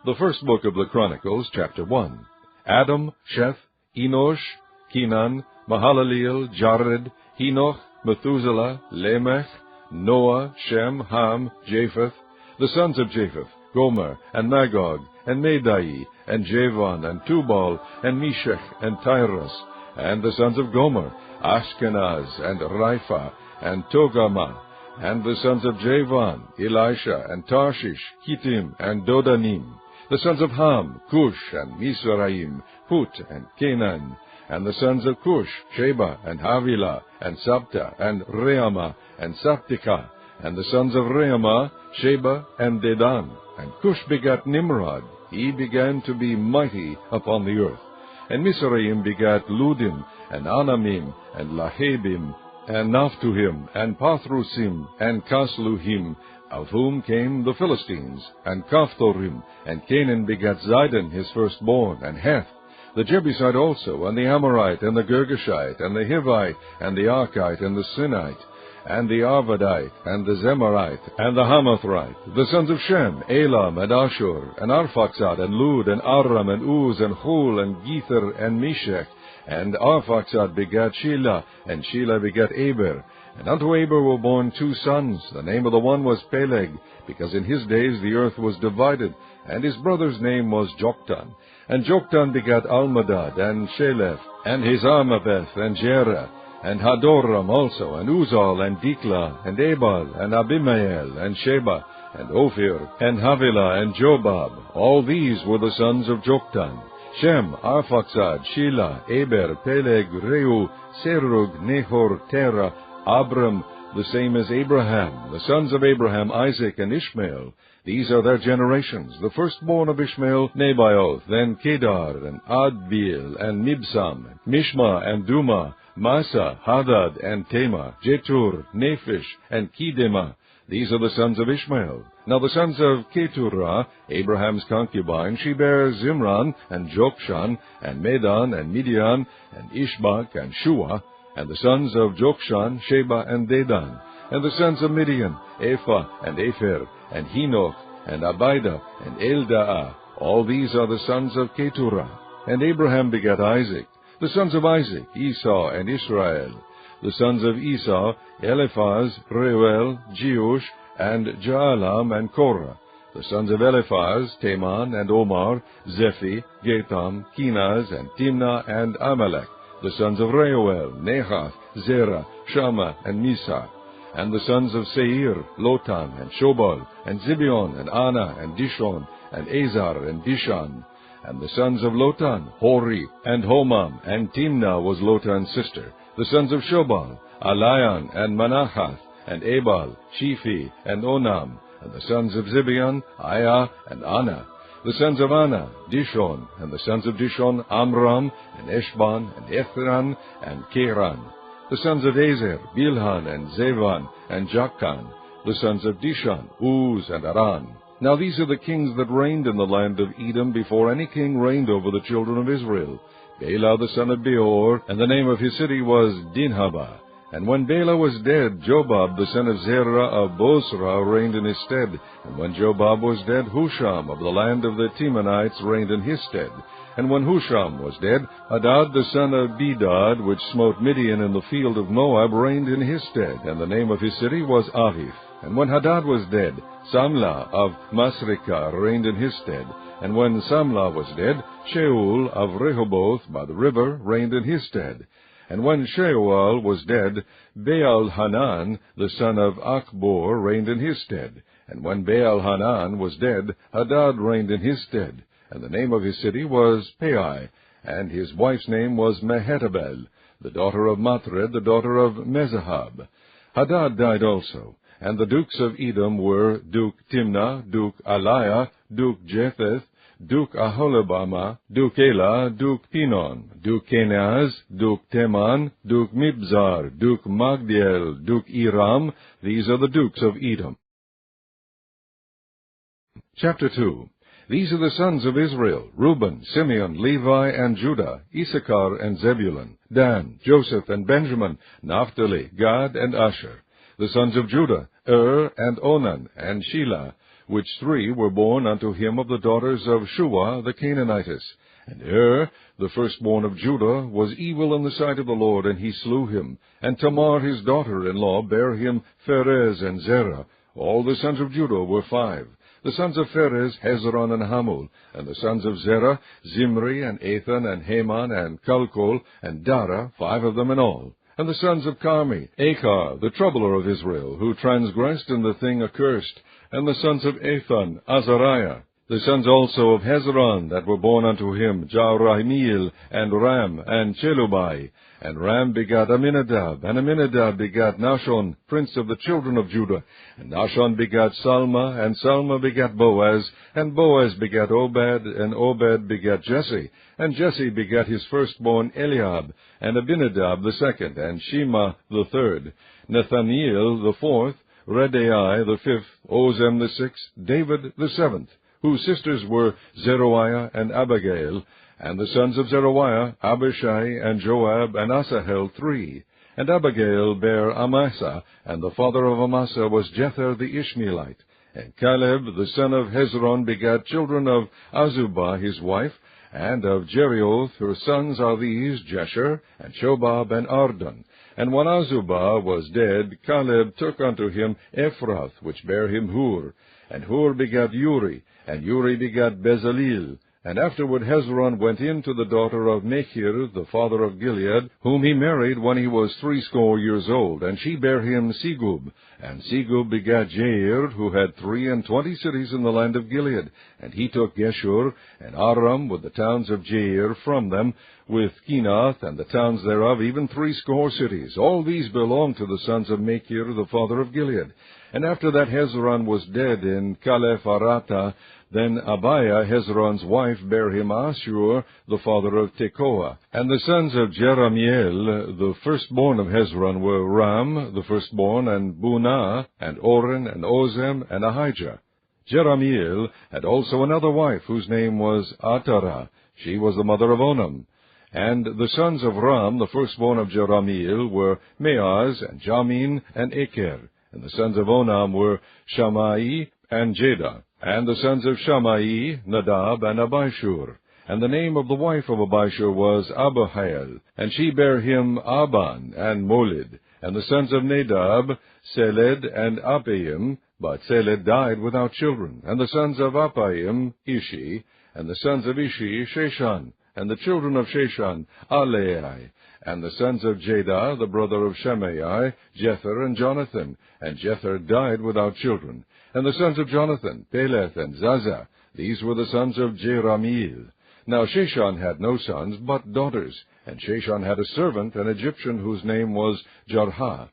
The first book of the Chronicles, chapter 1. Adam, Sheth, Enosh, Kenan, Mahalaleel, Jared, Henoch, Methuselah, Lamech, Noah, Shem, Ham, Japheth, the sons of Japheth, Gomer, and Magog, and Madai, and Javan, and Tubal, and Meshech, and Tyrus, and the sons of Gomer, Ashkenaz, and Ripha, and Togarmah, and the sons of Javan, Elisha, and Tarshish, Kittim, and Dodanim, the sons of Ham, Cush, and Mizraim, Put, and Canaan, and the sons of Cush, Sheba, and Havilah, and Sabta, and Reamah, and Saptikah, and the sons of Reamah, Sheba, and Dedan. And Cush begat Nimrod. He began to be mighty upon the earth. And Mizraim begat Ludim, and Anamim, and Lahabim, and Naphtuhim, and Pathrusim, and Casluhim, of whom came the Philistines, and Caphtorim, and Canaan begat Zidon his firstborn, and Heth, the Jebusite also, and the Amorite, and the Girgashite, and the Hivite, and the Archite, and the Sinite, and the Arvadite, and the Zemarite, and the Hamathite, the sons of Shem, Elam, and Ashur, and Arphaxad, and Lud, and Aram, and Uz, and Hul, and Gether, and Meshech. And Arphaxad begat Shelah, and Shelah begat Eber. And unto Eber were born 2 sons. The name of the one was Peleg, because in his days the earth was divided, and his brother's name was Joktan. And Joktan begat Almadad, and Shelef, and Hizamabeth, and Jerah, and Hadoram also, and Uzal, and Dikla, and Ebal, and Abimael, and Sheba, and Ophir, and Havilah, and Jobab. All these were the sons of Joktan. Shem, Arphaxad, Shelah, Eber, Peleg, Reu, Serug, Nahor, Terah, Abram, the same as Abraham, the sons of Abraham, Isaac, and Ishmael. These are their generations. The firstborn of Ishmael, Nebaioth, then Kedar, and Adbeel, and Mibsam, Mishma, and Duma, Massa, Hadad, and Tema, Jetur, Nephish, and Kedema. These are the sons of Ishmael. Now the sons of Keturah, Abraham's concubine, she bare Zimran, and Jokshan, and Medan, and Midian, and Ishbak, and Shua. And the sons of Jokshan, Sheba, and Dedan. And the sons of Midian, Ephah, and Epher, and Henoch, and Abida, and Eldaah. All these are the sons of Keturah. And Abraham begat Isaac. The sons of Isaac, Esau, and Israel. The sons of Esau, Eliphaz, Reuel, Jeush, and Jaalam, and Korah. The sons of Eliphaz, Teman, and Omar, Zephi, Gatam, Kenaz, and Timnah, and Amalek. The sons of Reuel, Nahath, Zerah, Shammah, and Misa. And the sons of Seir, Lotan, and Shobal, and Zibeon, and Anna, and Dishon, and Azar, and Dishan. And the sons of Lotan, Hori, and Homam, and Timnah was Lotan's sister. The sons of Shobal, Alayan, and Manahath, and Ebal, Shephi, and Onam. And the sons of Zibeon, Aya, and Anna. The sons of Anna, Dishon, and the sons of Dishon, Amram, and Eshban, and Ethran, and Keran. The sons of Ezer, Bilhan, and Zevan, and Jakan. The sons of Dishan, Uz, and Aran. Now these are the kings that reigned in the land of Edom before any king reigned over the children of Israel. Bela the son of Beor, and the name of his city was Dinhabah. And when Bela was dead, Jobab the son of Zerah of Bosra reigned in his stead. And when Jobab was dead, Husham of the land of the Temanites reigned in his stead. And when Husham was dead, Hadad the son of Bedad, which smote Midian in the field of Moab, reigned in his stead. And the name of his city was Avith. And when Hadad was dead, Samlah of Masrekah reigned in his stead. And when Samlah was dead, Shaul of Rehoboth by the river reigned in his stead. And when Shaul was dead, Baal-Hanan, the son of Achbor, reigned in his stead. And when Baal-Hanan was dead, Hadad reigned in his stead. And the name of his city was Pai, and his wife's name was Mehetabel, the daughter of Matred, the daughter of Mezahab. Hadad died also. And the dukes of Edom were Duke Timnah, Duke Aliah, Duke Jetheth, Duke Aholibamah, Duke Elah, Duke Pinon, Duke Kenaz, Duke Teman, Duke Mibzar, Duke Magdiel, Duke Iram. These are the dukes of Edom. Chapter 2. These are the sons of Israel, Reuben, Simeon, Levi, and Judah, Issachar, and Zebulun, Dan, Joseph, and Benjamin, Naphtali, Gad, and Asher. The sons of Judah, and Onan, and Shelah, which 3 were born unto him of the daughters of Shua the Canaanitess. And the firstborn of Judah, was evil in the sight of the Lord, and he slew him. And Tamar his daughter-in-law bare him Pharez and Zerah. All the sons of Judah were 5. The sons of Pharez, Hezron and Hamul. And the sons of Zerah, Zimri, and Ethan, and Heman, and Calcol, and Dara, 5 of them in all. And the sons of Carmi, Achar, the troubler of Israel, who transgressed in the thing accursed. And the sons of Ethan, Azariah. The sons also of Hezron that were born unto him, Jarahmeel, and Ram, and Chelubai. And Ram begat Aminadab, and Aminadab begat Nahshon, prince of the children of Judah. And Nahshon begat Salma, and Salma begat Boaz, and Boaz begat Obed, and Obed begat Jesse. And Jesse begat his firstborn Eliab, and Abinadab the second, and Shema the third, Nathaniel the fourth, Redai the fifth, Ozem the sixth, David the seventh, whose sisters were Zeruiah and Abigail. And the sons of Zeruiah, Abishai, and Joab, and Asahel 3. And Abigail bare Amasa, and the father of Amasa was Jether the Ishmaelite. And Caleb the son of Hezron begat children of Azubah his wife, and of Jerioth her sons are these, Jesher, and Shobab, and Ardon. And when Azubah was dead, Caleb took unto him Ephrath, which bare him Hur. And Hur begat Uri, and Uri begat Bezaleel. And afterward Hezron went in to the daughter of Machir, the father of Gilead, whom he married when he was 80 years old, and she bare him Segub. And Segub begat Jair, who had 23 cities in the land of Gilead. And he took Geshur, and Aram, with the towns of Jair from them, with Kenath, and the towns thereof, even 80 cities. All these belonged to the sons of Machir, the father of Gilead. And after that Hezron was dead in Caliph-Arata, then Abiah, Hezron's wife, bare him Ashur, the father of Tekoa. And the sons of Jeramiel, the firstborn of Hezron, were Ram, the firstborn, and Bunah, and Oren, and Ozem, and Ahijah. Jeramiel had also another wife, whose name was Atara. She was the mother of Onam. And the sons of Ram, the firstborn of Jeramiel, were Meaz, and Jamin, and Eker. And the sons of Onam were Shammai and Jedah. And the sons of Shammai, Nadab, and Abishur. And the name of the wife of Abishur was Abihail. And she bare him Aban and Molid. And the sons of Nadab, Seled and Appaim. But Seled died without children. And the sons of Appaim, Ishi. And the sons of Ishi, Sheshan. And the children of Sheshan, Alei. And the sons of Jedah, the brother of Shemaiah, Jether and Jonathan. And Jether died without children. And the sons of Jonathan, Peleth and Zaza. These were the sons of Jeramiel. Now Sheshan had no sons, but daughters. And Sheshan had a servant, an Egyptian, whose name was Jarha.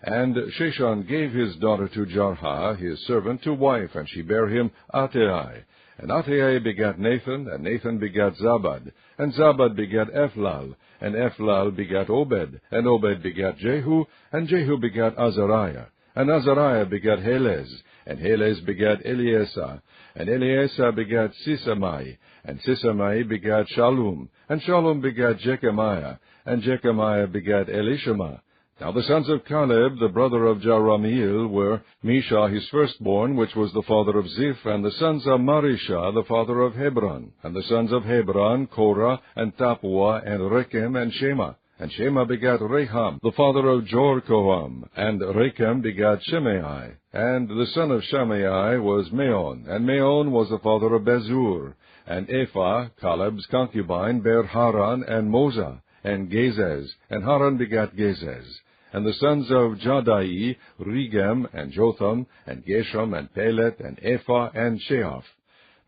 And Sheshan gave his daughter to Jarha, his servant, to wife, and she bare him Attai. And Attai begat Nathan, and Nathan begat Zabad. And Zabad begat Ephlal, and Ephlal begat Obed. And Obed begat Jehu, and Jehu begat Azariah. And Azariah begat Helez, and Helez begat Eleasah. And Eleasah begat Sisamai, and Sisamai begat Shallum. And Shallum begat Jechemiah, and Jechemiah begat Elishama. Now the sons of Caleb, the brother of Jeramiel, were Misha his firstborn, which was the father of Ziph, and the sons of Marisha, the father of Hebron. And the sons of Hebron, Korah, and Tapua, and Rechem, and Shema. And Shema begat Reham, the father of Jorkoam. And Rechem begat Shimei. And the son of Shimei was Meon. And Meon was the father of Bezur. And Ephah, Caleb's concubine, bare Haran and Moza, and Gezez. And Haran begat Gezez. And the sons of Jadai, Regem, and Jotham, and Geshem, and Pelet, and Ephah, and Sheaph.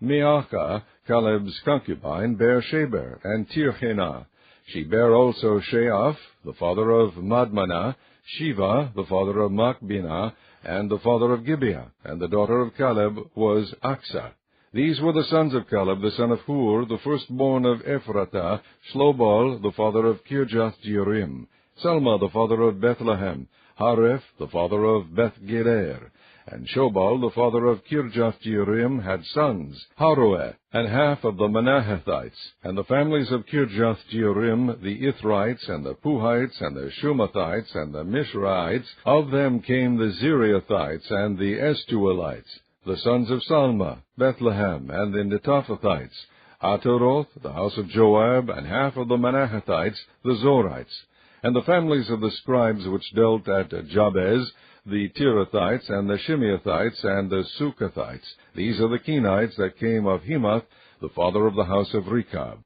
Meachah, Caleb's concubine, bare Sheber, and Tirhena. She bare also Sheaph, the father of Madmanah, Shiva, the father of Machbinah, and the father of Gibeah. And the daughter of Caleb was Aksah. These were the sons of Caleb, the son of Hur, the firstborn of Ephratah, Slobal, the father of Kirjath-Jearim, Salma, the father of Bethlehem, Hareph, the father of Beth-Gerer. And Shobal, the father of Kirjath-Jearim, had sons, Haroeh, and half of the Manahethites. And the families of Kirjath-Jearim, the Ithrites, and the Puhites, and the Shumathites, and the Mishraites, of them came the Zeriathites and the Estuelites. the sons of Salma, Bethlehem, and the Netophathites, Ataroth, the house of Joab, and half of the Manahathites, the Zorites, and the families of the scribes which dealt at Jabez, the Tirathites, and the Shimeathites, and the Sukathites. These are the Kenites that came of Hemath, the father of the house of Rechab.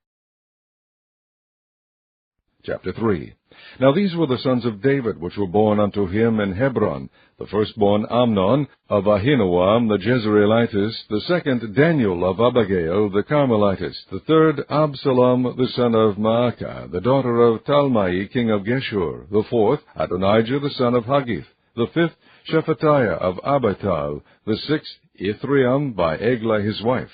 Chapter 3. Now these were the sons of David, which were born unto him in Hebron: the firstborn Amnon, of Ahinoam the Jezreelitess; the second Daniel of Abigail the Carmelitess; the third Absalom the son of Maacah, the daughter of Talmai king of Geshur; the fourth Adonijah the son of Haggith; the fifth Shephatiah of Abital; the sixth Ithream by Eglah his wife.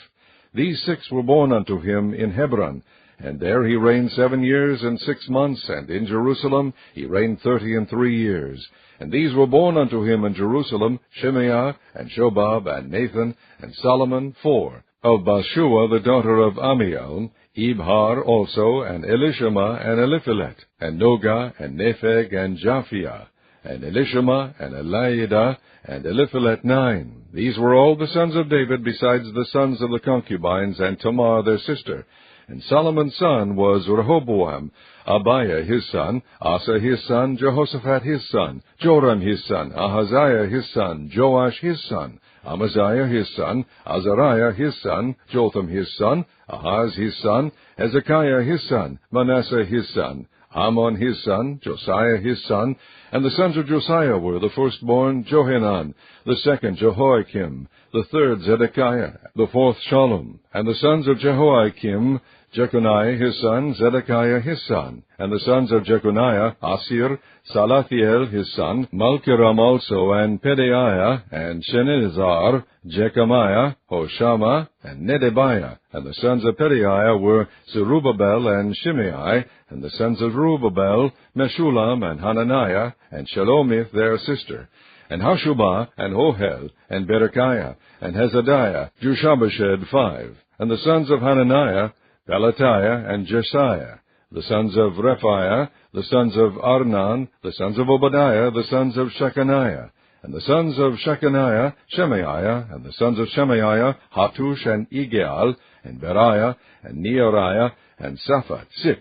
These 6 were born unto him in Hebron, and there he reigned 7 years and 6 months, and in Jerusalem he reigned 33 years. And these were born unto him in Jerusalem, Shemaiah, and Shobab, and Nathan, and Solomon, 4. Of Bathshua the daughter of Amiel, Ibhar also, and Elishama, and Eliphelet, and Nogah, and Nepheg, and Japhia, and Elishama, and Eliada, and Eliphelet, 9. These were all the sons of David, besides the sons of the concubines, and Tamar their sister. And Solomon's son was Rehoboam, Abiah his son, Asa his son, Jehoshaphat his son, Joram his son, Ahaziah his son, Joash his son, Amaziah his son, Azariah his son, Jotham his son, Ahaz his son, Hezekiah his son, Manasseh his son, Amon his son, Josiah his son. And the sons of Josiah were: the firstborn Johanan, the second Jehoiakim, the third Zedekiah, the fourth Shalom. And the sons of Jehoiakim, Jeconiah his son, Zedekiah his son. And the sons of Jeconiah, Asir, Salathiel his son, Malkiram also, and Pedaiah, and Shenizar, Jechamiah, Hoshama, and Nedebiah. And the sons of Pedaiah were Zerubbabel and Shimei. And the sons of Zerubbabel, Meshullam, and Hananiah, and Shelomith their sister, and Hashubah, and Ohel, and Berechiah, and Hezadiah, Jushabashad, 5. And the sons of Hananiah, Pelatiah, and Jesiah. The sons of Rephiah, the sons of Arnan, the sons of Obadiah, the sons of Shechaniah. And the sons of Shechaniah, Shemaiah, and the sons of Shemaiah, Hattush, and Igal, and Beriah, and Neariah, and Saphat, 6.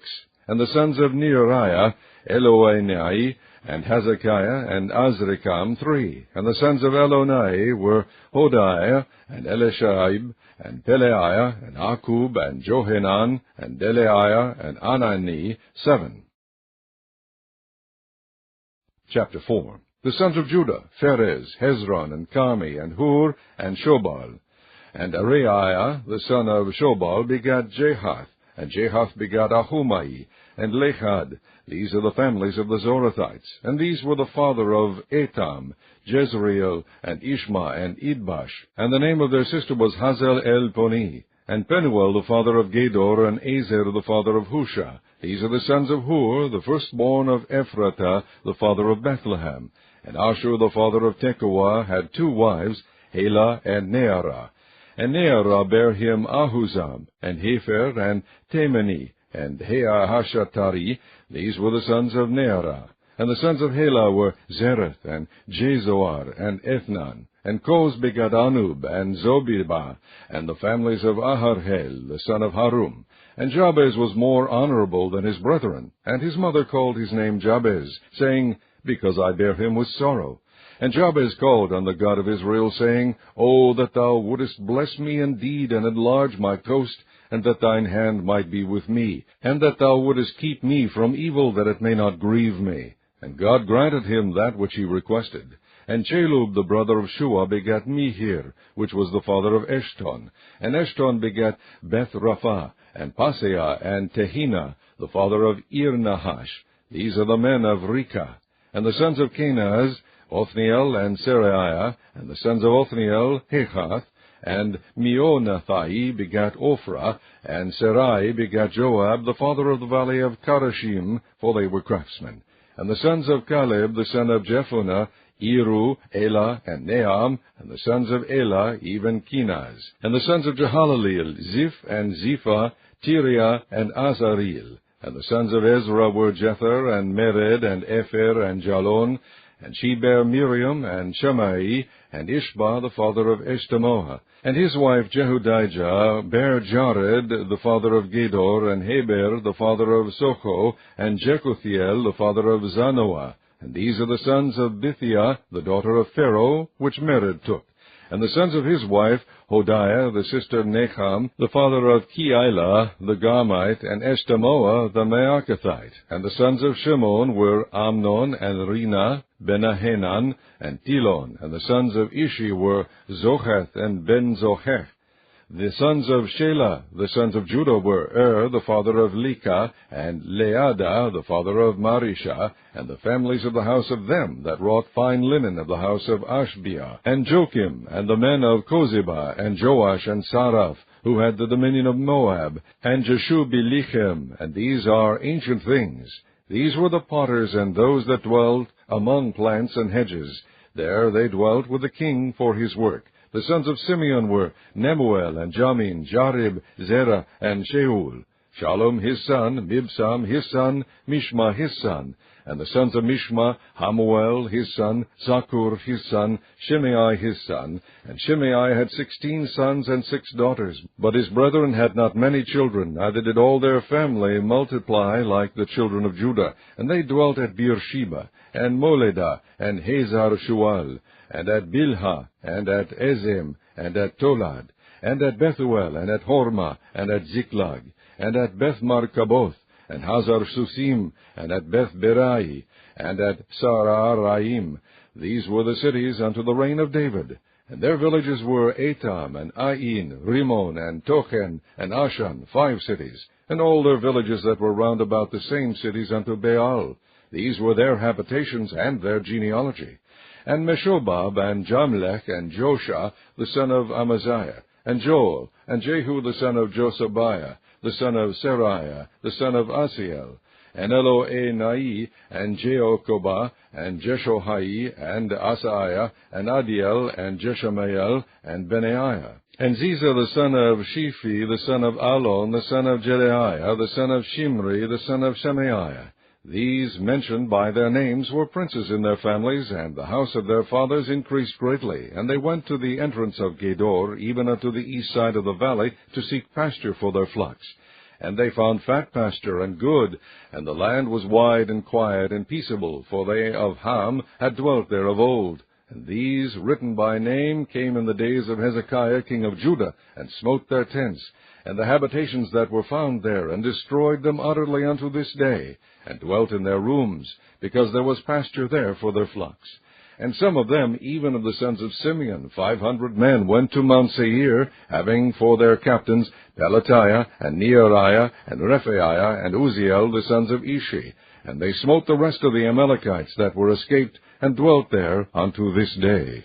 And the sons of Neariah, Eloenai, and Hezekiah, and Azrikam, 3. And the sons of Elonai were Hodiah, and Elishaib, and Peleiah, and Akub, and Johanan, and Delaiah, and Anani, 7. Chapter 4. The sons of Judah, Pharez, Hezron, and Carmi, and Hur, and Shobal. And Areiah, the son of Shobal, begat Jahath, and Jahath begat Ahumai, and Lechad. These are the families of the Zorathites. And these were the father of Etam, Jezreel, and Ishma, and Idbash. And the name of their sister was Hazel el Poni. And Penuel the father of Gedor, and Ezer the father of Husha. These are the sons of Hur, the firstborn of Ephratah, the father of Bethlehem. And Ashur the father of Tekoa had 2 wives, Helah and Nearah. And Nearah bare him Ahuzam, and Hefer, and Temeni, and Heahashatari. These were the sons of Nearah. And the sons of Helah were Zereth, and Jezoar, and Ethnan. And Koz begat Anub, and Zobibah, and the families of Aharhel, the son of Harum. And Jabez was more honorable than his brethren, and his mother called his name Jabez, saying, Because I bear him with sorrow. And Jabez called on the God of Israel, saying, O that thou wouldest bless me indeed, and enlarge my coast, and that thine hand might be with me, and that thou wouldest keep me from evil, that it may not grieve me. And God granted him that which he requested. And Chelub the brother of Shua begat Mihir, which was the father of Eshton. And Eshton begat Beth-Rapha, and Paseah, and Tehina, the father of Ir-Nahash. These are the men of Rechah. And the sons of Kenaz, Othniel and Seraiah. And the sons of Othniel, Hechath. And Meonathai begat Ophrah, and Sarai begat Joab, the father of the valley of Karashim, for they were craftsmen. And the sons of Caleb, the son of Jephunneh, Eru, Elah, and Naham. And the sons of Elah, even Kenaz. And the sons of Jehalaleel, Ziph, and Ziphah, Tiriah, and Azareel. And the sons of Ezra were Jether, and Mered, and Epher, and Jalon. And she bare Miriam, and Shammai, and Ishba the father of Eshtemoa. And his wife Jehudijah bare Jared the father of Gedor, and Heber the father of Socho, and Jekuthiel the father of Zanoah. And these are the sons of Bithiah, the daughter of Pharaoh, which Mered took. And the sons of his wife, Hodiah, the sister of Necham, the father of Keilah, the Garmite, and Eshtemoa, the Maacathite. And the sons of Shimon were Amnon, and Rina, Benahanan, and Tilon. And the sons of Ishi were Zocheth, and Ben-Zochech. The sons of Shelah, the sons of Judah, were the father of Leka, and Leada, the father of Marisha, and the families of the house of them that wrought fine linen of the house of Ashbiah, and Joachim, and the men of Kozeba, and Joash, and Saraph, who had the dominion of Moab, and Jeshubilichem, and these are ancient things. These were the potters and those that dwelt among plants and hedges. There they dwelt with the king for his work. The sons of Simeon were Nemuel, and Jamin, Jarib, Zerah, and Sheul. Shalom his son, Mibsam his son, Mishma his son. And the sons of Mishma, Hamuel his son, Zakur his son, Shimei his son. And Shimei had 16 sons and 6 daughters. But his brethren had not many children, neither did all their family multiply like the children of Judah. And they dwelt at Beersheba, and Moledah, and Hazar Shual, and at Bilhah, and at Ezem, and at Tolad, and at Bethuel, and at Hormah, and at Ziklag, and at Beth-Markaboth, and Hazar Susim, and at Beth-Berai, and at Sararaim. These were the cities unto the reign of David. And their villages were Etam, and Ain, Rimmon, and Tochen, and Ashan, 5 cities, and all their villages that were round about the same cities unto Baal. These were their habitations and their genealogy. And Meshobab, and Jamlech, and Josha, the son of Amaziah, and Joel, and Jehu, the son of Josabiah, the son of Seraiah, the son of Asiel, and Eloenai, and Jeokobah, and Jeshohai, and Asaiah, and Adiel, and Jeshameel, and Benaiah. And Ziza, the son of Shiphi, the son of Alon, the son of Jedaiah, the son of Shimri, the son of Shemaiah. These, mentioned by their names, were princes in their families, and the house of their fathers increased greatly. And they went to the entrance of Gedor, even unto the east side of the valley, to seek pasture for their flocks. And they found fat pasture and good, and the land was wide and quiet and peaceable, for they of Ham had dwelt there of old. And these, written by name, came in the days of Hezekiah king of Judah, and smote their tents, and the habitations that were found there, and destroyed them utterly unto this day, and dwelt in their rooms, because there was pasture there for their flocks. And some of them, even of the sons of Simeon, 500 men, went to Mount Seir, having for their captains Pelatiah, and Neariah, and Rephaiah, and Uzziel, the sons of Ishi. And they smote the rest of the Amalekites that were escaped, and dwelt there unto this day.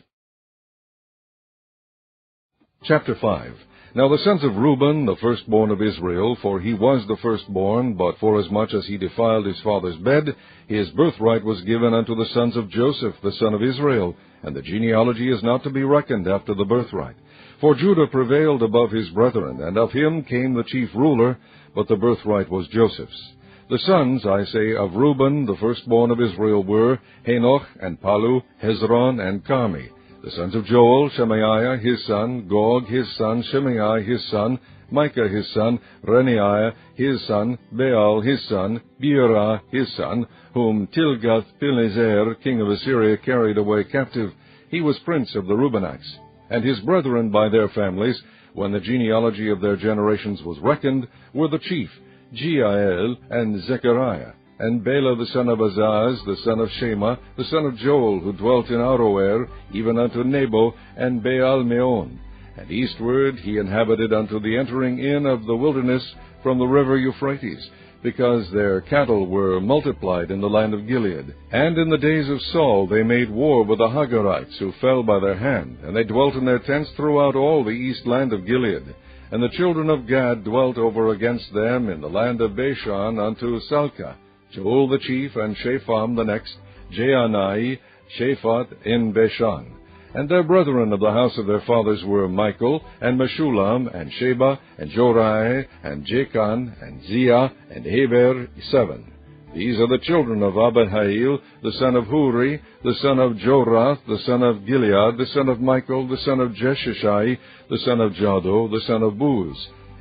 Chapter 5. Now the sons of Reuben, the firstborn of Israel, for he was the firstborn, but forasmuch as he defiled his father's bed, his birthright was given unto the sons of Joseph, the son of Israel, and the genealogy is not to be reckoned after the birthright. For Judah prevailed above his brethren, and of him came the chief ruler, but the birthright was Joseph's. The sons, I say, of Reuben, the firstborn of Israel, were Henoch, and Palu, Hezron, and Carmi. The sons of Joel, Shemaiah his son, Gog his son, Shimei his son, Micah his son, Renaiah his son, Baal his son, Beerah his son, whom Tilgath-Pileser, king of Assyria, carried away captive. He was prince of the Reubenites. And his brethren by their families, when the genealogy of their generations was reckoned, were the chief, Jeiel and Zechariah, and Bela the son of Azaz, the son of Shema, the son of Joel, who dwelt in Aroer, even unto Nebo, and Baal-Meon. And eastward he inhabited unto the entering in of the wilderness from the river Euphrates, because their cattle were multiplied in the land of Gilead. And in the days of Saul they made war with the Hagarites, who fell by their hand, and they dwelt in their tents throughout all the east land of Gilead. And the children of Gad dwelt over against them in the land of Bashan unto Salcah, Joel the chief, and Shepham the next, Jeanai, Shaphat in Bashan. And their brethren of the house of their fathers were Michael, and Meshulam, and Sheba, and Jorai, and Jachan, and Ziah, and Heber, 7. These are the children of Abihail, the son of Huri, the son of Jorath, the son of Gilead, the son of Michael, the son of Jeshishai, the son of Jado, the son of Buz,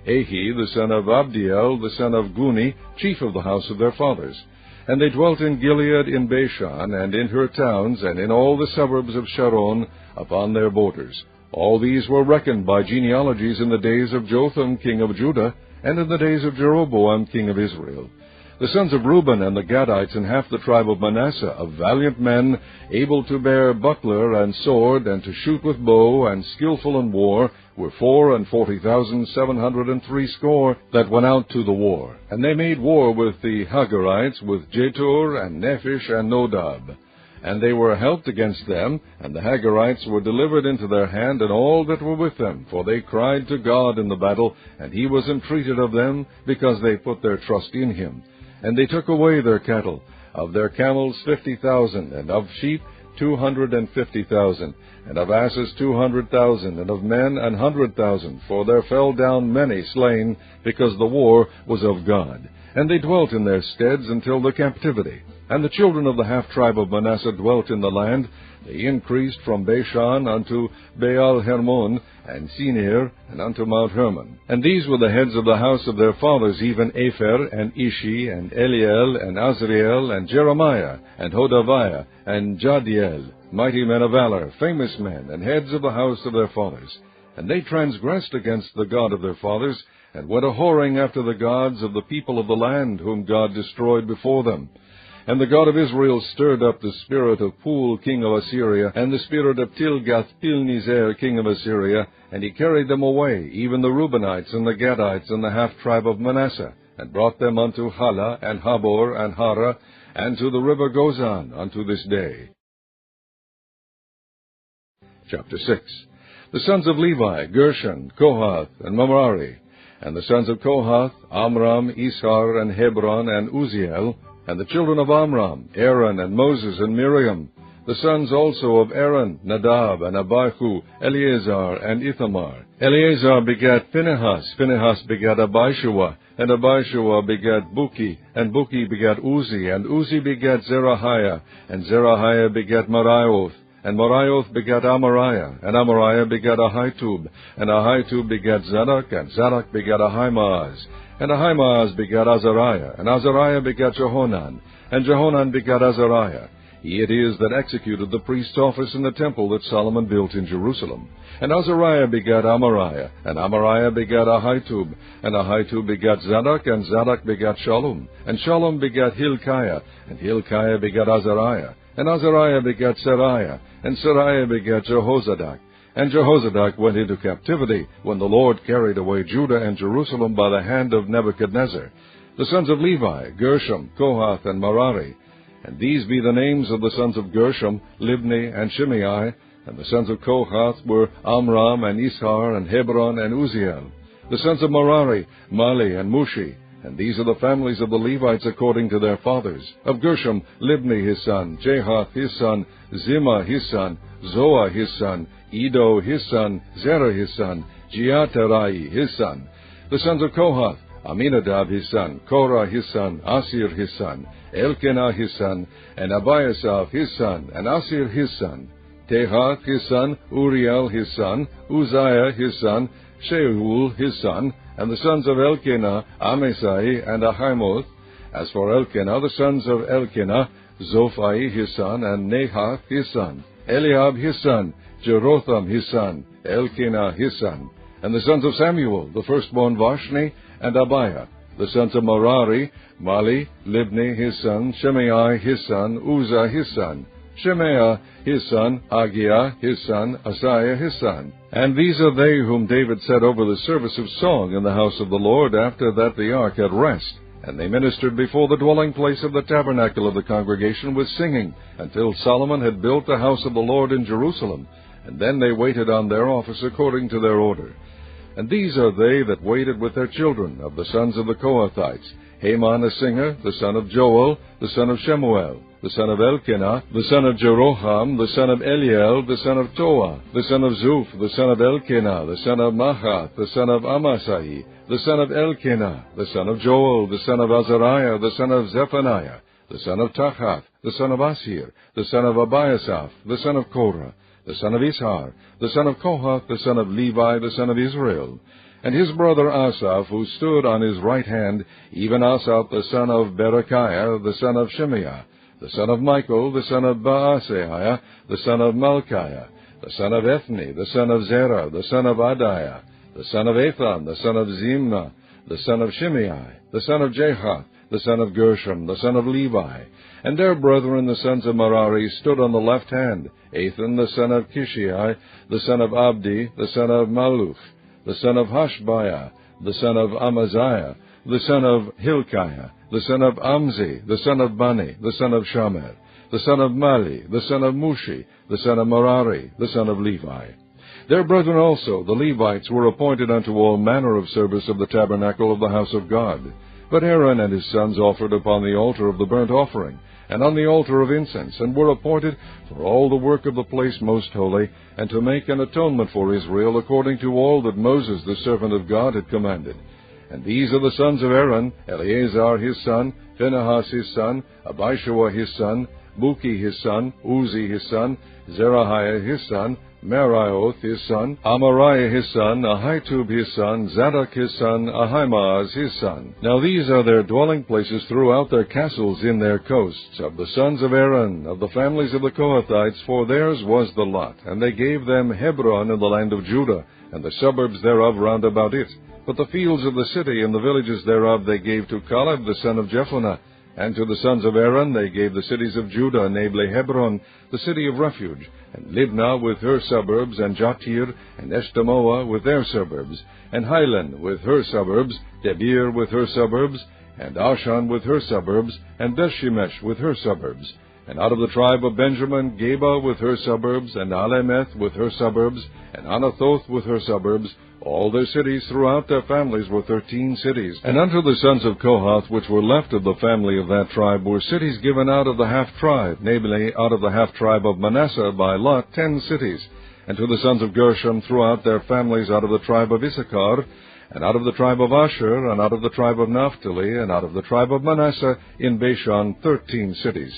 Ahi, the son of Abdiel, the son of Guni, chief of the house of their fathers. And they dwelt in Gilead in Bashan, and in her towns, and in all the suburbs of Sharon, upon their borders. All these were reckoned by genealogies in the days of Jotham king of Judah, and in the days of Jeroboam king of Israel. The sons of Reuben and the Gadites and half the tribe of Manasseh, of valiant men, able to bear buckler and sword, and to shoot with bow, and skillful in war, were 40,760 that went out to the war. And they made war with the Hagarites, with Jetur, and Nephish, and Nodab. And they were helped against them, and the Hagarites were delivered into their hand, and all that were with them, for they cried to God in the battle, and he was entreated of them, because they put their trust in him. And they took away their cattle, of their camels 50,000, and of sheep 250,000, and of asses 200,000, and of men 100,000, for there fell down many slain, because the war was of God. And they dwelt in their steads until the captivity. And the children of the half-tribe of Manasseh dwelt in the land. They increased from Bashan unto Baal-Hermon, and Sinir, and unto Mount Hermon. And these were the heads of the house of their fathers, even Epher, and Ishi, and Eliel, and Azriel, and Jeremiah, and Hodaviah, and Jadiel, mighty men of valor, famous men, and heads of the house of their fathers. And they transgressed against the God of their fathers, and went a-whoring after the gods of the people of the land, whom God destroyed before them. And the God of Israel stirred up the spirit of Pul, king of Assyria, and the spirit of Tilgath-Pilneser, king of Assyria, and he carried them away, even the Reubenites, and the Gadites, and the half-tribe of Manasseh, and brought them unto Hala, and Habor, and Hara, and to the river Gozan, unto this day. Chapter 6. The sons of Levi, Gershon, Kohath, and Merari. And the sons of Kohath, Amram, Ishar, and Hebron, and Uziel. And the children of Amram, Aaron, and Moses, and Miriam. The sons also of Aaron, Nadab, and Abihu, Eleazar, and Ithamar. Eleazar begat Phinehas, Phinehas begat Abishua, and Abishua begat Buki, and Buki begat Uzi, and Uzi begat Zerahiah, and Zerahiah begat Marioth, and Marioth begat Amariah, and Amariah begat Ahitub, and Ahitub begat Zadok, and Zadok begat Ahimaaz, and Ahimaaz begat Azariah, and Azariah begat Jehonan, and Jehonan begat Azariah. He it is that executed the priest's office in the temple that Solomon built in Jerusalem. And Azariah begat Amariah, and Amariah begat Ahitub, and Ahitub begat Zadok, and Zadok begat Shalom, and Shalom begat Hilkiah, and Hilkiah begat Azariah, and Azariah begat Seraiah, and Seraiah begat Jehozadak. And Jehozadak went into captivity when the Lord carried away Judah and Jerusalem by the hand of Nebuchadnezzar. The sons of Levi, Gershom, Kohath, and Merari. And these be the names of the sons of Gershom, Libni, and Shimei. And the sons of Kohath were Amram, and Ishar, and Hebron, and Uziel. The sons of Merari, Mali, and Mushi. And these are the families of the Levites according to their fathers. Of Gershom, Libni his son, Jahath his son, Zimmah his son, Zoah his son, Edo his son, Zerah his son, Jeaterai his son. The sons of Kohath, Aminadab his son, Korah his son, Asir his son, Elkanah his son, and Abiasaph his son, and Asir his son. Tehath his son, Uriel his son, Uzziah his son, Sheul his son, and the sons of Elkanah, Amasai, and Ahimoth. As for Elkanah, the sons of Elkanah, Zophai his son, and Nahath his son, Eliab his son, Jerotham his son, Elkanah his son. And the sons of Samuel, the firstborn Vashni, and Abiah. The sons of Merari, Mali, Libni his son, Shimei his son, Uzzah his son, Shemaiah his son, Agiah his son, Asaiah his son. And these are they whom David set over the service of song in the house of the Lord, after that the ark had rest. And they ministered before the dwelling place of the tabernacle of the congregation with singing, until Solomon had built the house of the Lord in Jerusalem. And then they waited on their office according to their order. And these are they that waited with their children, of the sons of the Kohathites, Heman a singer, the son of Joel, the son of Shemuel, the son of Elkanah, the son of Jeroham, the son of Eliel, the son of Toah, the son of Zuph, the son of Elkanah, the son of Mahath, the son of Amasai, the son of Elkanah, the son of Joel, the son of Azariah, the son of Zephaniah, the son of Tahath, the son of Asir, the son of Abiasaph, the son of Korah, the son of Ishar, the son of Kohath, the son of Levi, the son of Israel, and his brother Asaph, who stood on his right hand, even Asaph, the son of Berechiah, the son of Shemaiah, the son of Michael, the son of Baaseiah, the son of Malchiah, the son of Ethni, the son of Zerah, the son of Adiah, the son of Ethan, the son of Zimna, the son of Shimei, the son of Jahath, the son of Gershom, the son of Levi. And their brethren, the sons of Merari, stood on the left hand, Ethan, the son of Kishai, the son of Abdi, the son of Maluch, the son of Hashbiah, the son of Amaziah, the son of Hilkiah, the son of Amzi, the son of Bani, the son of Shamer, the son of Mali, the son of Mushi, the son of Merari, the son of Levi. Their brethren also, the Levites, were appointed unto all manner of service of the tabernacle of the house of God. But Aaron and his sons offered upon the altar of the burnt offering, and on the altar of incense, and were appointed for all the work of the place most holy, and to make an atonement for Israel, according to all that Moses the servant of God had commanded. And these are the sons of Aaron: Eleazar his son, Phinehas his son, Abishua his son, Buki his son, Uzi his son, Zerahiah his son, Merioth his son, Amariah his son, Ahitub his son, Zadok his son, Ahimaaz his son. Now these are their dwelling places throughout their castles in their coasts, of the sons of Aaron, of the families of the Kohathites, for theirs was the lot. And they gave them Hebron in the land of Judah, and the suburbs thereof round about it. But the fields of the city and the villages thereof they gave to Caleb the son of Jephunneh. And to the sons of Aaron they gave the cities of Judah, namely Hebron, the city of refuge, and Libnah with her suburbs, and Jatir, and Eshtemoa with their suburbs, and Hilen with her suburbs, Debir with her suburbs, and Ashan with her suburbs, and Bethshemesh with her suburbs. And out of the tribe of Benjamin, Geba with her suburbs, and Alemeth with her suburbs, and Anathoth with her suburbs. All their cities throughout their families were 13 cities. And unto the sons of Kohath, which were left of the family of that tribe, were cities given out of the half-tribe, namely, out of the half-tribe of Manasseh by lot 10 cities. And to the sons of Gershom throughout their families out of the tribe of Issachar, and out of the tribe of Asher, and out of the tribe of Naphtali, and out of the tribe of Manasseh in Bashan 13 cities.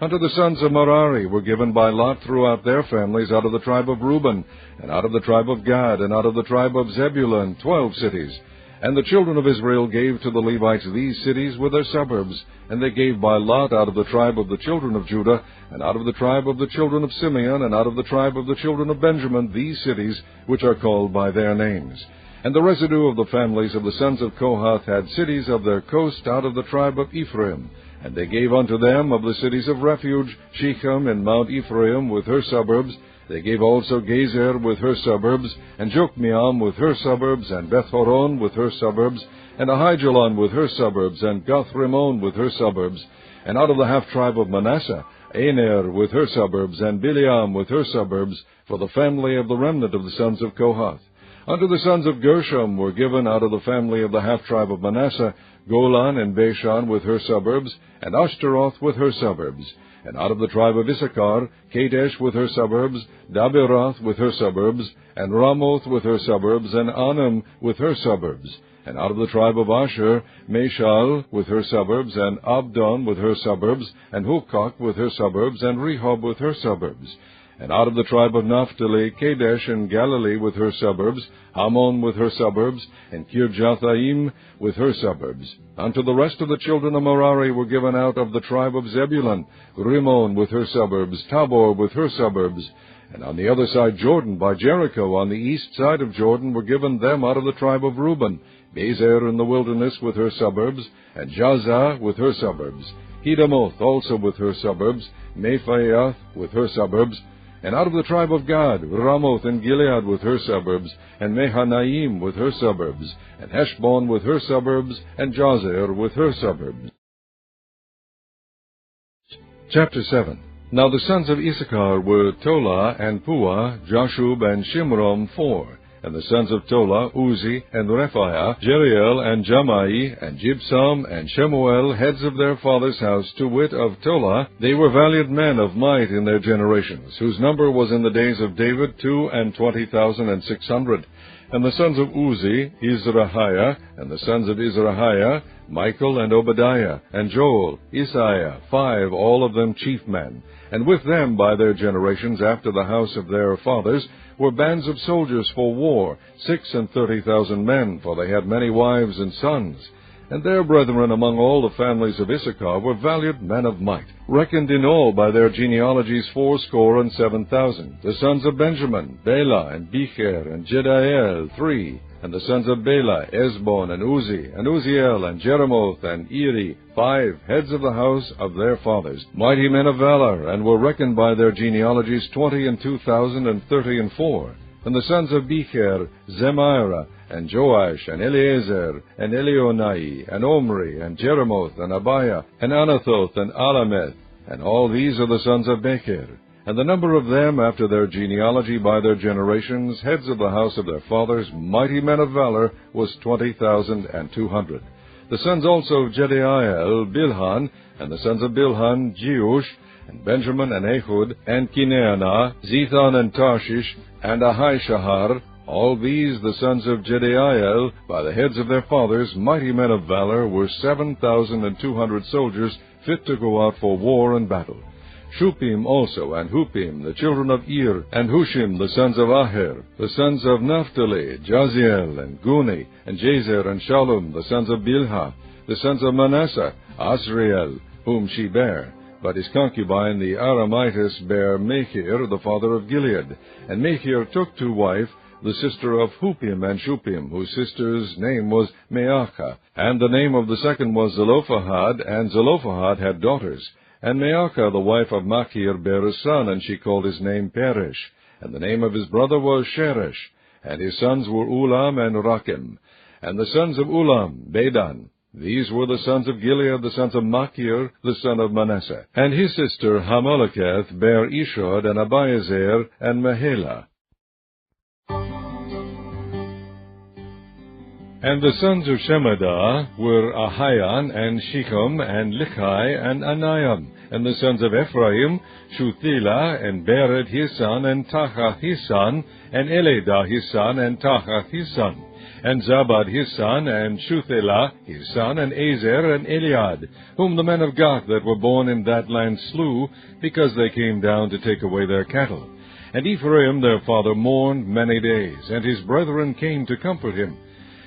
Unto the sons of Merari were given by lot throughout their families out of the tribe of Reuben, and out of the tribe of Gad, and out of the tribe of Zebulun 12 cities. And the children of Israel gave to the Levites these cities with their suburbs, and they gave by lot out of the tribe of the children of Judah, and out of the tribe of the children of Simeon, and out of the tribe of the children of Benjamin these cities, which are called by their names. And the residue of the families of the sons of Kohath had cities of their coast out of the tribe of Ephraim. And they gave unto them of the cities of refuge Shechem and Mount Ephraim with her suburbs. They gave also Gezer with her suburbs, and Jokmeam with her suburbs, and Beth-horon with her suburbs, and Ahijalon with her suburbs, and Gath-rimmon with her suburbs. And out of the half-tribe of Manasseh, Aner with her suburbs, and Bileam with her suburbs, for the family of the remnant of the sons of Kohath. Unto the sons of Gershom were given out of the family of the half-tribe of Manasseh, Golan and Bashan with her suburbs, and Ashtaroth with her suburbs. And out of the tribe of Issachar, Kadesh with her suburbs, Daberoth with her suburbs, and Ramoth with her suburbs, and Anam with her suburbs. And out of the tribe of Asher, Meshal with her suburbs, and Abdon with her suburbs, and Hukok with her suburbs, and Rehob with her suburbs. And out of the tribe of Naphtali, Kadesh and Galilee with her suburbs, Hammon with her suburbs, and Kirjathaim with her suburbs. Unto the rest of the children of Merari were given out of the tribe of Zebulun, Rimmon with her suburbs, Tabor with her suburbs. And on the other side Jordan, by Jericho, on the east side of Jordan, were given them out of the tribe of Reuben, Bezer in the wilderness with her suburbs, and Jazah with her suburbs, Kedemoth also with her suburbs, Mephaath with her suburbs. And out of the tribe of Gad, Ramoth and Gilead with her suburbs, and Mahanaim with her suburbs, and Heshbon with her suburbs, and Jazer with her suburbs. Chapter 7. Now the sons of Issachar were Tola and Puah, Jashub and Shimron 4. And the sons of Tola, Uzi, and Rephaiah, Jeriel, and Jamai, and Jibsam, and Shemuel, heads of their father's house, to wit, of Tola, they were valiant men of might in their generations, whose number was in the days of David 22,600. And the sons of Uzi, Izrahiah, and the sons of Izrahiah, Michael, and Obadiah, and Joel, Isaiah, 5, all of them chief men. And with them by their generations after the house of their fathers were bands of soldiers for war, 36,000 men, for they had many wives and sons. And their brethren among all the families of Issachar were valiant men of might, reckoned in all by their genealogies 7,000. The sons of Benjamin, Bela, and Becher, and Jediael, 3. And the sons of Bela, Esbon, and Uzi, and Uziel, and Jeremoth, and Eri, 5, heads of the house of their fathers, mighty men of valor, and were reckoned by their genealogies 20,034. And the sons of Becher, Zemira, and Joash, and Eleazar, and Elionai, and Omri, and Jeremoth, and Abiah, and Anathoth, and Alameth, and all these are the sons of Becher. And the number of them after their genealogy by their generations, heads of the house of their fathers, mighty men of valor, was 20,200. The sons also of Jediael, Bilhan, and the sons of Bilhan, Jeush, and Benjamin, and Ehud, and Kineanah, Zethan, and Tarshish, and Ahishahar, all these the sons of Jediael, by the heads of their fathers, mighty men of valor, were 7,200 soldiers, fit to go out for war and battle. Shupim also, and Hupim, the children of Ir, and Hushim, the sons of Aher, the sons of Naphtali, Jaziel, and Guni, and Jazer, and Shalom, the sons of Bilhah, the sons of Manasseh, Asriel, whom she bare. But his concubine, the Aramitess, bare Machir, the father of Gilead. And Machir took to wife the sister of Hupim and Shupim, whose sister's name was Meachah. And the name of the second was Zelophehad, and Zelophehad had daughters. And Meachah, the wife of Machir, bare a son, and she called his name Peresh. And the name of his brother was Sheresh. And his sons were Ulam and Rakim. And the sons of Ulam, Bedan. These were the sons of Gilead, the sons of Machir, the son of Manasseh. And his sister Hamaleketh bare Ishod, and Abiezer, and Mahelah. And the sons of Shemadah were Ahian, and Shechem, and Lichai, and Anayam. And the sons of Ephraim, Shuthelah, and Bered his son, and Tachath his son, and Eledah his son, and Tachath his son. And Zabad his son, and Shuthelah his son, and Ezer, and Eliad, whom the men of Gath that were born in that land slew, because they came down to take away their cattle. And Ephraim their father mourned many days, and his brethren came to comfort him.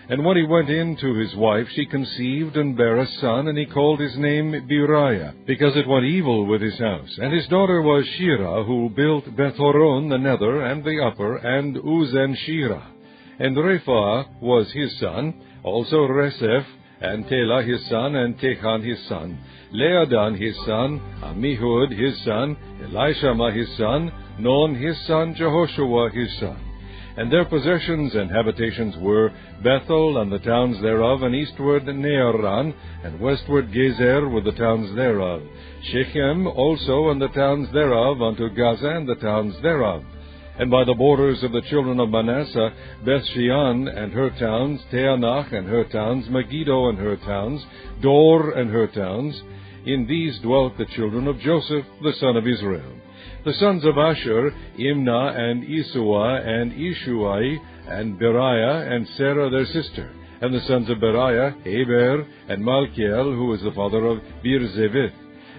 And when he went in to his wife, she conceived and bare a son, and he called his name Beriah, because it went evil with his house. And his daughter was Shirah, who built Beth-horon the nether and the upper, and Uzen-Shirah. And Rephah was his son, also Reseph, and Telah his son, and Techan his son, Leadan his son, Amihud his son, Elishama his son, Non his son, Jehoshua his son. And their possessions and habitations were Bethel and the towns thereof, and eastward Nearan, and westward Gezer with the towns thereof, Shechem also and the towns thereof, unto Gaza and the towns thereof. And by the borders of the children of Manasseh, Bethshean and her towns, Teanach and her towns, Megiddo and her towns, Dor and her towns. In these dwelt the children of Joseph, the son of Israel. The sons of Asher, Imnah, and Isua, and Ishuai, and Beriah, and Sarah their sister. And the sons of Beriah, Heber, and Malkiel, who was the father of Birzevith.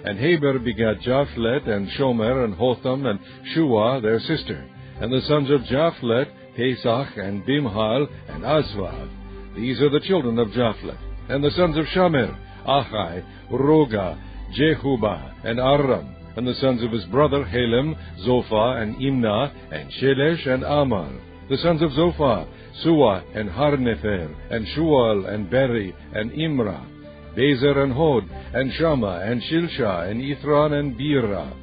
And Heber begat Japhlet, and Shomer, and Hotham, and Shua their sister. And the sons of Japhlet, Pesach, and Bimhal, and Asvav. These are the children of Japhlet. And the sons of Shamer, Achai, Roga, Jehubah, and Aram. And the sons of his brother Helem, Zophah, and Imnah, and Shelesh, and Amal. The sons of Zophah, Suah, and Harnefer, and Shual, and Beri, and Imrah, Bezer, and Hod, and Shammah, and Shilshah, and Ithran, and Beerah.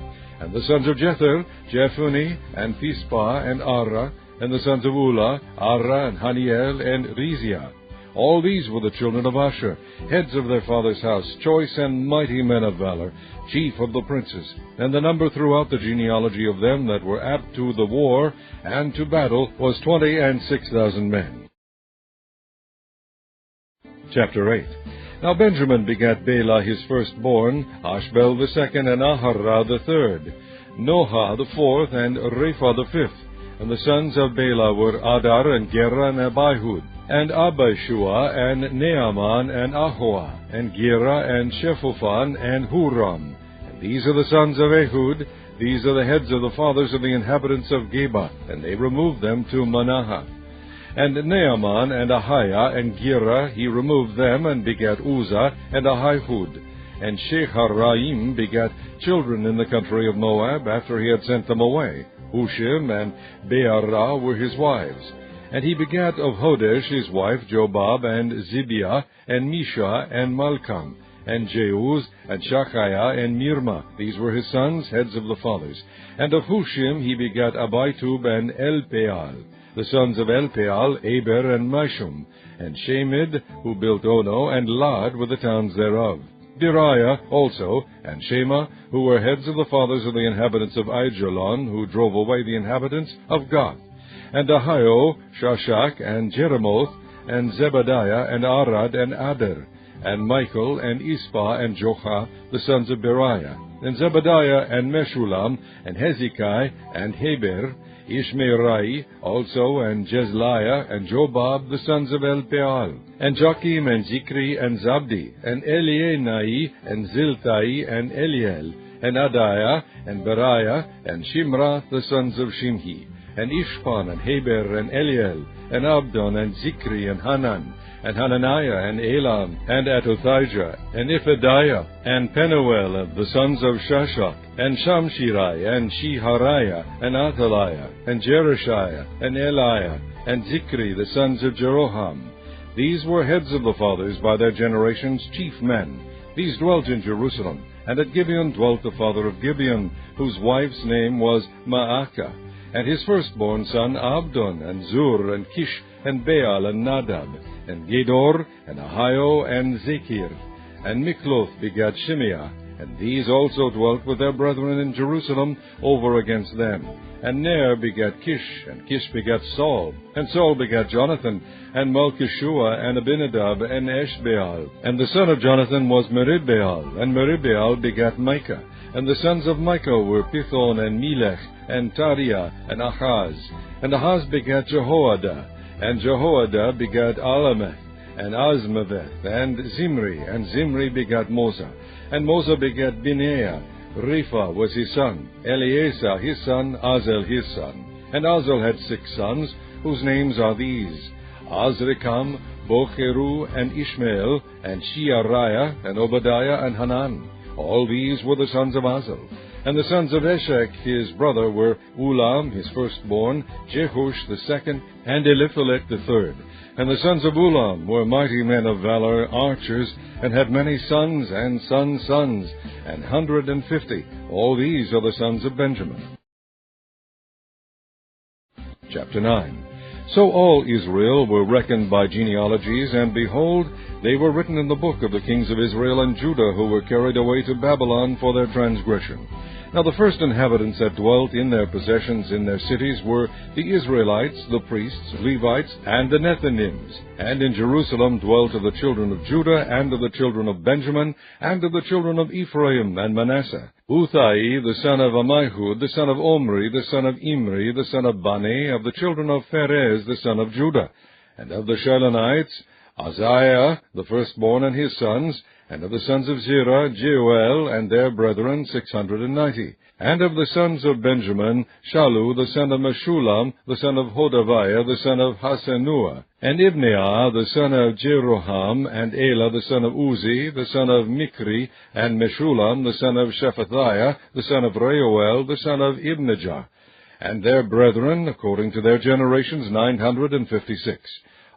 And the sons of Jether, Jephuni, and Pispah, and Arah. And the sons of Ulah, Arah, and Haniel, and Rizia. All these were the children of Asher, heads of their father's house, choice and mighty men of valor, chief of the princes. And the number throughout the genealogy of them that were apt to the war and to battle was 26,000 men. Chapter 8. Now Benjamin begat Bela his firstborn, Ashbel the second, and Aharah the third, Noha the fourth, and Repha the fifth. And the sons of Bela were Adar, and Gera, and Abihud, and Abishua, and Naaman, and Ahoah, and Gera, and Shephophan, and Huram. And these are the sons of Ehud. These are the heads of the fathers of the inhabitants of Geba, and they removed them to Manahath. And Naaman, and Ahiah, and Gera, he removed them, and begat Uzzah, and Ahihud. And Shecharaim begat children in the country of Moab, after he had sent them away. Hushim and Beerah were his wives. And he begat of Hodesh his wife Jobab, and Zibiah, and Misha, and Malcham, and Jeuz, and Shachiah, and Mirma. These were his sons, heads of the fathers. And of Hushim he begat Abitub and Elpeal. The sons of Elpeal, Eber, and Mishum, and Shemid, who built Ono, and Lad with the towns thereof. Beriah also, and Shema, who were heads of the fathers of the inhabitants of Aijalon, who drove away the inhabitants of Gath. And Ahio, Shashak, and Jeremoth, and Zebadiah, and Arad, and Ader, and Michael, and Ispa, and Jocha, the sons of Beriah. And Zebadiah, and Meshulam, and Hezekiah, and Heber, Ishmerai also, and Jezliah, and Jobab, the sons of Elpeal, and Joachim, and Zikri, and Zabdi, and Elienai, and Zilthai, and Eliel, and Adiah, and Beriah, and Shimra, the sons of Shimhi, and Ishpan, and Heber, and Eliel, and Abdon, and Zikri, and Hanan, and Hananiah, and Elam, and Atothijah, and Iphadiah, and Penuel, of the sons of Shashak, and Shamshirai, and Shehariah, and Athaliah, and Jereshiah, and Eliah, and Zikri, the sons of Jeroham. These were heads of the fathers by their generations, chief men. These dwelt in Jerusalem. And at Gibeon dwelt the father of Gibeon, whose wife's name was Maacah, and his firstborn son Abdon, and Zur, and Kish, and Baal, and Nadab, and Gedor, and Ahio, and Zechir. And Mikloth begat Shimeah, and these also dwelt with their brethren in Jerusalem over against them. And Ner begat Kish, and Kish begat Saul, and Saul begat Jonathan, and Malchishua, and Abinadab, and Eshbaal. And the son of Jonathan was Meribbaal, and Meribbaal begat Micah. And the sons of Micah were Pithon, and Melech, and Tariah, and Ahaz. And Ahaz begat Jehoiada, and Jehoiada begat Alameth, and Azmaveth, and Zimri, and Zimri begat Moza. And Moza begat Bineah. Repha was his son, Eleazar his son, Azel his son. And Azel had 6 sons, whose names are these: Azrikam, Bocheru, and Ishmael, and Sheariah, and Obadiah, and Hanan. All these were the sons of Azel. And the sons of Eshek his brother were Ulam his firstborn, Jehush the second, and Eliphalet the third. And the sons of Ulam were mighty men of valor, archers, and had many sons and sons' sons, 150. All these are the sons of Benjamin. Chapter 9. So all Israel were reckoned by genealogies, and behold, they were written in the book of the kings of Israel and Judah, who were carried away to Babylon for their transgression. Now the first inhabitants that dwelt in their possessions in their cities were the Israelites, the priests, Levites, and the Nethinims. And in Jerusalem dwelt of the children of Judah, and of the children of Benjamin, and of the children of Ephraim and Manasseh, Uthai the son of Ammihud, the son of Omri, the son of Imri, the son of Bani, of the children of Pharez, the son of Judah. And of the Shelonites, Uzziah the firstborn and his sons, and of the sons of Zerah, Jeuel, and their brethren, 690. And of the sons of Benjamin, Shalu, the son of Meshulam, the son of Hodaviah, the son of Hasenuah, and Ibneah, the son of Jeroham, and Elah, the son of Uzi, the son of Mikri, and Meshulam, the son of Shephatiah, the son of Reuel, the son of Ibnijah, and their brethren, according to their generations, 956.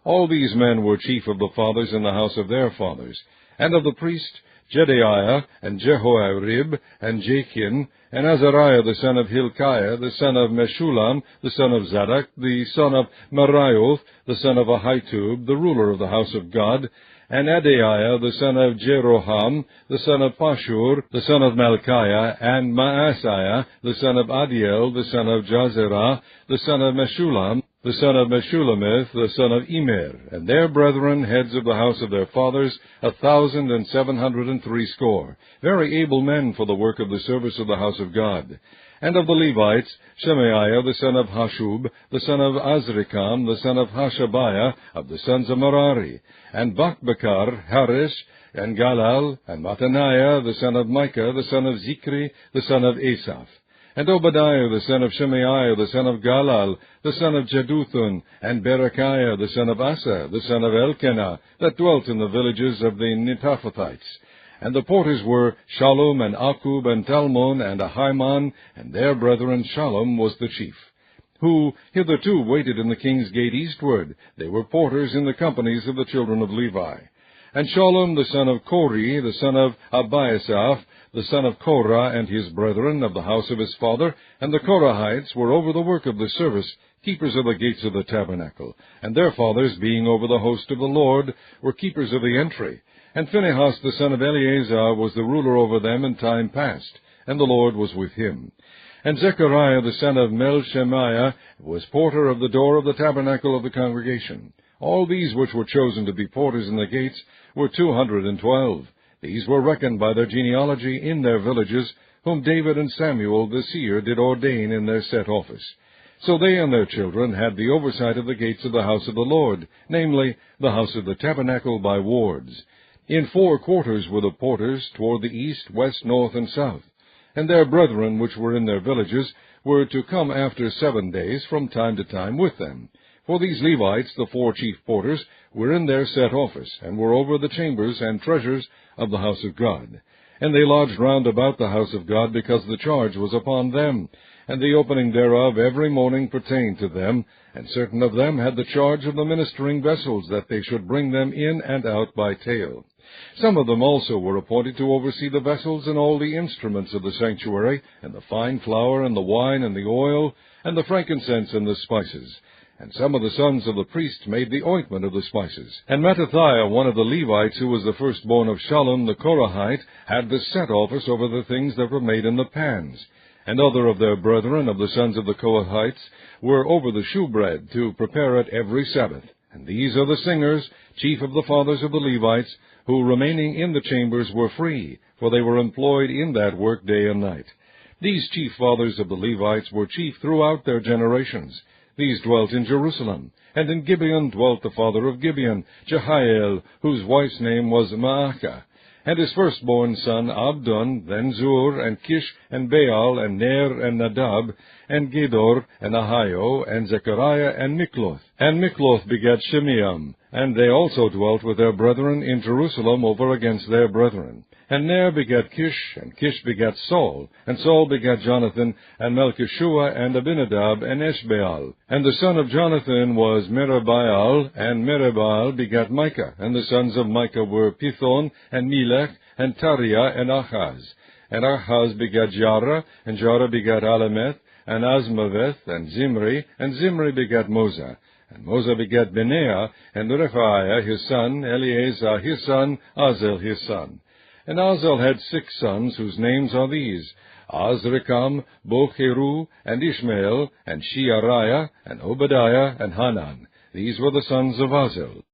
All these men were chief of the fathers in the house of their fathers. And of the priest, Jedaiah, and Jehoiarib, and Jachin, and Azariah the son of Hilkiah, the son of Meshullam, the son of Zadok, the son of Merioth, the son of Ahitub, the ruler of the house of God, and Adaiah the son of Jeroham, the son of Pashur, the son of Malchiah, and Maaseiah, the son of Adiel, the son of Jazerah, the son of Meshullam, the son of Meshulamith, the son of Immer, and their brethren, heads of the house of their fathers, 1,760, very able men for the work of the service of the house of God. And of the Levites, Shemaiah the son of Hashub, the son of Azrikam, the son of Hashabiah, of the sons of Merari, and Bakbakar, Harish, and Galal, and Mattaniah the son of Micah, the son of Zikri, the son of Asaph. And Obadiah the son of Shemaiah, the son of Galal, the son of Jeduthun, and Berechiah the son of Asa, the son of Elkanah, that dwelt in the villages of the Netophathites. And the porters were Shallum, and Akub, and Talmon, and Ahiman, and their brethren Shallum was the chief, who hitherto waited in the king's gate eastward. They were porters in the companies of the children of Levi. And Shallum the son of Kori, the son of Abiasaph, the son of Korah, and his brethren of the house of his father, and the Korahites were over the work of the service, keepers of the gates of the tabernacle, and their fathers, being over the host of the Lord, were keepers of the entry. And Phinehas the son of Eleazar was the ruler over them in time past, and the Lord was with him. And Zechariah the son of Melshemiah was porter of the door of the tabernacle of the congregation. All these which were chosen to be porters in the gates were 212. These were reckoned by their genealogy in their villages, whom David and Samuel the seer did ordain in their set office. So they and their children had the oversight of the gates of the house of the Lord, namely, the house of the tabernacle by wards. In 4 quarters were the porters, toward the east, west, north, and south. And their brethren which were in their villages were to come after 7 days from time to time with them. For these Levites, the 4 chief porters, were in their set office, and were over the chambers and treasures of the house of God. And they lodged round about the house of God, because the charge was upon them, and the opening thereof every morning pertained to them, and certain of them had the charge of the ministering vessels, that they should bring them in and out by tale. Some of them also were appointed to oversee the vessels and all the instruments of the sanctuary, and the fine flour, and the wine, and the oil, and the frankincense, and the spices. And some of the sons of the priests made the ointment of the spices. And Mattathiah, one of the Levites, who was the firstborn of Shallum the Korahite, had the set office over the things that were made in the pans. And other of their brethren of the sons of the Kohathites were over the shewbread, to prepare it every Sabbath. And these are the singers, chief of the fathers of the Levites, who remaining in the chambers were free, for they were employed in that work day and night. These chief fathers of the Levites were chief throughout their generations. These dwelt in Jerusalem, and in Gibeon dwelt the father of Gibeon, Jehiel, whose wife's name was Maacah, and his firstborn son Abdon, then Zur, and Kish, and Baal, and Ner, and Nadab, and Gedor, and Ahio, and Zechariah, and Mikloth. And Mikloth begat Shimeam, and they also dwelt with their brethren in Jerusalem over against their brethren. And Ner begat Kish, and Kish begat Saul, and Saul begat Jonathan, and Melchishua, and Abinadab, and Eshbaal. And the son of Jonathan was Merabaal, and Merabaal begat Micah, and the sons of Micah were Pithon, and Melech, and Tariah, and Ahaz. And Ahaz begat Jarah, and Jarah begat Alameth, and Azmaveth, and Zimri begat Moza. And Moza begat Benaiah, and Rephaiah his son, Eleazar his son, Azel his son. And Azel had 6 sons, whose names are these: Azrikam, Bocheru, and Ishmael, and Sheariah, and Obadiah, and Hanan. These were the sons of Azel.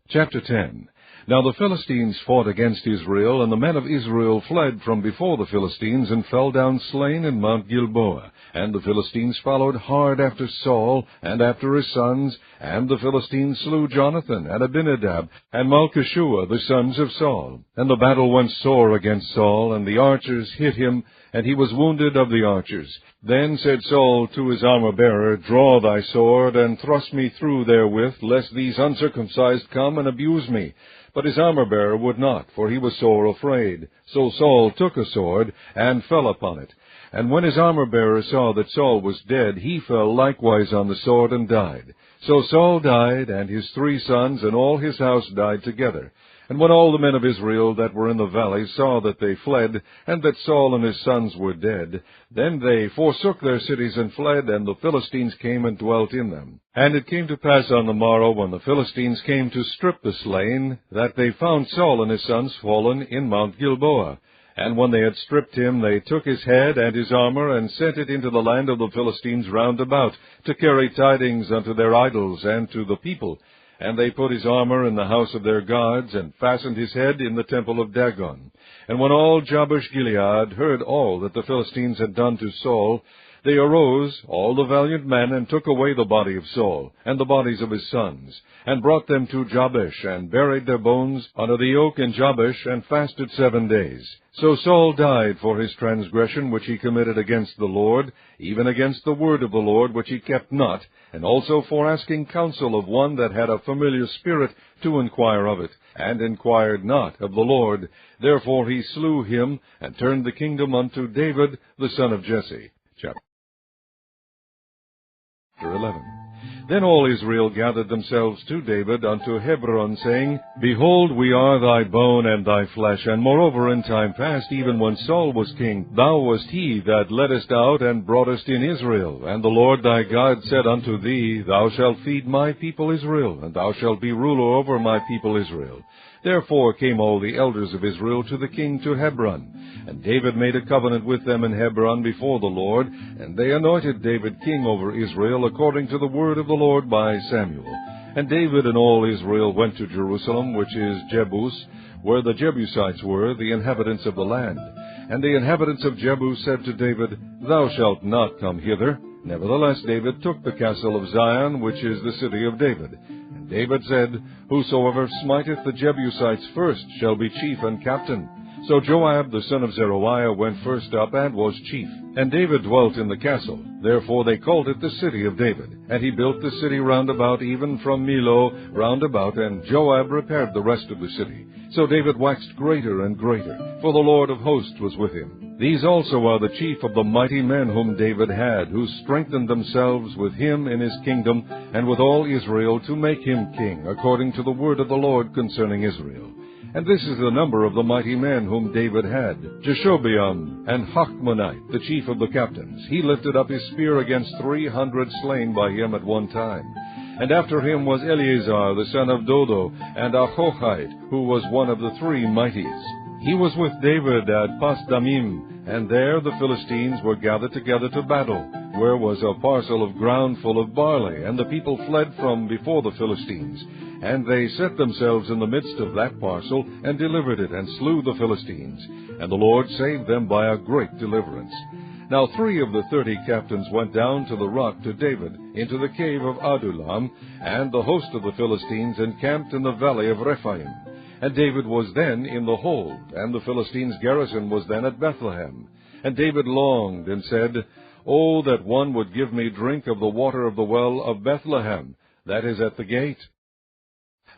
Chapter 10. Now the Philistines fought against Israel, and the men of Israel fled from before the Philistines, and fell down slain in Mount Gilboa. And the Philistines followed hard after Saul, and after his sons, and the Philistines slew Jonathan, and Abinadab, and Malchishua, the sons of Saul. And the battle went sore against Saul, and the archers hit him, and he was wounded of the archers. Then said Saul to his armor-bearer, Draw thy sword, and thrust me through therewith, lest these uncircumcised come and abuse me. But his armor-bearer would not, for he was sore afraid. So Saul took a sword, and fell upon it. And when his armor-bearer saw that Saul was dead, he fell likewise on the sword and died. So Saul died, and his 3 sons, and all his house died together. And when all the men of Israel that were in the valley saw that they fled, and that Saul and his sons were dead, then they forsook their cities and fled, and the Philistines came and dwelt in them. And it came to pass on the morrow, when the Philistines came to strip the slain, that they found Saul and his sons fallen in Mount Gilboa. And when they had stripped him, they took his head and his armor, and sent it into the land of the Philistines round about, to carry tidings unto their idols and to the people. And they put his armor in the house of their gods, and fastened his head in the temple of Dagon. And when all Jabesh-Gilead heard all that the Philistines had done to Saul, they arose, all the valiant men, and took away the body of Saul, and the bodies of his sons, and brought them to Jabesh, and buried their bones under the oak in Jabesh, and fasted 7 days. So Saul died for his transgression which he committed against the Lord, even against the word of the Lord which he kept not, and also for asking counsel of one that had a familiar spirit to inquire of it, and inquired not of the Lord. Therefore he slew him, and turned the kingdom unto David the son of Jesse. Chapter 11. Then all Israel gathered themselves to David unto Hebron, saying, Behold, we are thy bone and thy flesh, and moreover in time past, even when Saul was king, thou wast he that leddest out and broughtest in Israel. And the Lord thy God said unto thee, Thou shalt feed my people Israel, and thou shalt be ruler over my people Israel. Therefore came all the elders of Israel to the king to Hebron. And David made a covenant with them in Hebron before the Lord, and they anointed David king over Israel, according to the word of the Lord by Samuel. And David and all Israel went to Jerusalem, which is Jebus, where the Jebusites were, the inhabitants of the land. And the inhabitants of Jebus said to David, Thou shalt not come hither. Nevertheless David took the castle of Zion, which is the city of David. And David said, Whosoever smiteth the Jebusites first shall be chief and captain. So Joab the son of Zeruiah went first up, and was chief. And David dwelt in the castle. Therefore they called it the city of David. And he built the city round about, even from Millo round about, and Joab repaired the rest of the city. So David waxed greater and greater, for the Lord of hosts was with him. These also are the chief of the mighty men whom David had, who strengthened themselves with him in his kingdom, and with all Israel, to make him king, according to the word of the Lord concerning Israel. And this is the number of the mighty men whom David had: Jeshobeam and Hachmonite, the chief of the captains. He lifted up his spear against 300 slain by him at one time. And after him was Eleazar the son of Dodo, and Ahohite, who was one of the 3 mighties. He was with David at Pasdamim, and there the Philistines were gathered together to battle, where was a parcel of ground full of barley, and the people fled from before the Philistines. And they set themselves in the midst of that parcel, and delivered it, and slew the Philistines. And the Lord saved them by a great deliverance. Now 3 of the 30 captains went down to the rock to David, into the cave of Adullam, and the host of the Philistines encamped in the valley of Rephaim. And David was then in the hold, and the Philistines' garrison was then at Bethlehem. And David longed, and said, Oh, that one would give me drink of the water of the well of Bethlehem, that is at the gate.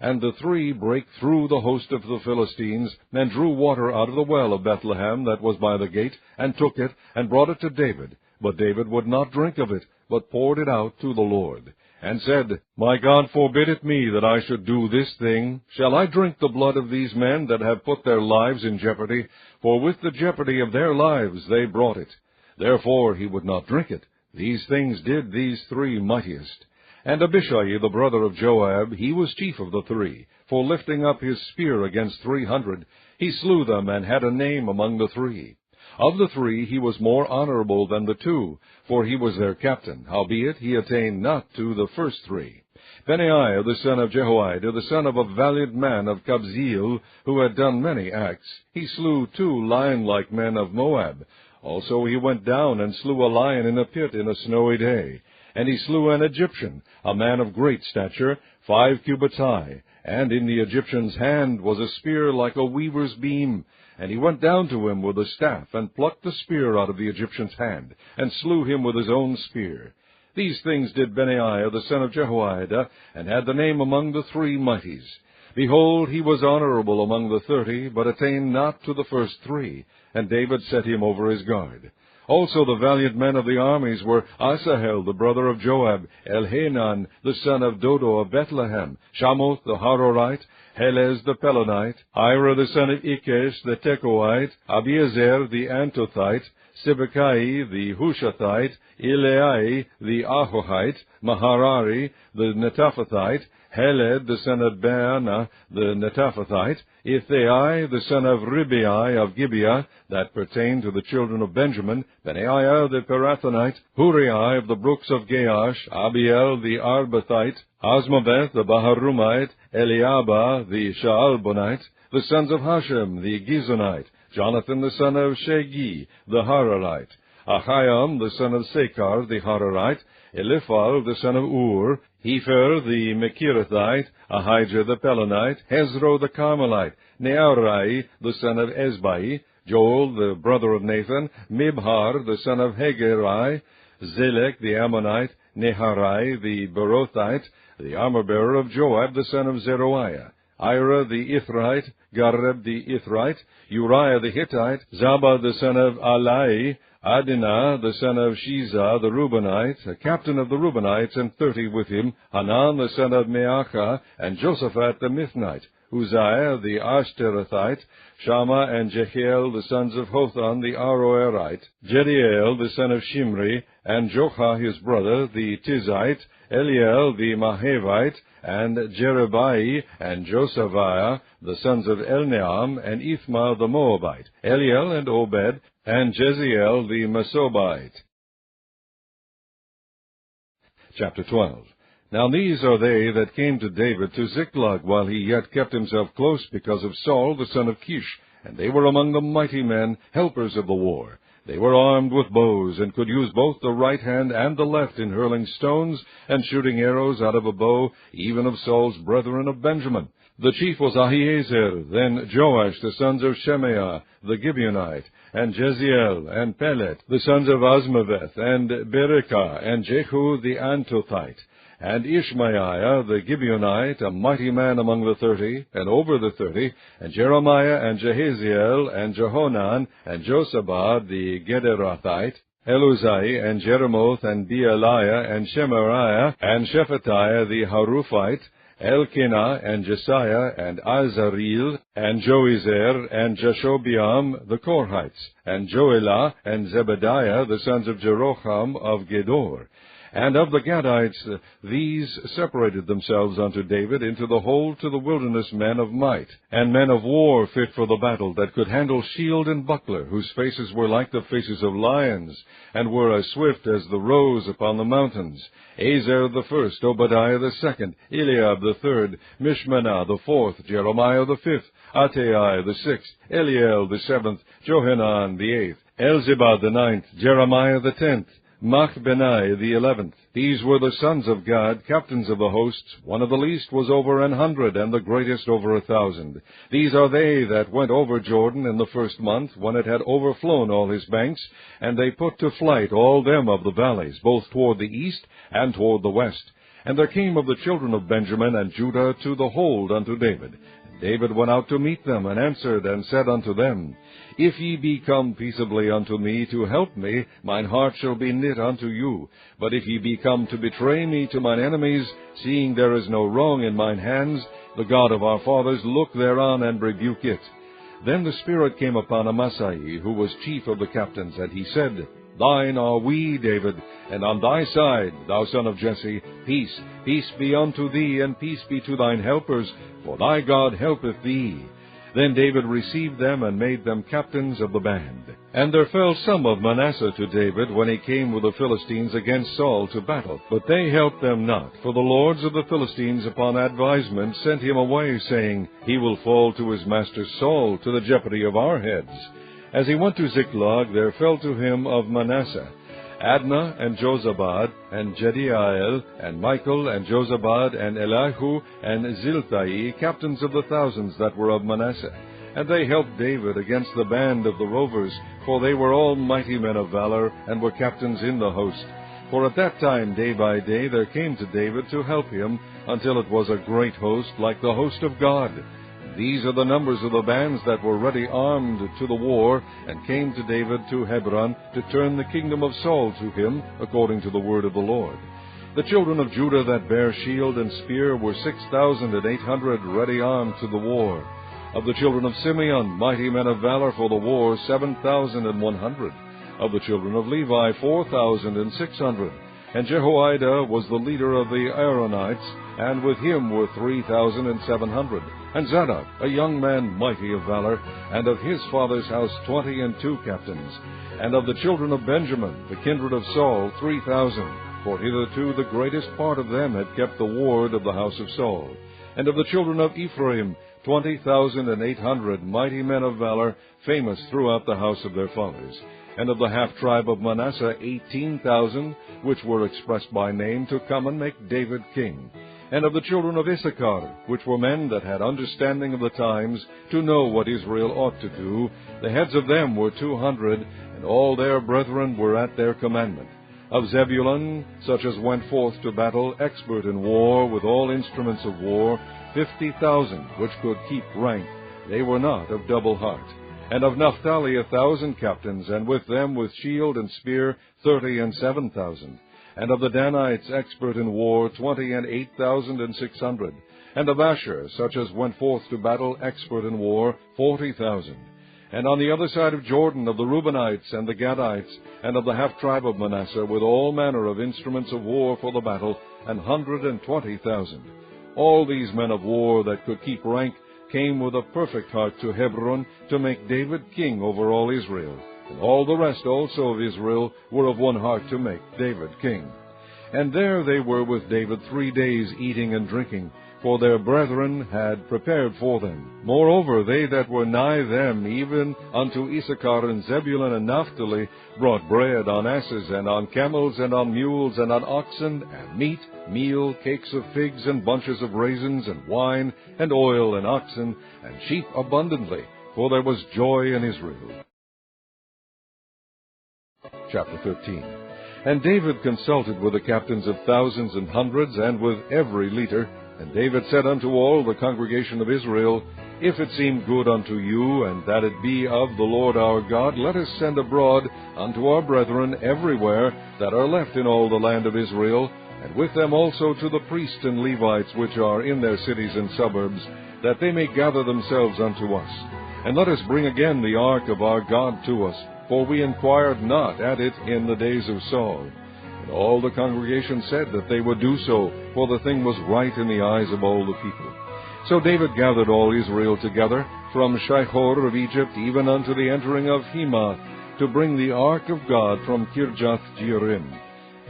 And the 3 brake through the host of the Philistines, and drew water out of the well of Bethlehem that was by the gate, and took it, and brought it to David. But David would not drink of it, but poured it out to the Lord, and said, My God forbid it me that I should do this thing. Shall I drink the blood of these men that have put their lives in jeopardy? For with the jeopardy of their lives they brought it. Therefore he would not drink it. These things did these 3 mightiest. And Abishai the brother of Joab, he was chief of the 3, for lifting up his spear against 300, he slew them, and had a name among the 3. Of the 3 he was more honorable than the 2, for he was their captain, howbeit he attained not to the first 3. Benaiah the son of Jehoiada, the son of a valiant man of Kabzeel, who had done many acts, he slew 2 lion-like men of Moab. Also he went down and slew a lion in a pit in a snowy day. And he slew an Egyptian, a man of great stature, 5 cubits high, and in the Egyptian's hand was a spear like a weaver's beam. And he went down to him with a staff, and plucked the spear out of the Egyptian's hand, and slew him with his own spear. These things did Benaiah the son of Jehoiada, and had the name among the 3 mighties. Behold, he was honorable among the 30, but attained not to the first 3, and David set him over his guard. Also the valiant men of the armies were Asahel, the brother of Joab, Elhanan, the son of Dodo of Bethlehem, Shamoth the Harorite, Helez the Pelonite, Ira the son of Ikesh the Tekoite, Abiezer the Antothite, Sibbecai the Hushathite, Eleai the Ahohite, Maharari the Netophathite, Heled the son of Baana the Netophathite, Ithai the son of Ribai of Gibeah, that pertained to the children of Benjamin, Benaiah the Pirathonite, Huriah of the brooks of Gaash, Abiel the Arbathite, Asmaveth the Baharumite, Eliabah the Shaalbonite, the sons of Hashem the Gizonite, Jonathan the son of Shegi the Hararite, Ahiam the son of Sekar the Hararite, Eliphal the son of Ur, Hefer the Mekirathite, Ahijah the Pelonite, Hezro the Carmelite, Nearai the son of Ezbai, Joel the brother of Nathan, Mibhar the son of Hegerai, Zelek the Ammonite, Neharai the Berothite, the armor-bearer of Joab the son of Zeruiah, Ira the Ithrite, Gareb the Ithrite, Uriah the Hittite, Zabad the son of Alai, Adinah the son of Shiza the Reubenite, a captain of the Reubenites, and 30 with him, Hanan the son of Meachah, and Josaphat the Mithnite, Uzziah the Ashterathite, Shammah and Jehiel the sons of Hotham the Aroerite, Jediel the son of Shimri, and Jochah his brother the Tizite, Eliel the Mahavite, and Jerebai and Josaviah the sons of Elneam, and Ithma the Moabite, Eliel and Obed, and Jeziel the Mesobite. Chapter 12. Now these are they that came to David to Ziklag, while he yet kept himself close because of Saul the son of Kish, and they were among the mighty men, helpers of the war. They were armed with bows, and could use both the right hand and the left in hurling stones, and shooting arrows out of a bow, even of Saul's brethren of Benjamin. The chief was Ahiezer, then Joash, the sons of Shemaiah, the Gibeonite, and Jeziel, and Pelet, the sons of Asmaveth, and Berekah, and Jehu the Antothite, and Ishmaiah the Gibeonite, a mighty man among the 30, and over the 30, and Jeremiah, and Jehaziel, and Jehonan, and Josabad the Gederathite, Eluzai, and Jeremoth, and Bealiah, and Shemariah, and Shephatiah the Haruphite, Elkanah, and Jesiah, and Azareel, and Joezer, and Jashobeam the Korhites, and Joelah, and Zebediah, the sons of Jeroham of Gedor. And of the Gadites, these separated themselves unto David into the hold to the wilderness men of might, and men of war fit for the battle, that could handle shield and buckler, whose faces were like the faces of lions, and were as swift as the roes upon the mountains. Ezer the first, Obadiah the second, Eliab the third, Mishmanah the fourth, Jeremiah the fifth, Attai the sixth, Eliel the seventh, Johanan the eighth, Elzebad the ninth, Jeremiah the 10th, Machbenai the 11th. These were the sons of Gad, captains of the hosts. One of the least was over 100, and the greatest over 1,000. These are they that went over Jordan in the first month, when it had overflown all his banks, and they put to flight all them of the valleys, both toward the east and toward the west. And there came of the children of Benjamin and Judah to the hold unto David. And David went out to meet them, and answered and said unto them, If ye be come peaceably unto me to help me, mine heart shall be knit unto you. But if ye be come to betray me to mine enemies, seeing there is no wrong in mine hands, the God of our fathers look thereon and rebuke it. Then the Spirit came upon Amasai, who was chief of the captains, and he said, Thine are we, David, and on thy side, thou son of Jesse, peace. Peace be unto thee, and peace be to thine helpers, for thy God helpeth thee. Then David received them, and made them captains of the band. And there fell some of Manasseh to David, when he came with the Philistines against Saul to battle. But they helped them not, for the lords of the Philistines upon advisement sent him away, saying, He will fall to his master Saul, to the jeopardy of our heads. As he went to Ziklag, there fell to him of Manasseh Adnah, and Jozabad, and Jediael, and Michael, and Jozabad, and Elihu, and Zilthai, captains of the thousands that were of Manasseh. And they helped David against the band of the rovers, for they were all mighty men of valor, and were captains in the host. For at that time, day by day, there came to David to help him, until it was a great host, like the host of God. These are the numbers of the bands that were ready armed to the war, and came to David to Hebron to turn the kingdom of Saul to him, according to the word of the Lord. The children of Judah that bare shield and spear were 6,800 ready armed to the war. Of the children of Simeon, mighty men of valor for the war, 7,100. Of the children of Levi, 4,600. And Jehoiada was the leader of the Aaronites, and with him were 3,700. And Zadok, a young man mighty of valor, and of his father's house 22 captains. And of the children of Benjamin, the kindred of Saul, 3,000. For hitherto the greatest part of them had kept the ward of the house of Saul. And of the children of Ephraim, 20,800 mighty men of valor, famous throughout the house of their fathers. And of the half-tribe of Manasseh, 18,000, which were expressed by name to come and make David king. And of the children of Issachar, which were men that had understanding of the times, to know what Israel ought to do, the heads of them were 200, and all their brethren were at their commandment. Of Zebulun, such as went forth to battle, expert in war, with all instruments of war, 50,000, which could keep rank. They were not of double heart. And of Naphtali 1,000 captains, and with them with shield and spear 37,000. And of the Danites expert in war 28,600. And of Asher, such as went forth to battle, expert in war, 40,000. And on the other side of Jordan, of the Reubenites and the Gadites, and of the half-tribe of Manasseh, with all manner of instruments of war for the battle, 120,000. All these men of war that could keep rank came with a perfect heart to Hebron to make David king over all Israel. And all the rest also of Israel were of one heart to make David king. And there they were with David 3 days eating and drinking, for their brethren had prepared for them. Moreover, they that were nigh them, even unto Issachar and Zebulun and Naphtali, brought bread on asses, and on camels, and on mules, and on oxen, and meat, meal, cakes of figs, and bunches of raisins, and wine, and oil, and oxen, and sheep abundantly, for there was joy in Israel. Chapter 13. And David consulted with the captains of thousands and hundreds, and with every leader. And David said unto all the congregation of Israel, If it seem good unto you, and that it be of the Lord our God, let us send abroad unto our brethren everywhere that are left in all the land of Israel, and with them also to the priests and Levites which are in their cities and suburbs, that they may gather themselves unto us. And let us bring again the ark of our God to us, for we inquired not at it in the days of Saul. And all the congregation said that they would do so, for the thing was right in the eyes of all the people. So David gathered all Israel together, from Shihor of Egypt even unto the entering of Hemath, to bring the ark of God from Kirjath-jearim.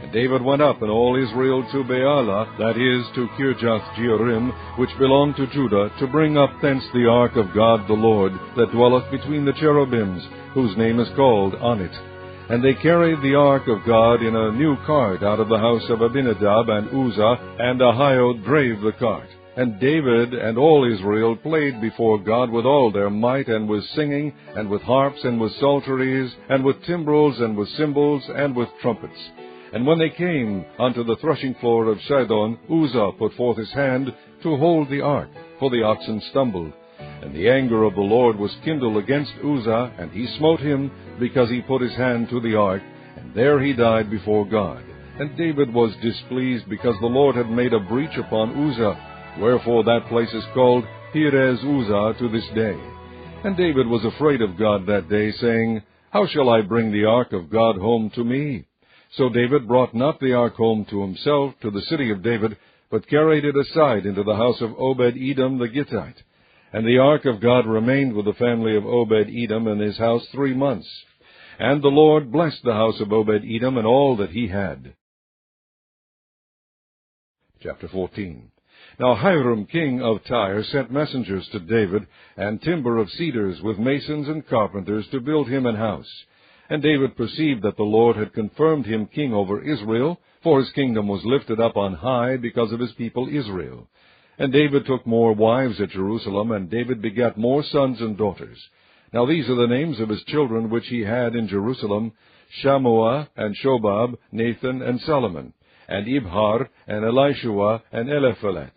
And David went up, and all Israel, to Baalah, that is, to Kirjath-jearim, which belonged to Judah, to bring up thence the ark of God the Lord, that dwelleth between the cherubims, whose name is called On it. And they carried the ark of God in a new cart out of the house of Abinadab and Uzzah, and Ahio drave the cart. And David and all Israel played before God with all their might, and with singing, and with harps, and with psalteries, and with timbrels, and with cymbals, and with trumpets. And when they came unto the threshing floor of Sidon, Uzzah put forth his hand to hold the ark, for the oxen stumbled. And the anger of the Lord was kindled against Uzzah, and he smote him, because he put his hand to the ark, and there he died before God. And David was displeased, because the Lord had made a breach upon Uzzah, wherefore that place is called Perez Uzzah to this day. And David was afraid of God that day, saying, How shall I bring the ark of God home to me? So David brought not the ark home to himself, to the city of David, but carried it aside into the house of Obed-Edom the Gittite. And the ark of God remained with the family of Obed-Edom in his house 3 months. And the Lord blessed the house of Obed-Edom and all that he had. Chapter 14. Now Hiram king of Tyre sent messengers to David, and timber of cedars with masons and carpenters to build him an house. And David perceived that the Lord had confirmed him king over Israel, for his kingdom was lifted up on high because of his people Israel. And David took more wives at Jerusalem, and David begat more sons and daughters. Now these are the names of his children which he had in Jerusalem: Shammua, and Shobab, Nathan, and Solomon, and Ibhar, and Elishua, and Eliphelet.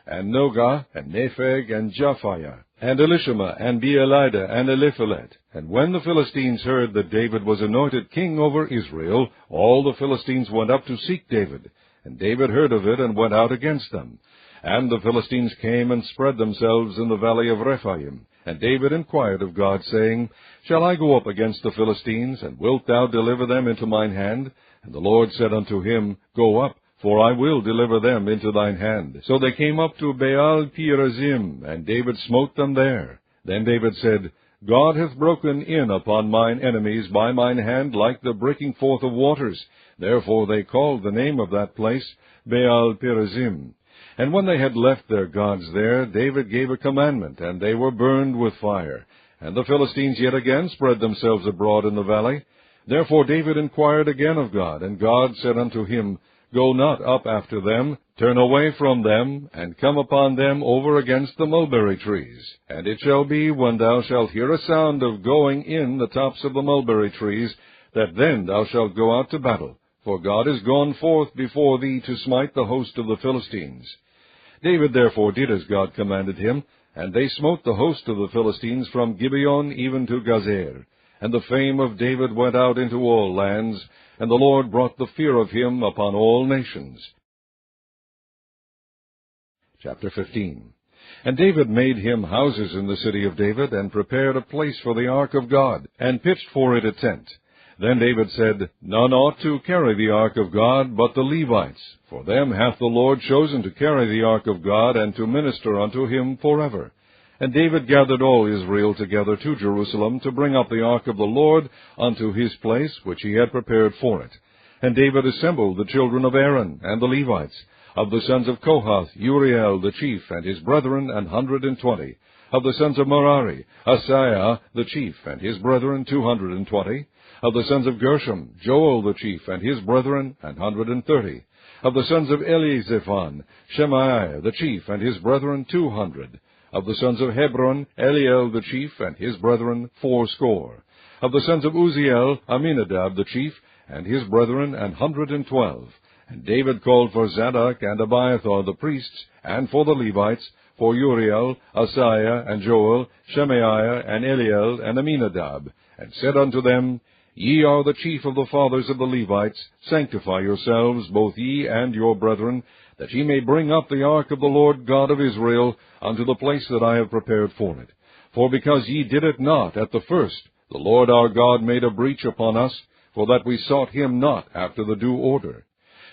and Nogah, and Nepheg, and Japhia, and Elishama, and Beelida, and Eliphelet. And when the Philistines heard that David was anointed king over Israel, all the Philistines went up to seek David. And David heard of it, and went out against them. And the Philistines came and spread themselves in the valley of Rephaim. And David inquired of God, saying, Shall I go up against the Philistines, and wilt thou deliver them into mine hand? And the Lord said unto him, Go up, for I will deliver them into thine hand. So they came up to Baal-perazim, and David smote them there. Then David said, God hath broken in upon mine enemies by mine hand like the breaking forth of waters. Therefore they called the name of that place Baal-perazim. And when they had left their gods there, David gave a commandment, and they were burned with fire. And the Philistines yet again spread themselves abroad in the valley. Therefore David inquired again of God, and God said unto him, Go not up after them, turn away from them, and come upon them over against the mulberry trees. And it shall be, when thou shalt hear a sound of going in the tops of the mulberry trees, that then thou shalt go out to battle. For God is gone forth before thee to smite the host of the Philistines. David therefore did as God commanded him, and they smote the host of the Philistines from Gibeon even to Gazer. And the fame of David went out into all lands, and the Lord brought the fear of him upon all nations. Chapter 15. And David made him houses in the city of David, and prepared a place for the ark of God, and pitched for it a tent. Then David said, None ought to carry the ark of God, but the Levites. For them hath the Lord chosen to carry the ark of God, and to minister unto him forever. And David gathered all Israel together to Jerusalem, to bring up the ark of the Lord unto his place, which he had prepared for it. And David assembled the children of Aaron, and the Levites. Of the sons of Kohath, Uriel the chief, and his brethren, 120. Of the sons of Merari, Asaiah the chief, and his brethren, 220. Of the sons of Gershom, Joel the chief, and his brethren, 130. Of the sons of Elizephon, Shemaiah the chief, and his brethren, 200. Of the sons of Hebron, Eliel the chief, and his brethren, 80. Of the sons of Uzziel, Aminadab the chief, and his brethren, 112. And David called for Zadok and Abiathar the priests, and for the Levites, for Uriel, Asaiah, and Joel, Shemaiah, and Eliel, and Aminadab, and said unto them, Ye are the chief of the fathers of the Levites. Sanctify yourselves, both ye and your brethren, that ye may bring up the ark of the Lord God of Israel unto the place that I have prepared for it. For because ye did it not at the first, the Lord our God made a breach upon us, for that we sought him not after the due order.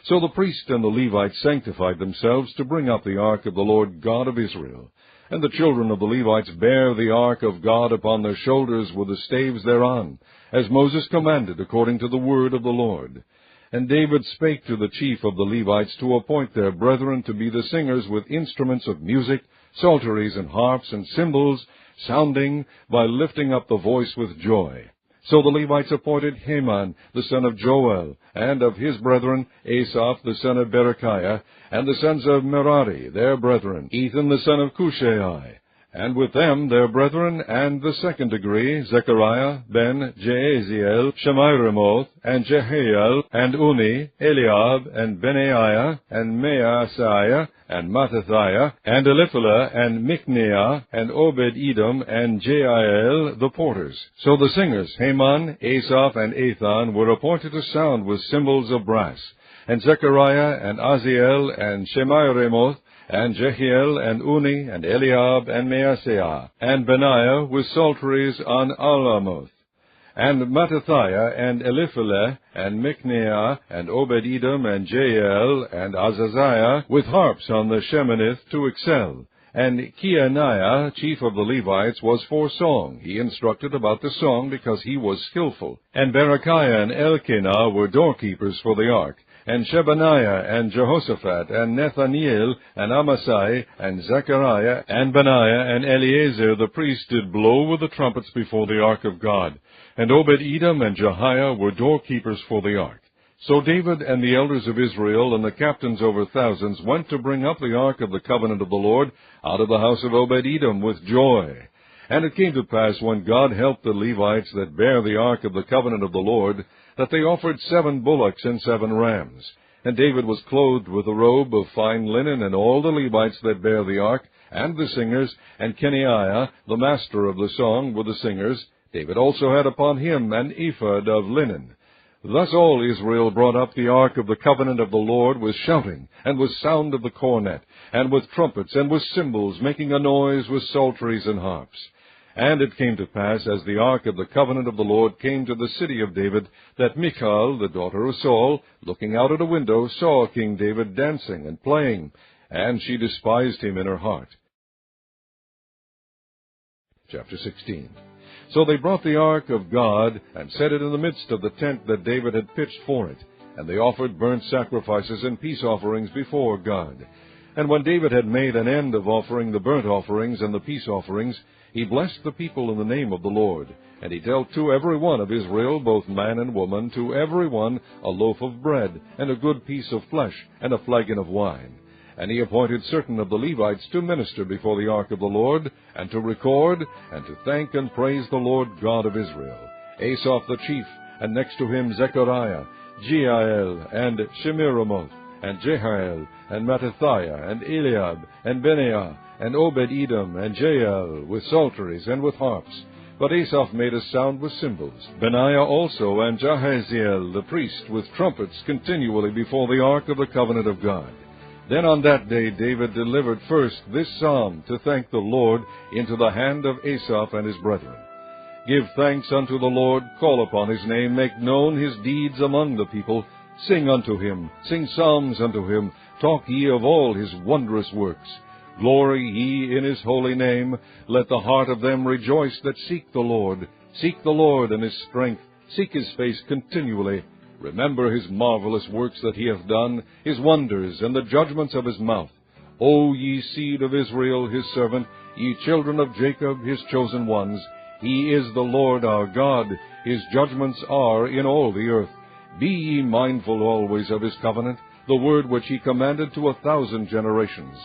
So the priests and the Levites sanctified themselves to bring up the ark of the Lord God of Israel. And the children of the Levites bare the ark of God upon their shoulders with the staves thereon, as Moses commanded according to the word of the Lord. And David spake to the chief of the Levites to appoint their brethren to be the singers with instruments of music, psalteries and harps and cymbals, sounding by lifting up the voice with joy. So the Levites appointed Heman the son of Joel, and of his brethren Asaph the son of Berechiah, and the sons of Merari their brethren, Ethan the son of Cushai, and with them their brethren, and the second degree, Zechariah, Ben, Jeaziel, Shemiramoth, and Jehiel, and Uni, Eliab, and Benaiah, and Maaseiah, and Mattathiah, and Eliphelah, and Michneah, and Obed-Edom, and Jeiel, the porters. So the singers, Heman, Asaph, and Ethan, were appointed to sound with cymbals of brass. And Zechariah, and Aziel, and Shemiramoth, and Jehiel, and Uni, and Eliab, and Maaseiah, and Benaiah with psalteries on Alamoth, and Mattathiah, and Eliphelah, and Michneah, and Obed-Edom, and Jeiel, and Azaziah with harps on the Sheminith to excel. And Kianiah, chief of the Levites, was for song. He instructed about the song because he was skillful. And Berechiah and Elkanah were doorkeepers for the ark. And Shebaniah, and Jehoshaphat, and Nethaniel, and Amasai, and Zechariah, and Benaiah, and Eleazar the priest did blow with the trumpets before the ark of God. And Obed-Edom and Jehiah were doorkeepers for the ark. So David and the elders of Israel and the captains over thousands went to bring up the ark of the covenant of the Lord out of the house of Obed-Edom with joy. And it came to pass, when God helped the Levites that bare the ark of the covenant of the Lord, that they offered 7 bullocks and 7 rams. And David was clothed with a robe of fine linen, and all the Levites that bear the ark, and the singers, and Kenaiah, the master of the song, with the singers. David also had upon him an ephod of linen. Thus all Israel brought up the ark of the covenant of the Lord with shouting, and with sound of the cornet, and with trumpets, and with cymbals, making a noise with psalteries and harps. And it came to pass, as the ark of the covenant of the Lord came to the city of David, that Michal, the daughter of Saul, looking out at a window, saw King David dancing and playing, and she despised him in her heart. Chapter 16. So they brought the ark of God, and set it in the midst of the tent that David had pitched for it, and they offered burnt sacrifices and peace offerings before God. And when David had made an end of offering the burnt offerings and the peace offerings, he blessed the people in the name of the Lord. And he dealt to every one of Israel, both man and woman, to every one a loaf of bread, and a good piece of flesh, and a flagon of wine. And he appointed certain of the Levites to minister before the ark of the Lord, and to record, and to thank and praise the Lord God of Israel. Asaph the chief, and next to him Zechariah, Jeiel, and Shemiramoth, and Jehiel, and Mattithiah, and Eliab, and Benaiah, and Obed-Edom, and Jael, with psalteries and with harps. But Asaph made a sound with cymbals. Benaiah also, and Jahaziel the priest, with trumpets continually before the ark of the covenant of God. Then on that day David delivered first this psalm to thank the Lord into the hand of Asaph and his brethren. Give thanks unto the Lord, call upon his name, make known his deeds among the people. Sing unto him, sing psalms unto him, talk ye of all his wondrous works. Glory ye in his holy name. Let the heart of them rejoice that seek the Lord. Seek the Lord and his strength. Seek his face continually. Remember his marvelous works that he hath done, his wonders, and the judgments of his mouth. O ye seed of Israel, his servant, ye children of Jacob, his chosen ones. He is the Lord our God. His judgments are in all the earth. Be ye mindful always of his covenant, the word which he commanded to 1,000 generations,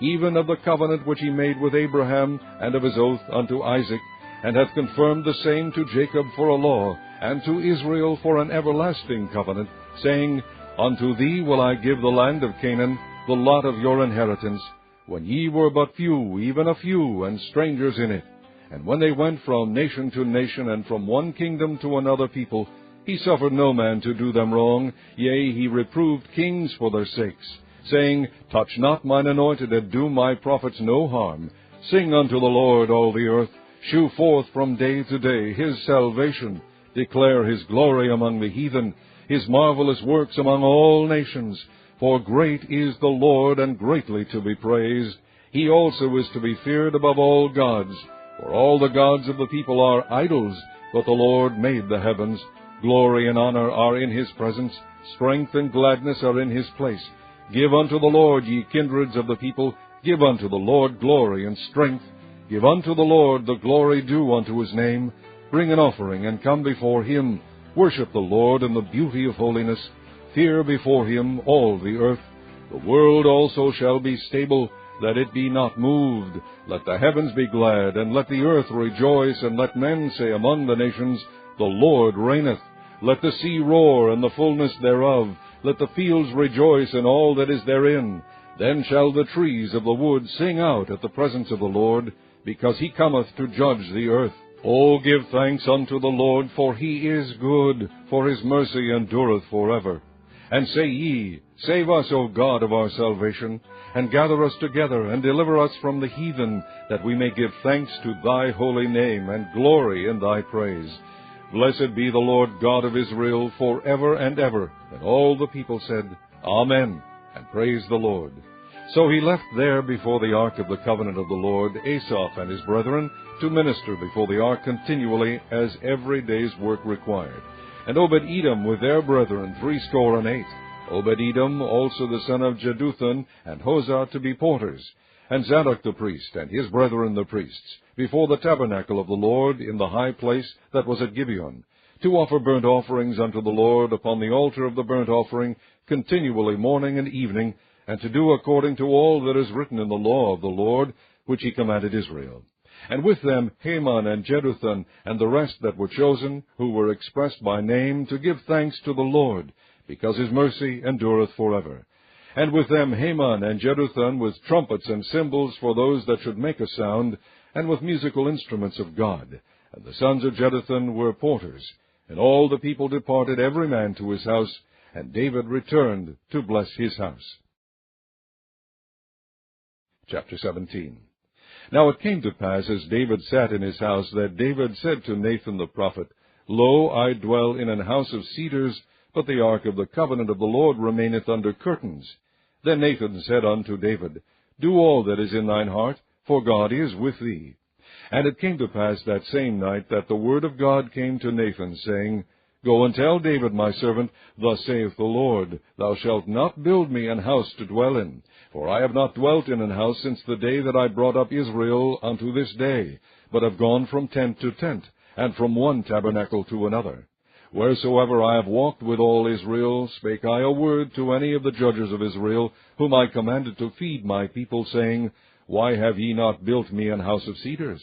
even of the covenant which he made with Abraham, and of his oath unto Isaac, and hath confirmed the same to Jacob for a law, and to Israel for an everlasting covenant, saying, Unto thee will I give the land of Canaan, the lot of your inheritance, when ye were but few, even a few, and strangers in it. And when they went from nation to nation, and from one kingdom to another people, he suffered no man to do them wrong, yea, he reproved kings for their sakes, saying, Touch not mine anointed, and do my prophets no harm. Sing unto the Lord, all the earth. Shew forth from day to day his salvation. Declare his glory among the heathen, his marvelous works among all nations. For great is the Lord, and greatly to be praised. He also is to be feared above all gods. For all the gods of the people are idols, but the Lord made the heavens. Glory and honor are in his presence. Strength and gladness are in his place. Give unto the Lord, ye kindreds of the people. Give unto the Lord glory and strength. Give unto the Lord the glory due unto his name. Bring an offering, and come before him. Worship the Lord in the beauty of holiness. Fear before him all the earth. The world also shall be stable, that it be not moved. Let the heavens be glad, and let the earth rejoice, and let men say among the nations, The Lord reigneth. Let the sea roar, and the fullness thereof. Let the fields rejoice, and all that is therein. Then shall the trees of the wood sing out at the presence of the Lord, because he cometh to judge the earth. O give thanks unto the Lord, for he is good, for his mercy endureth forever. And say ye, Save us, O God of our salvation, and gather us together, and deliver us from the heathen, that we may give thanks to thy holy name, and glory in thy praise. Blessed be the Lord God of Israel forever and ever. And all the people said, Amen, and praised the Lord. So he left there before the ark of the covenant of the Lord Asaph and his brethren, to minister before the ark continually, as every day's work required. And Obed-Edom with their brethren 68. Obed-Edom also the son of Jeduthun, and Hosah to be porters. And Zadok the priest, and his brethren the priests, before the tabernacle of the Lord in the high place that was at Gibeon, to offer burnt offerings unto the Lord upon the altar of the burnt offering, continually morning and evening, and to do according to all that is written in the law of the Lord, which he commanded Israel. And with them Heman and Jeduthun, and the rest that were chosen, who were expressed by name, to give thanks to the Lord, because his mercy endureth forever. And with them Haman and Jeduthun, with trumpets and cymbals for those that should make a sound, and with musical instruments of God. And the sons of Jeduthun were porters. And all the people departed every man to his house, and David returned to bless his house. Chapter 17. Now it came to pass, as David sat in his house, that David said to Nathan the prophet, Lo, I dwell in an house of cedars, but the ark of the covenant of the Lord remaineth under curtains. Then Nathan said unto David, Do all that is in thine heart, for God is with thee. And it came to pass that same night that the word of God came to Nathan, saying, Go and tell David my servant, Thus saith the Lord, Thou shalt not build me an house to dwell in. For I have not dwelt in an house since the day that I brought up Israel unto this day, but have gone from tent to tent, and from one tabernacle to another. Wheresoever I have walked with all Israel, spake I a word to any of the judges of Israel, whom I commanded to feed my people, saying, Why have ye not built me an house of cedars?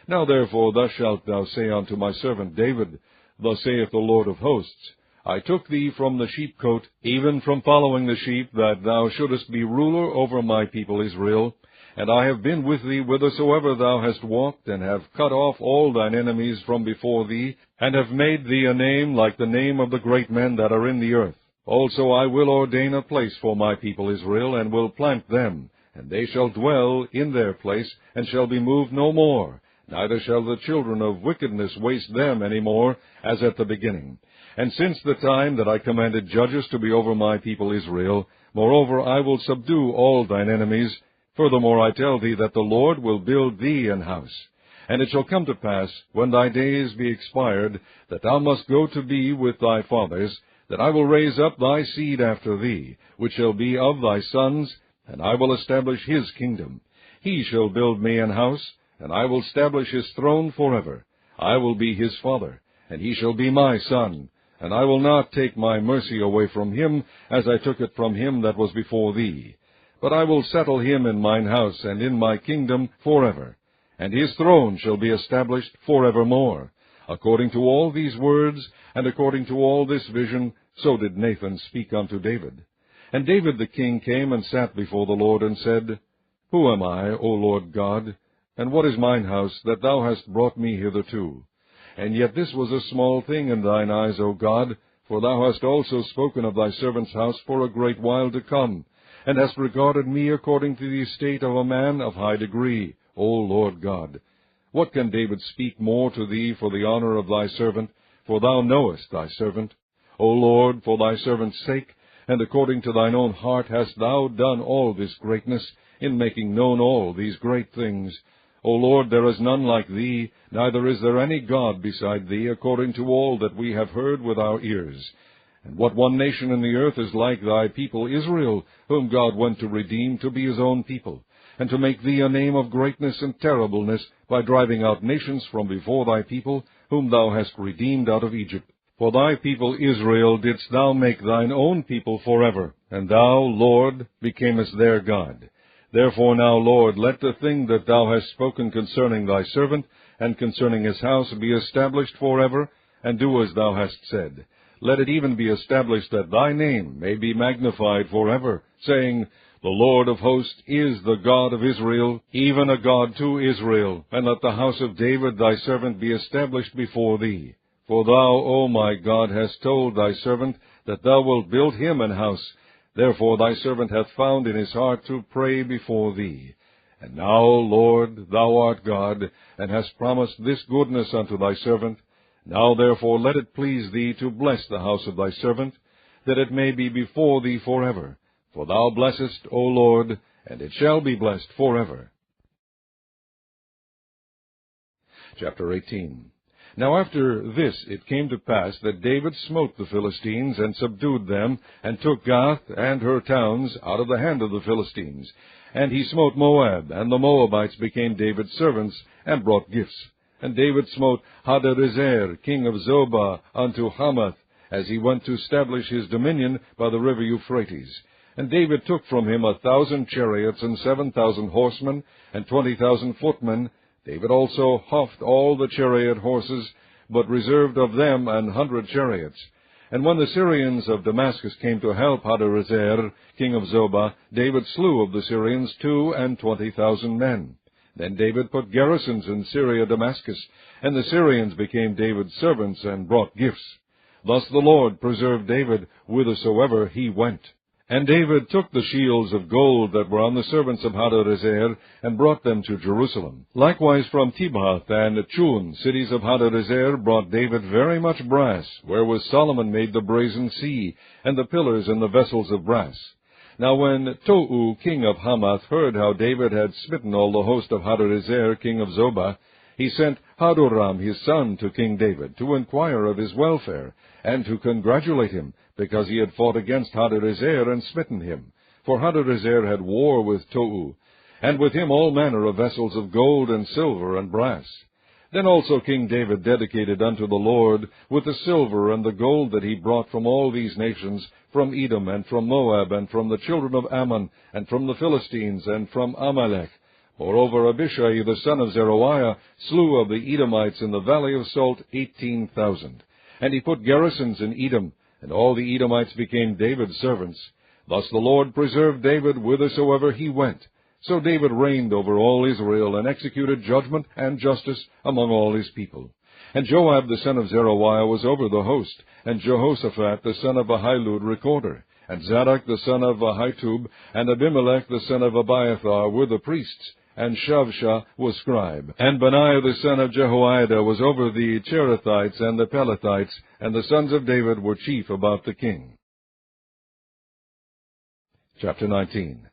Now therefore thus shalt thou say unto my servant David, Thus saith the Lord of hosts, I took thee from the sheepcote, even from following the sheep, that thou shouldest be ruler over my people Israel. And I have been with thee whithersoever thou hast walked, and have cut off all thine enemies from before thee, and have made thee a name like the name of the great men that are in the earth. Also I will ordain a place for my people Israel, and will plant them, and they shall dwell in their place, and shall be moved no more. Neither shall the children of wickedness waste them any more, as at the beginning. And since the time that I commanded judges to be over my people Israel, moreover I will subdue all thine enemies. Furthermore I tell thee that the Lord will build thee an house. And it shall come to pass, when thy days be expired, that thou must go to be with thy fathers, that I will raise up thy seed after thee, which shall be of thy sons, and I will establish his kingdom. He shall build me an house, and I will establish his throne forever. I will be his father, and he shall be my son. And I will not take my mercy away from him, as I took it from him that was before thee. But I will settle him in mine house and in my kingdom forever. And his throne shall be established forevermore. According to all these words, and according to all this vision, so did Nathan speak unto David. And David the king came and sat before the Lord, and said, Who am I, O Lord God? And what is mine house, that thou hast brought me hitherto? And yet this was a small thing in thine eyes, O God, for thou hast also spoken of thy servant's house for a great while to come, and hast regarded me according to the estate of a man of high degree, O Lord God. What can David speak more to thee for the honor of thy servant? For thou knowest thy servant. O Lord, for thy servant's sake, and according to thine own heart hast thou done all this greatness, in making known all these great things. O Lord, there is none like thee, neither is there any God beside thee, according to all that we have heard with our ears. And what one nation in the earth is like thy people Israel, whom God went to redeem to be his own people, and to make thee a name of greatness and terribleness, by driving out nations from before thy people, whom thou hast redeemed out of Egypt. For thy people Israel didst thou make thine own people forever, and thou, Lord, becamest their God. Therefore now, Lord, let the thing that thou hast spoken concerning thy servant, and concerning his house, be established forever, and do as thou hast said. Let it even be established that thy name may be magnified forever, saying, The Lord of hosts is the God of Israel, even a God to Israel. And let the house of David thy servant be established before thee. For thou, O my God, hast told thy servant that thou wilt build him an house. Therefore thy servant hath found in his heart to pray before thee. And now, Lord, thou art God, and hast promised this goodness unto thy servant. Now therefore let it please thee to bless the house of thy servant, that it may be before thee forever. For thou blessest, O Lord, and it shall be blessed forever. Chapter 18. Now after this it came to pass that David smote the Philistines, and subdued them, and took Gath and her towns out of the hand of the Philistines. And he smote Moab, and the Moabites became David's servants, and brought gifts. And David smote Hadarezer, king of Zobah, unto Hamath, as he went to establish his dominion by the river Euphrates. And David took from him 1,000 chariots, and 7,000 horsemen, and 20,000 footmen. David also houghed all the chariot horses, but reserved of them 100 chariots. And when the Syrians of Damascus came to help Hadarezer, king of Zobah, David slew of the Syrians 22,000 men. Then David put garrisons in Syria Damascus, and the Syrians became David's servants and brought gifts. Thus the Lord preserved David whithersoever he went. And David took the shields of gold that were on the servants of Hadarezer, and brought them to Jerusalem. Likewise from Tibhath and Chun, cities of Hadarezer, brought David very much brass, wherewith Solomon made the brazen sea, and the pillars and the vessels of brass. Now when Tou, king of Hamath, heard how David had smitten all the host of Hadarezer, king of Zobah, he sent Hadoram his son to King David, to inquire of his welfare, and to congratulate him, because he had fought against Hadarezer and smitten him. For Hadarezer had war with Tou, and with him all manner of vessels of gold and silver and brass. Then also King David dedicated unto the Lord with the silver and the gold that he brought from all these nations, from Edom and from Moab and from the children of Ammon and from the Philistines and from Amalek. Moreover, Abishai the son of Zeruiah slew of the Edomites in the valley of Salt 18,000. And he put garrisons in Edom, and all the Edomites became David's servants. Thus the Lord preserved David whithersoever he went. So David reigned over all Israel, and executed judgment and justice among all his people. And Joab the son of Zeruiah was over the host, and Jehoshaphat the son of Ahilud recorder, and Zadok the son of Ahitub, and Abimelech the son of Abiathar were the priests, and Shavsha was scribe. And Benaiah the son of Jehoiada was over the Cherethites and the Pelethites, and the sons of David were chief about the king. Chapter 19.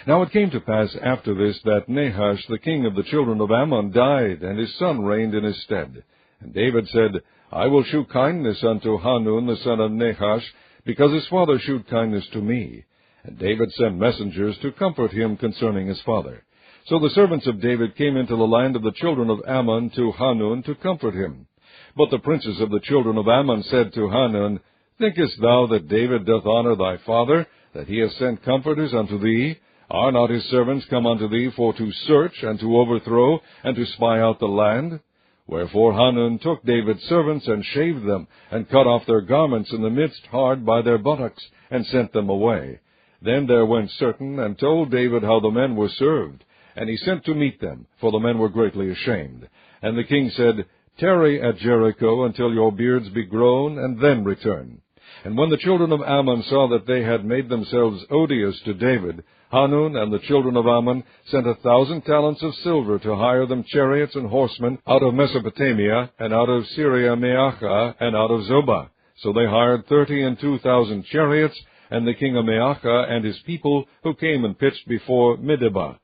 Now it came to pass after this, that Nahash the king of the children of Ammon died, and his son reigned in his stead. And David said, I will shew kindness unto Hanun the son of Nahash, because his father shewed kindness to me. And David sent messengers to comfort him concerning his father. So the servants of David came into the land of the children of Ammon to Hanun to comfort him. But the princes of the children of Ammon said to Hanun, Thinkest thou that David doth honor thy father, that he hath sent comforters unto thee? Are not his servants come unto thee for to search, and to overthrow, and to spy out the land? Wherefore Hanun took David's servants, and shaved them, and cut off their garments in the midst hard by their buttocks, and sent them away. Then there went certain, and told David how the men were served. And he sent to meet them, for the men were greatly ashamed. And the king said, Tarry at Jericho until your beards be grown, and then return. And when the children of Ammon saw that they had made themselves odious to David, Hanun and the children of Ammon sent 1,000 talents of silver to hire them chariots and horsemen out of Mesopotamia, and out of Syria Meachah, and out of Zobah. So they hired 32,000 chariots, and the king of Meachah and his people, who came and pitched before Midebah.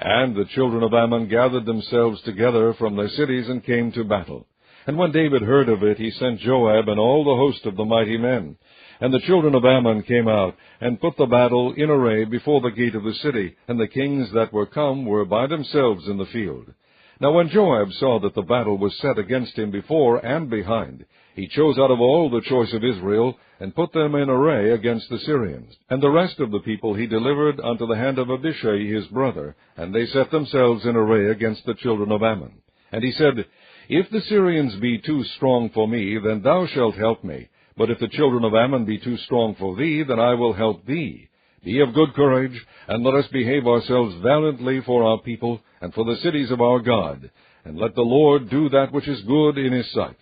And the children of Ammon gathered themselves together from their cities, and came to battle. And when David heard of it, he sent Joab and all the host of the mighty men. And the children of Ammon came out, and put the battle in array before the gate of the city, and the kings that were come were by themselves in the field. Now when Joab saw that the battle was set against him before and behind, he chose out of all the choice of Israel, and put them in array against the Syrians. And the rest of the people he delivered unto the hand of Abishai his brother, and they set themselves in array against the children of Ammon. And he said, If the Syrians be too strong for me, then thou shalt help me. But if the children of Ammon be too strong for thee, then I will help thee. Be of good courage, and let us behave ourselves valiantly for our people, and for the cities of our God. And let the Lord do that which is good in his sight.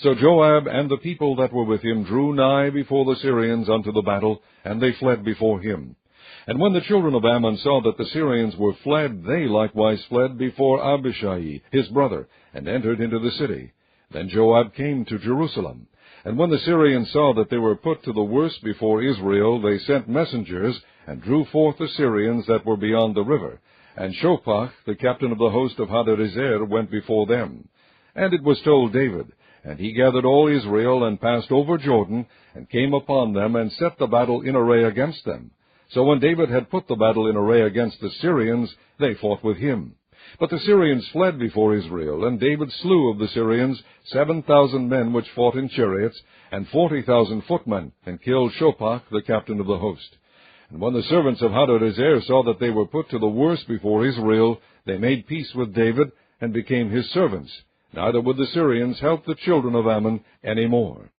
So Joab and the people that were with him drew nigh before the Syrians unto the battle, and they fled before him. And when the children of Ammon saw that the Syrians were fled, they likewise fled before Abishai his brother, and entered into the city. Then Joab came to Jerusalem. And when the Syrians saw that they were put to the worse before Israel, they sent messengers, and drew forth the Syrians that were beyond the river. And Shophach, the captain of the host of Hadarezer, went before them. And it was told David, and he gathered all Israel, and passed over Jordan, and came upon them, and set the battle in array against them. So when David had put the battle in array against the Syrians, they fought with him. But the Syrians fled before Israel, and David slew of the Syrians 7,000 men which fought in chariots, and 40,000 footmen, and killed Shophach, the captain of the host. And when the servants of Hadarezer saw that they were put to the worse before Israel, they made peace with David, and became his servants. Neither would the Syrians help the children of Ammon any more.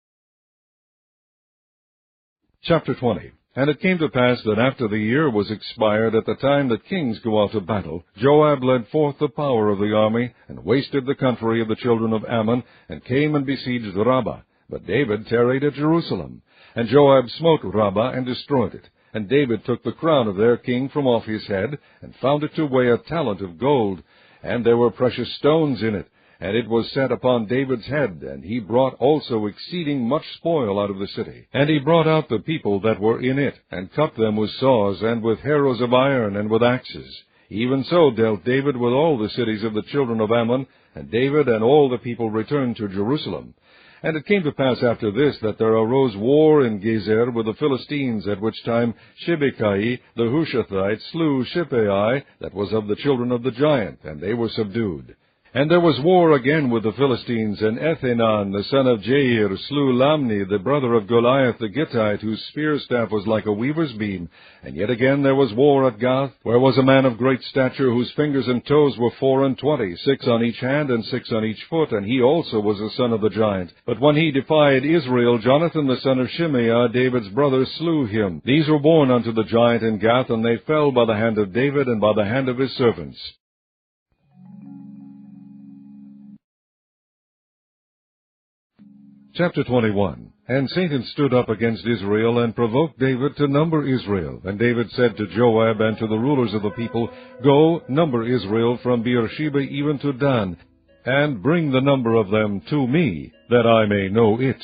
Chapter 20. And it came to pass that after the year was expired, at the time that kings go out to battle, Joab led forth the power of the army, and wasted the country of the children of Ammon, and came and besieged Rabbah. But David tarried at Jerusalem. And Joab smote Rabbah, and destroyed it. And David took the crown of their king from off his head, and found it to weigh a talent of gold. And there were precious stones in it. And it was set upon David's head, and he brought also exceeding much spoil out of the city. And he brought out the people that were in it, and cut them with saws, and with harrows of iron, and with axes. Even so dealt David with all the cities of the children of Ammon, and David and all the people returned to Jerusalem. And it came to pass after this, that there arose war in Gezer with the Philistines, at which time Shibbekai the Hushathite slew Shippai, that was of the children of the giant, and they were subdued. And there was war again with the Philistines, and Ethanan the son of Jair slew Lamni, the brother of Goliath the Gittite, whose spear staff was like a weaver's beam. And yet again there was war at Gath, where was a man of great stature, whose fingers and toes were 24, 6 on each hand, and 6 on each foot, and he also was the son of the giant. But when he defied Israel, Jonathan the son of Shimeah, David's brother, slew him. These were born unto the giant in Gath, and they fell by the hand of David, and by the hand of his servants. Chapter 21. And Satan stood up against Israel, and provoked David to number Israel. And David said to Joab and to the rulers of the people, Go, number Israel from Beersheba even to Dan, and bring the number of them to me, that I may know it.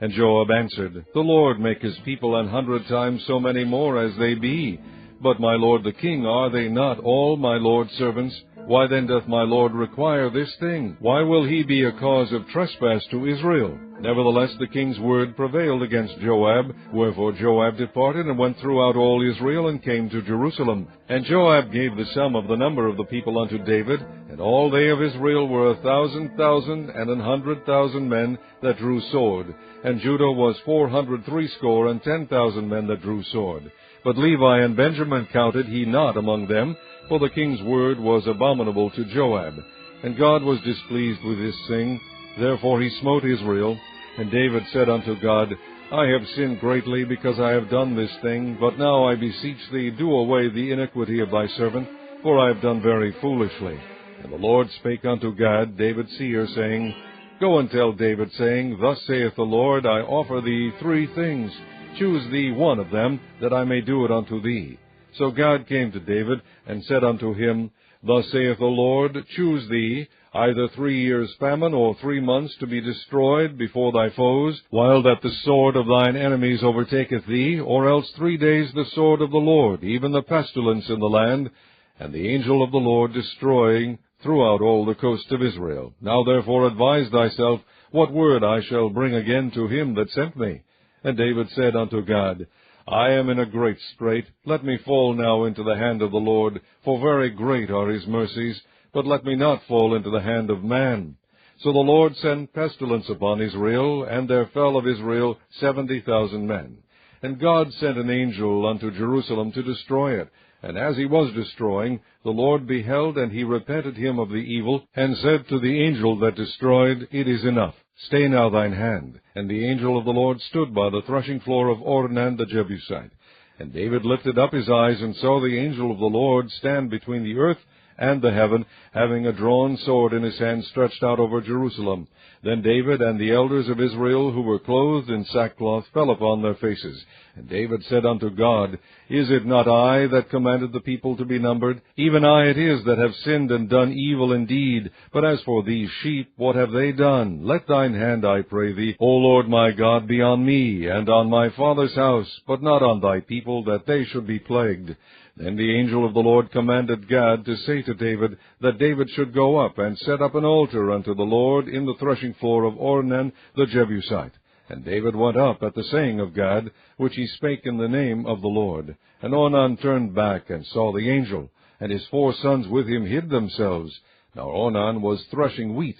And Joab answered, The Lord make his people 100 times so many more as they be. But my lord the king, are they not all my lord's servants? Why then doth my lord require this thing? Why will he be a cause of trespass to Israel? Nevertheless the king's word prevailed against Joab. Wherefore Joab departed, and went throughout all Israel, and came to Jerusalem. And Joab gave the sum of the number of the people unto David, and all they of Israel were 1,000,000 and 100,000 men that drew sword. And Judah was 460,010 men that drew sword. But Levi and Benjamin counted he not among them, for the king's word was abominable to Joab. And God was displeased with this thing, therefore he smote Israel. And David said unto God, I have sinned greatly, because I have done this thing. But now I beseech thee, do away the iniquity of thy servant, for I have done very foolishly. And the Lord spake unto Gad, David's seer, saying, Go and tell David, saying, Thus saith the Lord, I offer thee 3 things. Choose thee one of them, that I may do it unto thee. So Gad came to David, and said unto him, Thus saith the Lord, Choose thee either 3 years' famine, or 3 months to be destroyed before thy foes, while that the sword of thine enemies overtaketh thee, or else 3 days the sword of the Lord, even the pestilence in the land, and the angel of the Lord destroying throughout all the coast of Israel. Now therefore advise thyself what word I shall bring again to him that sent me. And David said unto Gad, I am in a great strait. Let me fall now into the hand of the Lord, for very great are his mercies, but let me not fall into the hand of man. So the Lord sent pestilence upon Israel, and there fell of Israel 70,000 men. And God sent an angel unto Jerusalem to destroy it. And as he was destroying, the Lord beheld, and he repented him of the evil, and said to the angel that destroyed, It is enough. Stay now thine hand. And the angel of the Lord stood by the threshing floor of Ornan the Jebusite. And David lifted up his eyes, and saw the angel of the Lord stand between the earth and the heaven, having a drawn sword in his hand stretched out over Jerusalem. Then David and the elders of Israel, who were clothed in sackcloth, fell upon their faces. And David said unto God, Is it not I that commanded the people to be numbered? Even I it is that have sinned and done evil indeed. But as for these sheep, what have they done? Let thine hand, I pray thee, O Lord my God, be on me, and on my father's house, but not on thy people, that they should be plagued. Then the angel of the Lord commanded Gad to say to David, that David should go up and set up an altar unto the Lord in the threshing floor of Ornan the Jebusite. And David went up at the saying of Gad, which he spake in the name of the Lord. And Ornan turned back and saw the angel, and his 4 sons with him hid themselves. Now Ornan was threshing wheat.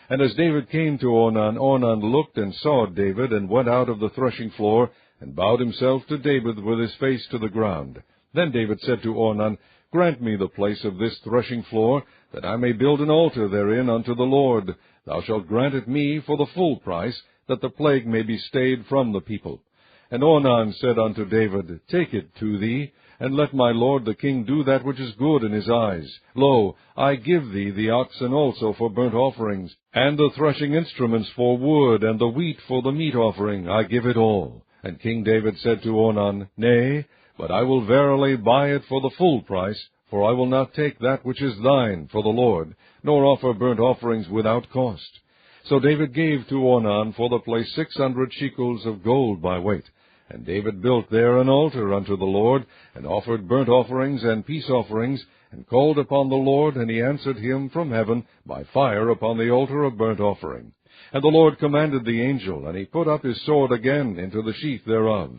And as David came to Ornan, Ornan looked and saw David, and went out of the threshing floor, and bowed himself to David with his face to the ground. Then David said to Ornan, Grant me the place of this threshing floor, that I may build an altar therein unto the Lord. Thou shalt grant it me for the full price, that the plague may be stayed from the people. And Ornan said unto David, Take it to thee, and let my lord the king do that which is good in his eyes. Lo, I give thee the oxen also for burnt offerings, and the threshing instruments for wood, and the wheat for the meat offering. I give it all. And King David said to Ornan, Nay, but I will verily buy it for the full price, for I will not take that which is thine for the Lord, nor offer burnt offerings without cost. So David gave to Ornan for the place 600 shekels of gold by weight. And David built there an altar unto the Lord, and offered burnt offerings and peace offerings, and called upon the Lord, and he answered him from heaven by fire upon the altar of burnt offering. And the Lord commanded the angel, and he put up his sword again into the sheath thereof.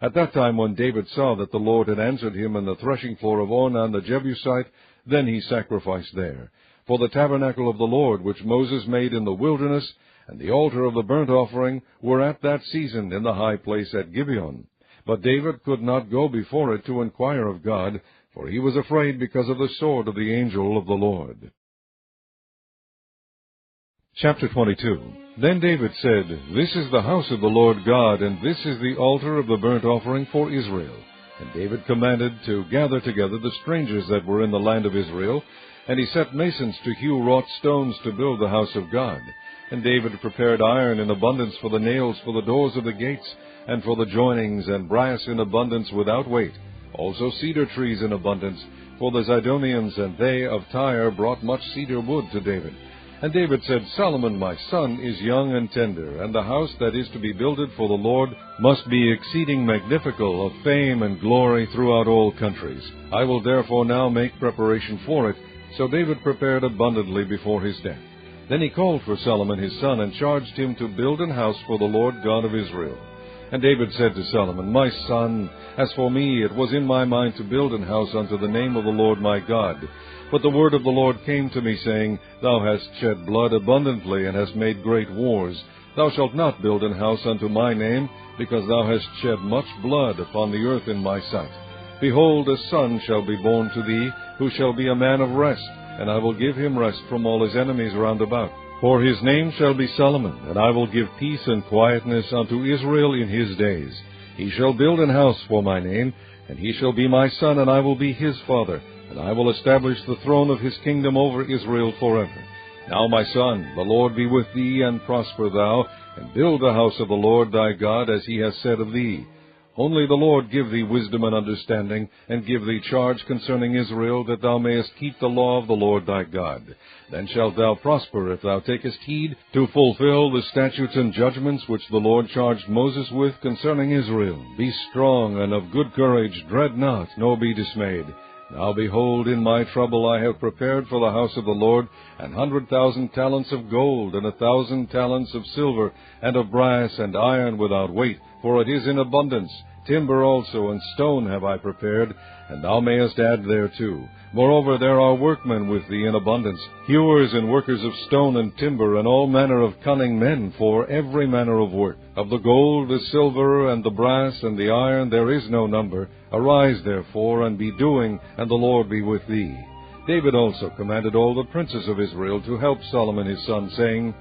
At that time when David saw that the Lord had answered him in the threshing floor of Ornan the Jebusite, then he sacrificed there. For the tabernacle of the Lord, which Moses made in the wilderness, and the altar of the burnt offering, were at that season in the high place at Gibeon. But David could not go before it to inquire of God, for he was afraid because of the sword of the angel of the Lord. Chapter 22. Then David said, This is the house of the Lord God, and this is the altar of the burnt offering for Israel. And David commanded to gather together the strangers that were in the land of Israel, and he set masons to hew wrought stones to build the house of God. And David prepared iron in abundance for the nails for the doors of the gates, and for the joinings, and brass in abundance without weight, also cedar trees in abundance, for the Zidonians and they of Tyre brought much cedar wood to David. And David said, Solomon my son is young and tender, and the house that is to be builded for the Lord must be exceeding magnificent, of fame and glory throughout all countries. I will therefore now make preparation for it. So David prepared abundantly before his death. Then he called for Solomon his son, and charged him to build an house for the Lord God of Israel. And David said to Solomon, My son, as for me, it was in my mind to build an house unto the name of the Lord my God. But the word of the Lord came to me, saying, Thou hast shed blood abundantly, and hast made great wars. Thou shalt not build an house unto my name, because thou hast shed much blood upon the earth in my sight. Behold, a son shall be born to thee, who shall be a man of rest, and I will give him rest from all his enemies round about. For his name shall be Solomon, and I will give peace and quietness unto Israel in his days. He shall build an house for my name, and he shall be my son, and I will be his father, and I will establish the throne of his kingdom over Israel forever. Now, my son, the Lord be with thee, and prosper thou, and build the house of the Lord thy God, as he has said of thee. Only the Lord give thee wisdom and understanding, and give thee charge concerning Israel, that thou mayest keep the law of the Lord thy God. Then shalt thou prosper, if thou takest heed to fulfill the statutes and judgments which the Lord charged Moses with concerning Israel. Be strong and of good courage, dread not, nor be dismayed. Now behold, in my trouble I have prepared for the house of the Lord 100,000 talents of gold, and 1,000 talents of silver, and of brass and iron without weight, for it is in abundance. Timber also and stone have I prepared, and thou mayest add thereto. Moreover, there are workmen with thee in abundance, hewers and workers of stone and timber, and all manner of cunning men for every manner of work. Of the gold, the silver, and the brass, and the iron there is no number. Arise, therefore, and be doing, and the Lord be with thee. David also commanded all the princes of Israel to help Solomon his son, saying,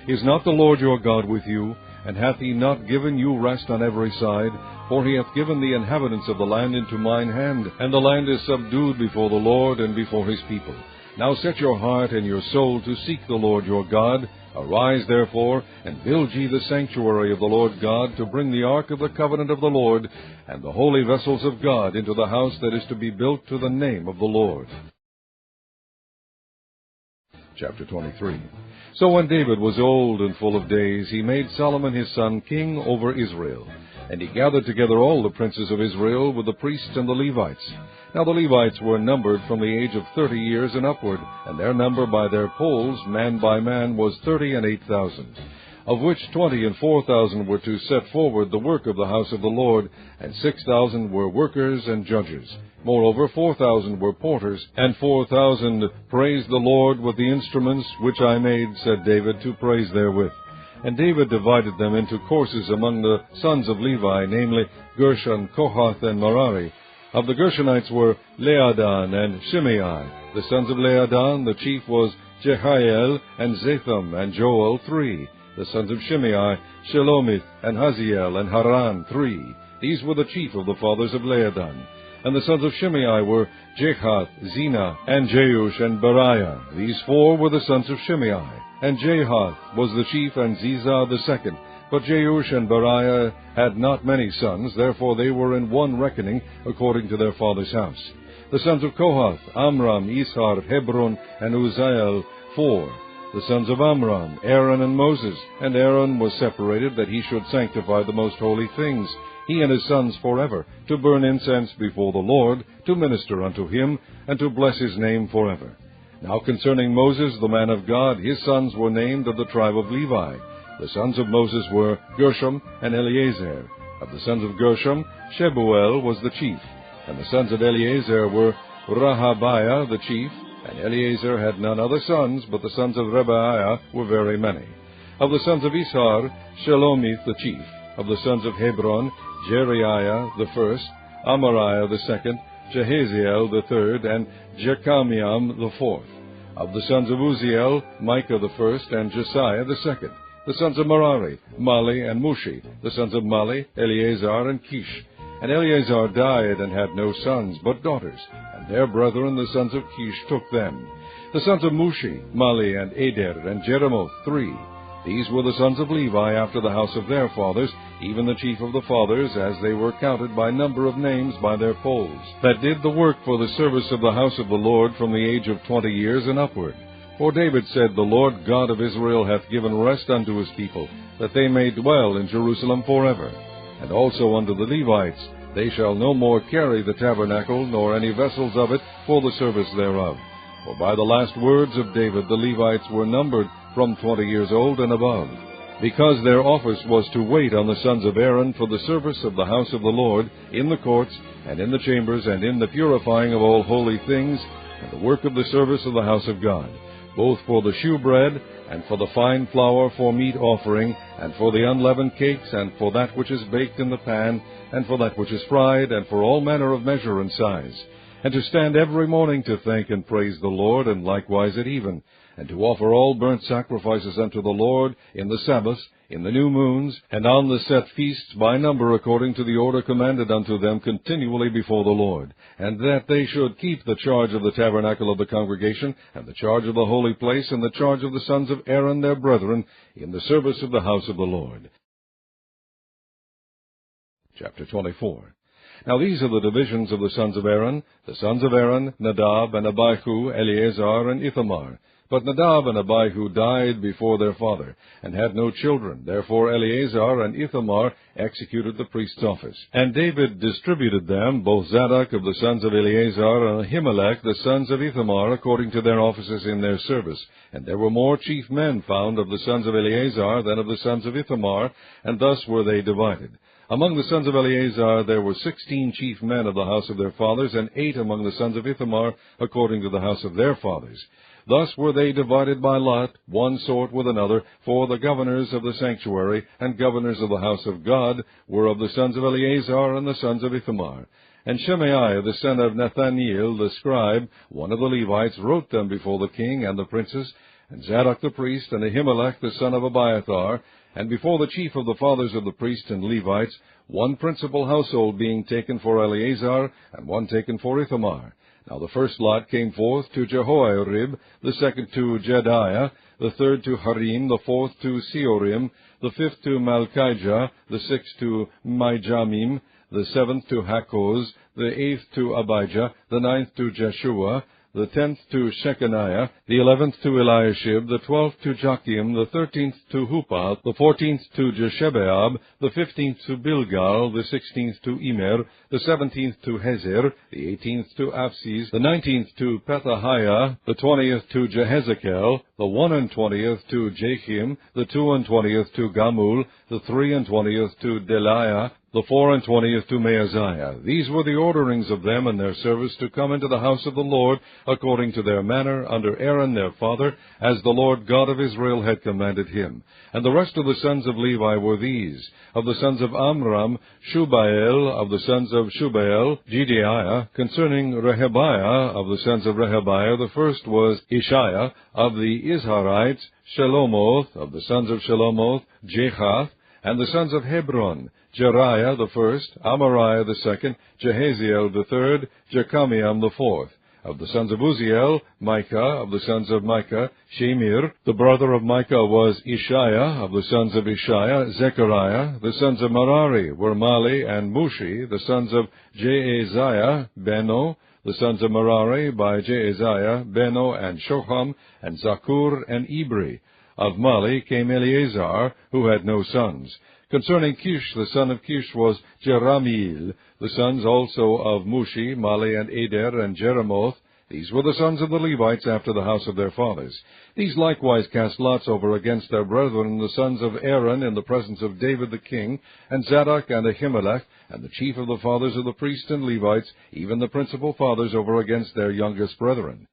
Is not the Lord your God with you? And hath he not given you rest on every side? For he hath given the inhabitants of the land into mine hand, and the land is subdued before the Lord and before his people. Now set your heart and your soul to seek the Lord your God. Arise, therefore, and build ye the sanctuary of the Lord God, to bring the ark of the covenant of the Lord, and the holy vessels of God into the house that is to be built to the name of the Lord. Chapter 23. So when David was old and full of days, he made Solomon his son king over Israel. And he gathered together all the princes of Israel with the priests and the Levites. Now the Levites were numbered from the age of 30 years and upward, and their number by their polls, man by man, was 38,000. Of which 20 and 4,000 were to set forward the work of the house of the Lord, and 6,000 were workers and judges. Moreover, 4,000 were porters, and 4,000 praised the Lord with the instruments which I made, said David, to praise therewith. And David divided them into courses among the sons of Levi, namely Gershon, Kohath, and Merari. Of the Gershonites were Leadan and Shimei. The sons of Leadan, the chief was Jehiel, and Zatham, and Joel, 3. The sons of Shimei, Shelomith, and Haziel, and Haran, 3. These were the chief of the fathers of Laodan. And the sons of Shimei were Jehath, Zina, and Jeush, and Beriah. These 4 were the sons of Shimei. And Jehath was the chief, and Ziza the second. But Jeush and Beriah had not many sons, therefore they were in one reckoning, according to their father's house. The sons of Kohath, Amram, Ishar, Hebron, and Uzziel, 4. The sons of Amram, Aaron and Moses. And Aaron was separated, that he should sanctify the most holy things, he and his sons forever, to burn incense before the Lord, to minister unto him, and to bless his name forever. Now concerning Moses, the man of God, his sons were named of the tribe of Levi. The sons of Moses were Gershom and Eleazar. Of the sons of Gershom, Shebuel was the chief. And the sons of Eleazar were Rehabiah the chief. And Eleazar had none other sons, but the sons of Rebiah were very many. Of the sons of Ishar, Shelomith the chief. Of the sons of Hebron, Jeriah the first, Amariah the second, Jehaziel the third, and Jechamiam the fourth. Of the sons of Uzziel, Micah the first, and Josiah the second. The sons of Merari, Mali and Mushi. The sons of Mali, Eleazar and Kish. And Eleazar died and had no sons, but daughters. And their brethren, the sons of Kish, took them. The sons of Mushi, Mali and Eder, and Jeremoth, 3. These were the sons of Levi after the house of their fathers, even the chief of the fathers, as they were counted by number of names by their polls, that did the work for the service of the house of the Lord from the age of 20 years and upward. For David said, The Lord God of Israel hath given rest unto his people, that they may dwell in Jerusalem forever. And also unto the Levites, they shall no more carry the tabernacle, nor any vessels of it, for the service thereof. For by the last words of David the Levites were numbered from 20 years old and above, because their office was to wait on the sons of Aaron for the service of the house of the Lord, in the courts, and in the chambers, and in the purifying of all holy things, and the work of the service of the house of God, both for the shewbread, and for the fine flour for meat offering, and for the unleavened cakes, and for that which is baked in the pan, and for that which is fried, and for all manner of measure and size, and to stand every morning to thank and praise the Lord, and likewise at even, and to offer all burnt sacrifices unto the Lord in the Sabbaths, in the new moons, and on the set feasts by number according to the order commanded unto them continually before the Lord, and that they should keep the charge of the tabernacle of the congregation, and the charge of the holy place, and the charge of the sons of Aaron their brethren, in the service of the house of the Lord. Chapter 24. Now these are the divisions of the sons of Aaron, Nadab and Abihu, Eleazar and Ithamar. But Nadab and Abihu died before their father, and had no children. Therefore Eleazar and Ithamar executed the priest's office. And David distributed them, both Zadok of the sons of Eleazar, and Ahimelech the sons of Ithamar, according to their offices in their service. And there were more chief men found of the sons of Eleazar than of the sons of Ithamar, and thus were they divided. Among the sons of Eleazar there were 16 chief men of the house of their fathers, and 8 among the sons of Ithamar, according to the house of their fathers. Thus were they divided by lot, one sort with another, for the governors of the sanctuary and governors of the house of God were of the sons of Eleazar and the sons of Ithamar. And Shemaiah the son of Nathaniel the scribe, one of the Levites, wrote them before the king and the princes, and Zadok the priest, and Ahimelech the son of Abiathar, and before the chief of the fathers of the priests and Levites, one principal household being taken for Eleazar, and one taken for Ithamar. Now the first lot came forth to Jehoiarib, the second to Jediah, the third to Harim, the fourth to Seorim, the fifth to Malchijah, the sixth to Mijamim, the seventh to Hakoz, the eighth to Abijah, the ninth to Jeshua, the 10th to Shechaniah, the 11th to Eliashib, the 12th to Joachim, the 13th to Huppah, the 14th to Jeshebeab, the 15th to Bilgal, the 16th to Immer, the 17th to Hezer, the 18th to Apsis, the 19th to Pethahiah, the 20th to Jehezekel, the 21st to Jachim, the 22nd to Gamul, the 23rd to Deliah, The 24th to Maaziah. These were the orderings of them and their service to come into the house of the Lord, according to their manner, under Aaron their father, as the Lord God of Israel had commanded him. And the rest of the sons of Levi were these: of the sons of Amram, Shubael; of the sons of Shubael, Jedaiah; concerning Rehabiah, of the sons of Rehabiah, the first was Ishiah; of the Izharites, Shelomoth; of the sons of Shelomoth, Jehath; and the sons of Hebron, Jeriah the first, Amariah the second, Jehaziel the third, Jechamiam the fourth. Of the sons of Uzziel, Micah; of the sons of Micah, Shemir. The brother of Micah was Ishiah; of the sons of Ishiah, Zechariah. The sons of Merari were Mali and Mushi. The sons of Jaaziah, Beno. The sons of Merari by Jaaziah, Beno and Shoham, and Zakur and Ibri. Of Mali came Eleazar, who had no sons. Concerning Kish, the son of Kish was Jerahmeel. The sons also of Mushi, Mali and Eder and Jeremoth. These were the sons of the Levites after the house of their fathers. These likewise cast lots over against their brethren, the sons of Aaron, in the presence of David the king, and Zadok and Ahimelech, and the chief of the fathers of the priests and Levites, even the principal fathers, over against their youngest brethren.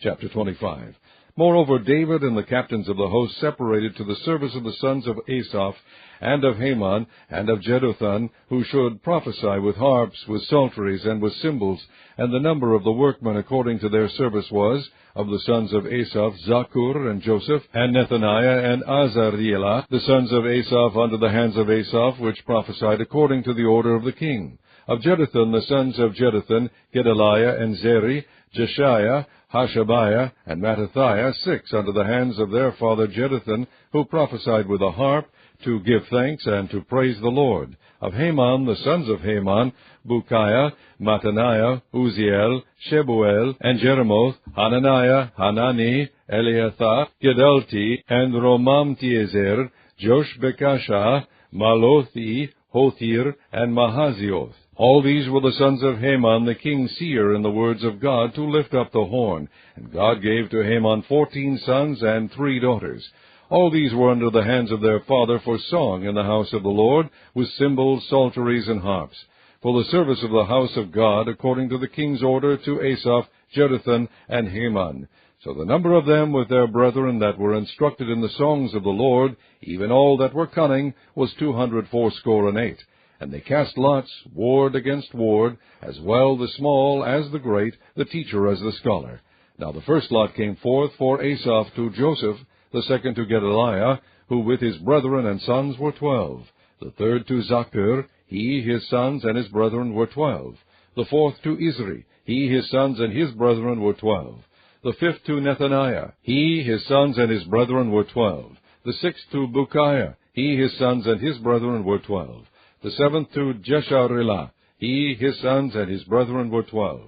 Chapter 25. Moreover, David and the captains of the host separated to the service of the sons of Asaph, and of Heman, and of Jeduthun, who should prophesy with harps, with psalteries, and with cymbals. And the number of the workmen according to their service was, of the sons of Asaph, Zakur, and Joseph, and Nethaniah, and Azarielah, the sons of Asaph under the hands of Asaph, which prophesied according to the order of the king. Of Jeduthun, the sons of Jeduthun, Gedaliah, and Zeri, Jeshiah, Hashabiah, and Mattathiah, 6 under the hands of their father Jeduthun, who prophesied with a harp, to give thanks and to praise the Lord. Of Heman, the sons of Heman, Bukiah, Mattaniah, Uzziel, Shebuel, and Jeremoth, Hananiah, Hanani, Eliathah, Gedalti, and Romamtiezer, Joshbekashah, Malothi, Hothir, and Mahazioth. All these were the sons of Heman the king's seer in the words of God, to lift up the horn. And God gave to Heman 14 sons and 3 daughters. All these were under the hands of their father for song in the house of the Lord, with cymbals, psalteries, and harps, for the service of the house of God, according to the king's order, to Asaph, Jeduthun, and Heman. So the number of them with their brethren that were instructed in the songs of the Lord, even all that were cunning, was 268. And they cast lots, ward against ward, as well the small as the great, the teacher as the scholar. Now the first lot came forth for Asaph to Joseph, the second to Gedaliah, who with his brethren and sons were 12. The third to Zakur, he, his sons, and his brethren were 12. The fourth to Izri, he, his sons, and his brethren were 12. The fifth to Nethaniah, he, his sons, and his brethren were 12. The sixth to Bukiah, he, his sons, and his brethren were 12. The seventh to Jesharelah, he, his sons, and his brethren were 12.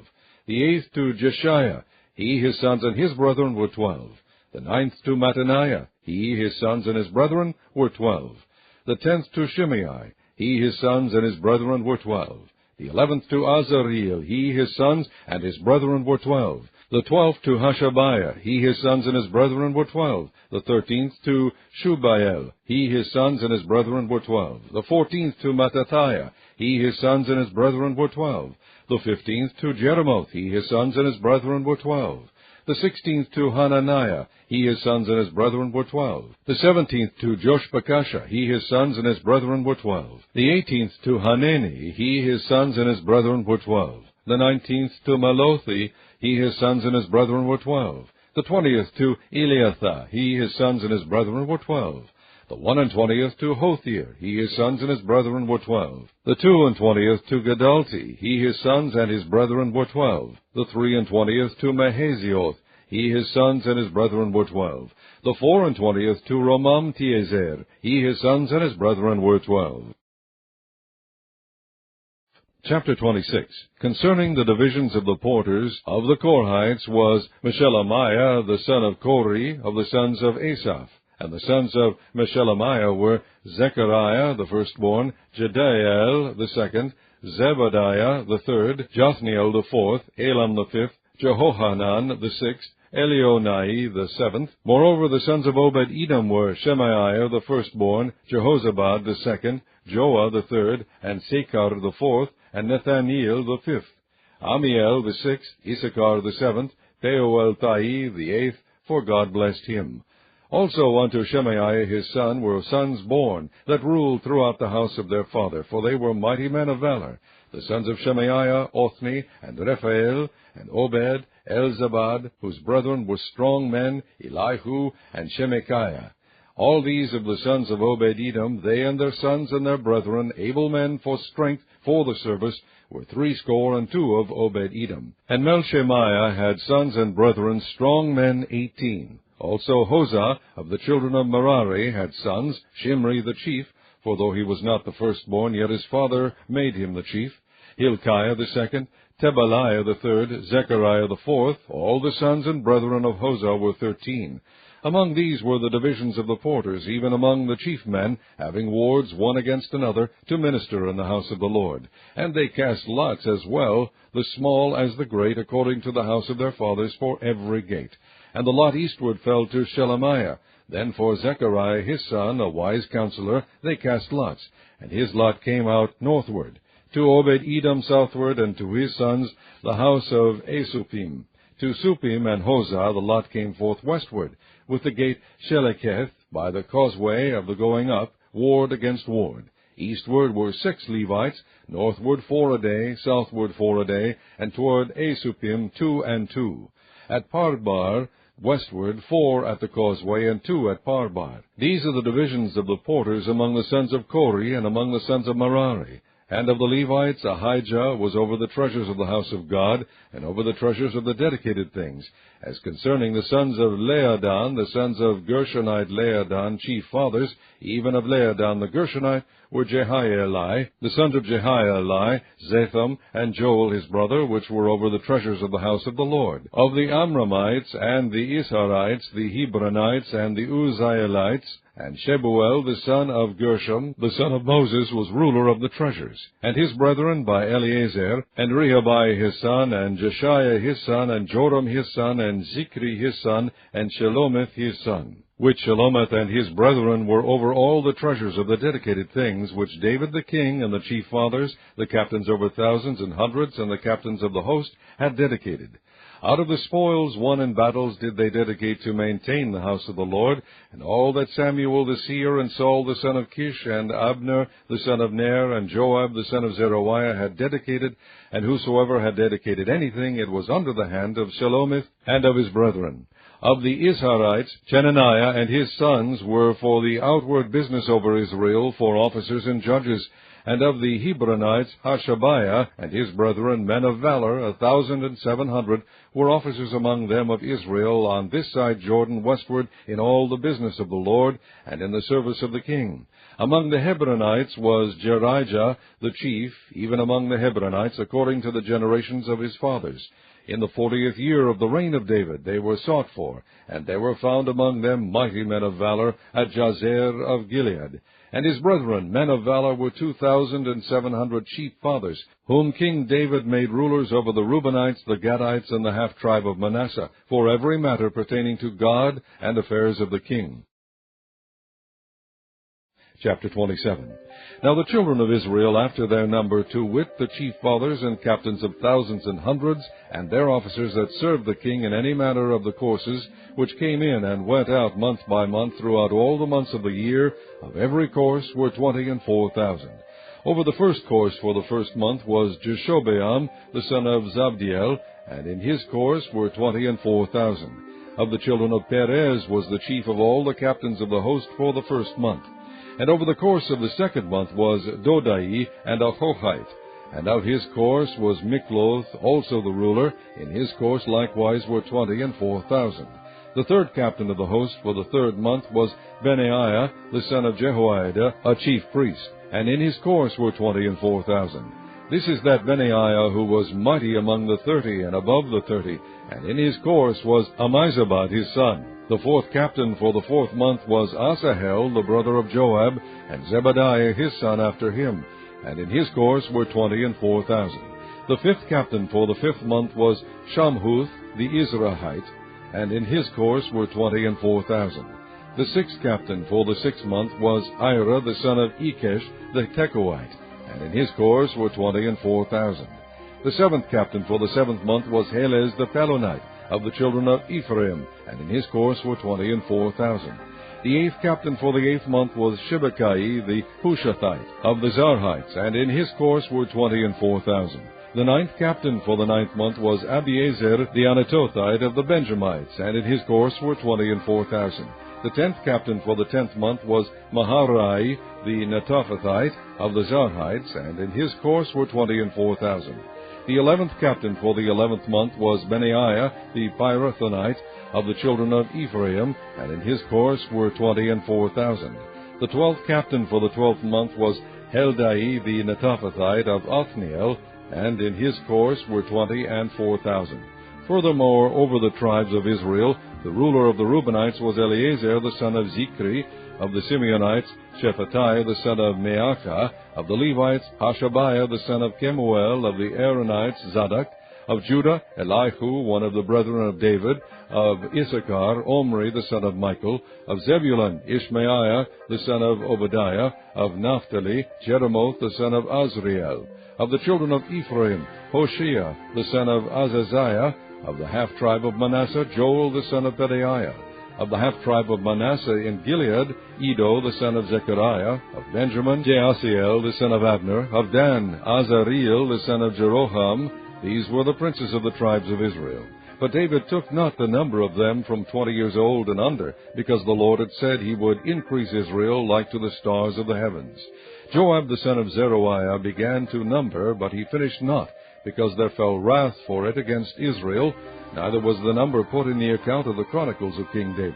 The eighth to Jeshiah, he, his sons, and his brethren were 12. The ninth to Mattaniah, he, his sons, and his brethren were 12. The 10th to Shimei, he, his sons, and his brethren were 12. The 11th to Azareel, he, his sons, and his brethren were 12. The 12th to Hashabiah, he, his sons, and his brethren were 12. The 13th to Shubael, he, his sons, and his brethren were 12. The 14th to Mattathiah, he, his sons, and his brethren were 12. The 15th to Jeremoth, he, his sons, and his brethren were 12. The 16th to Hananiah, he, his sons, and his brethren were 12. The 17th to Joshbekashah, he, his sons, and his brethren were 12. The 18th to Hanani, he, his sons, and his brethren were 12. The 19th to Malothi, he, his sons, and his brethren were 12. The 20th to Eliathah, he, his sons, and his brethren were 12. The 21st to Hothir, he, his sons, and his brethren were 12. The 22nd to Gedalti, he, his sons, and his brethren were 12. The 23rd to Mahazioth, he, his sons, and his brethren were 12. The 24th to Romamtiezer, he, his sons, and his brethren were 12. Chapter 26. Concerning the divisions of the porters of the Korhites was Meshelemiah the son of Kori, of the sons of Asaph. And the sons of Meshelemiah were Zechariah the firstborn, Jediael the second, Zebadiah the third, Jothniel the fourth, Elam the fifth, Jehohanan the sixth, Elionai the seventh. Moreover, the sons of Obed-Edom were Shemaiah the firstborn, Jehozabad the second, Joah the third, and Sakar the fourth, and Nethaneel the fifth. Amiel the sixth, Issachar the seventh, Peueltai the eighth, for God blessed him. Also unto Shemaiah his son were sons born, that ruled throughout the house of their father, for they were mighty men of valor. The sons of Shemaiah, Othni, and Rephael, and Obed, Elzabad, whose brethren were strong men, Elihu, and Shemachiah. All these of the sons of Obed-Edom, they and their sons and their brethren, able men for strength for the service, were 62 of Obed-Edom. And Melshemiah had sons and brethren, strong men 18. Also Hosah of the children of Merari had sons, Shimri the chief, for though he was not the firstborn, yet his father made him the chief. Hilkiah the second, Tebaliah the third, Zechariah the fourth. All the sons and brethren of Hosah were 13. Among these were the divisions of the porters, even among the chief men, having wards one against another, to minister in the house of the Lord. And they cast lots as well, the small as the great, according to the house of their fathers, for every gate. And the lot eastward fell to Shelemiah. Then for Zechariah his son, a wise counselor, they cast lots, and his lot came out northward. To Obed-Edom southward, and to his sons the house of Asupim. To Supim and Hosah the lot came forth westward, with the gate Sheleketh, by the causeway of the going up, ward against ward. Eastward were 6 Levites, northward 4 a day, southward 4 a day, and toward Asupim 2 and 2. At Parbar, westward 4 at the causeway, and 2 at Parbar. These are the divisions of the porters among the sons of Kori, and among the sons of Merari. And of the Levites, Ahijah was over the treasures of the house of God, and over the treasures of the dedicated things. As concerning the sons of Leadan, the sons of Gershonite Leadan, chief fathers, even of Leadan the Gershonite, were Jehieli, the sons of Jehieli, Zatham, and Joel his brother, which were over the treasures of the house of the Lord. Of the Amramites, and the Isharites, the Hebronites, and the Uzzielites, and Shebuel the son of Gershom, the son of Moses, was ruler of the treasures. And his brethren by Eleazar, and Rehabai his son, and Jeshiah his son, and Joram his son, and Zikri his son, and Shelomith his son. Which Shelomith and his brethren were over all the treasures of the dedicated things, which David the king, and the chief fathers, the captains over thousands and hundreds, and the captains of the host, had dedicated. Out of the spoils won in battles did they dedicate to maintain the house of the Lord, and all that Samuel the seer, and Saul the son of Kish, and Abner the son of Ner, and Joab the son of Zeruiah had dedicated, and whosoever had dedicated anything, it was under the hand of Shelomith and of his brethren. Of the Isharites, Chenaniah and his sons were for the outward business over Israel, for officers and judges. And of the Hebronites, Hashabiah and his brethren, men of valor, 1,700, were officers among them of Israel on this side Jordan westward, in all the business of the Lord, and in the service of the king. Among the Hebronites was Jerijah the chief, even among the Hebronites, according to the generations of his fathers. In the 40th year of the reign of David they were sought for, and there were found among them mighty men of valor at Jazer of Gilead. And his brethren, men of valor, were 2,700 chief fathers, whom King David made rulers over the Reubenites, the Gadites, and the half-tribe of Manasseh, for every matter pertaining to God and affairs of the king. Chapter 27. Now the children of Israel, after their number, to wit, the chief fathers and captains of thousands and hundreds, and their officers that served the king in any manner of the courses, which came in and went out month by month throughout all the months of the year, of every course were 24,000. Over the first course for the first month was Jeshobeam, the son of Zabdiel, and in his course were 24,000. Of the children of Perez was the chief of all the captains of the host for the first month. And over the course of the second month was Dodai and Ahohite. And of his course was Mikloth, also the ruler. In his course likewise were 24,000. The third captain of the host for the third month was Benaiah, the son of Jehoiada, a chief priest. And in his course were 24,000. This is that Benaiah who was mighty among the 30 and above the 30. And in his course was Ammizabad his son. The fourth captain for the fourth month was Asahel, the brother of Joab, and Zebadiah his son after him. And in his course were 24,000. The fifth captain for the fifth month was Shamhuth the Izrahite. and in his course were 24,000. The sixth captain for the 6th month was Ira the son of Ikesh the Tekoite, and in his course were 24,000. The 7th captain for the 7th month was Helez the Pelonite, of the children of Ephraim, and in his course were 24,000. The 8th captain for the 8th month was Shibbekai the Hushathite, of the Zarhites, and in his course were 24,000. The 9th captain for the 9th month was Abiezer the Anatothite, of the Benjamites, and in his course were 24,000. The 10th captain for the 10th month was Maharai the Netophathite, of the Zarhites, and in his course were 24,000. The 11th captain for the 11th month was Benaiah the Pirathonite, of the children of Ephraim, and in his course were 24,000. The 12th captain for the 12th month was Heldai the Netophathite, of Othniel, and in his course were 24,000. Furthermore, over the tribes of Israel, the ruler of the Reubenites was Eleazar the son of Zikri, of the Simeonites, Shephatiah the son of Maacah, of the Levites, Hashabiah the son of Kemuel, of the Aaronites, Zadok, of Judah, Elihu, one of the brethren of David, of Issachar, Omri the son of Michael, of Zebulun, Ishmaiah the son of Obadiah, of Naphtali, Jeremoth the son of Azriel, of the children of Ephraim, Hoshea the son of Azaziah, of the half-tribe of Manasseh, Joel the son of Pedaiah, of the half-tribe of Manasseh in Gilead, Edo the son of Zechariah, of Benjamin, Jaasiel the son of Abner, of Dan, Azareel the son of Jeroham. These were the princes of the tribes of Israel. But David took not the number of them from 20 years old and under, because the Lord had said he would increase Israel like to the stars of the heavens. Joab the son of Zeruiah began to number, but he finished not, because there fell wrath for it against Israel, neither was the number put in the account of the Chronicles of King David.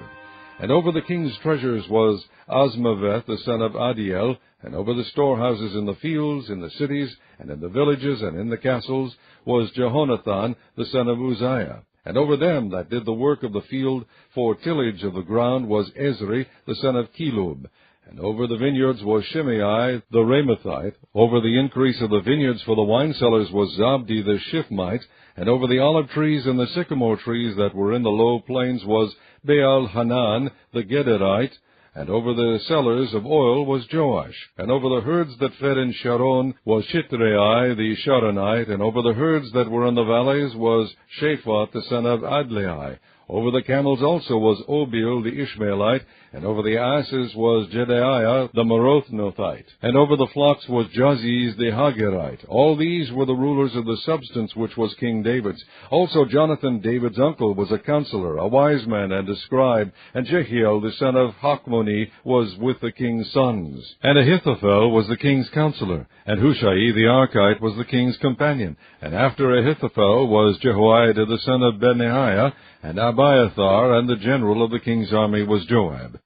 And over the king's treasures was Asmaveth the son of Adiel, and over the storehouses in the fields, in the cities, and in the villages, and in the castles, was Jehonathan the son of Uzziah. And over them that did the work of the field for tillage of the ground was Ezri the son of Kelub. And over the vineyards was Shimei the Ramathite. Over the increase of the vineyards for the wine cellars was Zabdi the Shifmite. And over the olive trees and the sycamore trees that were in the low plains was Baal Hanan the Gederite. And over the cellars of oil was Joash. And over the herds that fed in Sharon was Shitrei the Sharonite. And over the herds that were in the valleys was Shaphat the son of Adlai. Over the camels also was Obil the Ishmaelite, and over the asses was Jedaiah the Merothnothite, and over the flocks was Jaziz the Hagerite. All these were the rulers of the substance which was King David's. Also Jonathan, David's uncle, was a counselor, a wise man, and a scribe, and Jehiel the son of Hachmoni was with the king's sons. And Ahithophel was the king's counselor, and Hushai the Archite was the king's companion. And after Ahithophel was Jehoiada the son of Benaiah, and Abiathar, and the general of the king's army was Joab.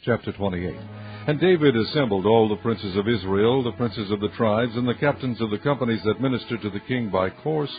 Chapter 28. And David assembled all the princes of Israel, the princes of the tribes, and the captains of the companies that ministered to the king by course,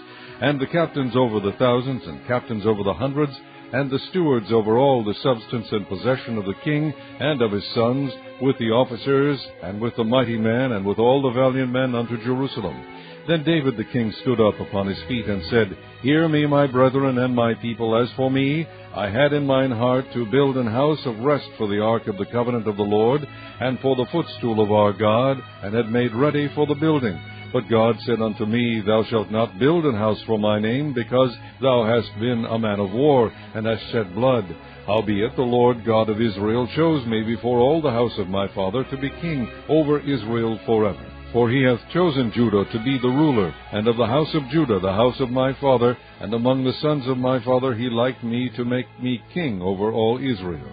and the captains over the thousands, and captains over the hundreds, and the stewards over all the substance and possession of the king and of his sons, with the officers, and with the mighty men, and with all the valiant men unto Jerusalem. Then David the king stood up upon his feet, and said, Hear me, my brethren and my people. As for me, I had in mine heart to build an house of rest for the ark of the covenant of the Lord, and for the footstool of our God, and had made ready for the building. But God said unto me, Thou shalt not build an house for my name, because thou hast been a man of war, and hast shed blood. Howbeit the Lord God of Israel chose me before all the house of my father to be king over Israel forever. For he hath chosen Judah to be the ruler, and of the house of Judah the house of my father, and among the sons of my father he liked me to make me king over all Israel.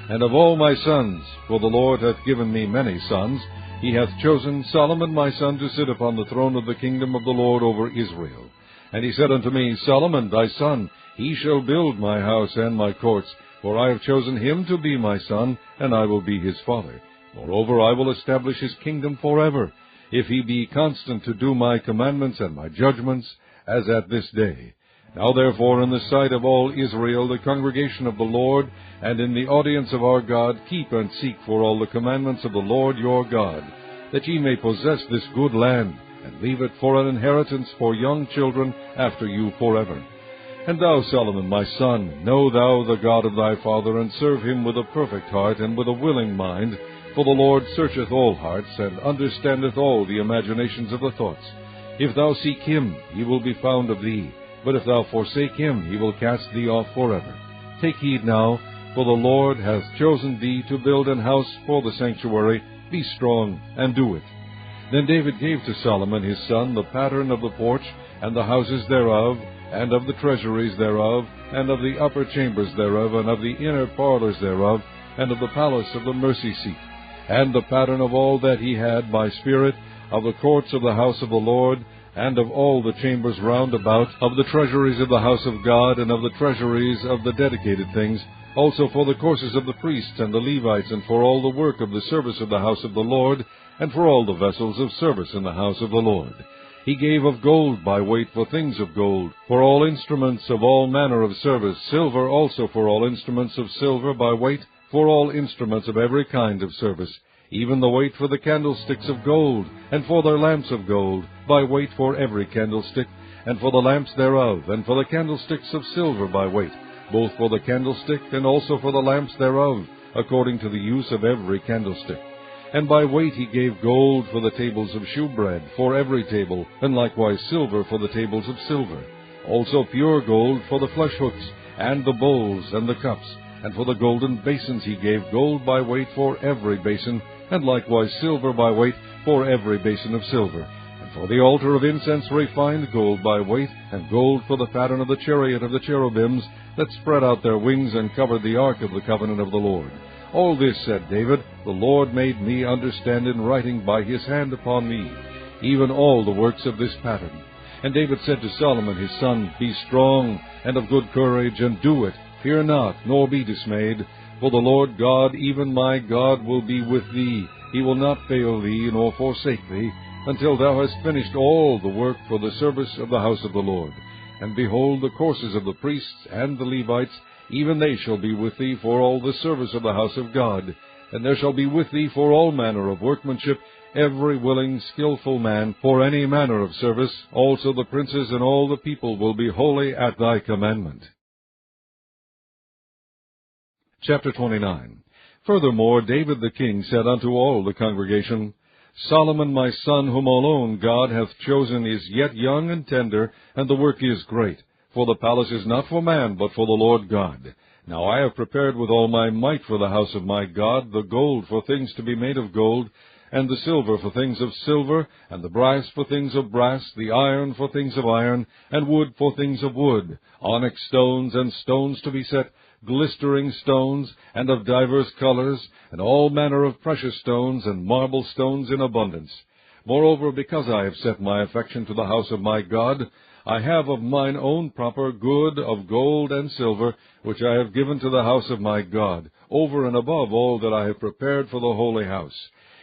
And of all my sons, for the Lord hath given me many sons, he hath chosen Solomon my son to sit upon the throne of the kingdom of the Lord over Israel. And he said unto me, Solomon thy son, he shall build my house and my courts, for I have chosen him to be my son, and I will be his father. Moreover, I will establish his kingdom forever, if he be constant to do my commandments and my judgments, as at this day. Now therefore, in the sight of all Israel, the congregation of the Lord, and in the audience of our God, keep and seek for all the commandments of the Lord your God, that ye may possess this good land, and leave it for an inheritance for young children after you forever. And thou, Solomon, my son, know thou the God of thy father, and serve him with a perfect heart and with a willing mind. For the Lord searcheth all hearts, and understandeth all the imaginations of the thoughts. If thou seek him, he will be found of thee. But if thou forsake him, he will cast thee off forever. Take heed now, for the Lord hath chosen thee to build an house for the sanctuary. Be strong, and do it. Then David gave to Solomon his son the pattern of the porch, and the houses thereof, and of the treasuries thereof, and of the upper chambers thereof, and of the inner parlors thereof, and of the palace of the mercy seat, and the pattern of all that he had by spirit, of the courts of the house of the Lord, and of all the chambers round about, of the treasuries of the house of God, and of the treasuries of the dedicated things, also for the courses of the priests and the Levites, and for all the work of the service of the house of the Lord, and for all the vessels of service in the house of the Lord. He gave of gold by weight for things of gold, for all instruments of all manner of service, silver also for all instruments of silver by weight, for all instruments of every kind of service, even the weight for the candlesticks of gold, and for their lamps of gold, by weight for every candlestick, and for the lamps thereof, and for the candlesticks of silver by weight, both for the candlestick and also for the lamps thereof, according to the use of every candlestick. And by weight he gave gold for the tables of shewbread, for every table, and likewise silver for the tables of silver. Also pure gold for the flesh hooks, and the bowls, and the cups. And for the golden basins he gave gold by weight for every basin, and likewise silver by weight for every basin of silver. And for the altar of incense refined gold by weight, and gold for the pattern of the chariot of the cherubims, that spread out their wings and covered the ark of the covenant of the Lord. All this, said David, the Lord made me understand in writing by his hand upon me, even all the works of this pattern. And David said to Solomon his son, Be strong, and of good courage, and do it. Fear not, nor be dismayed. For the Lord God, even my God, will be with thee. He will not fail thee, nor forsake thee, until thou hast finished all the work for the service of the house of the Lord. And behold, the courses of the priests and the Levites, even they shall be with thee for all the service of the house of God. And there shall be with thee for all manner of workmanship, every willing, skillful man, for any manner of service. Also the princes and all the people will be holy at thy commandment. Chapter 29. Furthermore, David the king said unto all the congregation, Solomon my son, whom alone God hath chosen, is yet young and tender, and the work is great. For the palace is not for man, but for the Lord God. Now I have prepared with all my might for the house of my God the gold for things to be made of gold, and the silver for things of silver, and the brass for things of brass, the iron for things of iron, and wood for things of wood, onyx stones and stones to be set, glistering stones, and of divers colors, and all manner of precious stones, and marble stones in abundance. Moreover, because I have set my affection to the house of my God, I have of mine own proper good of gold and silver, which I have given to the house of my God, over and above all that I have prepared for the holy house.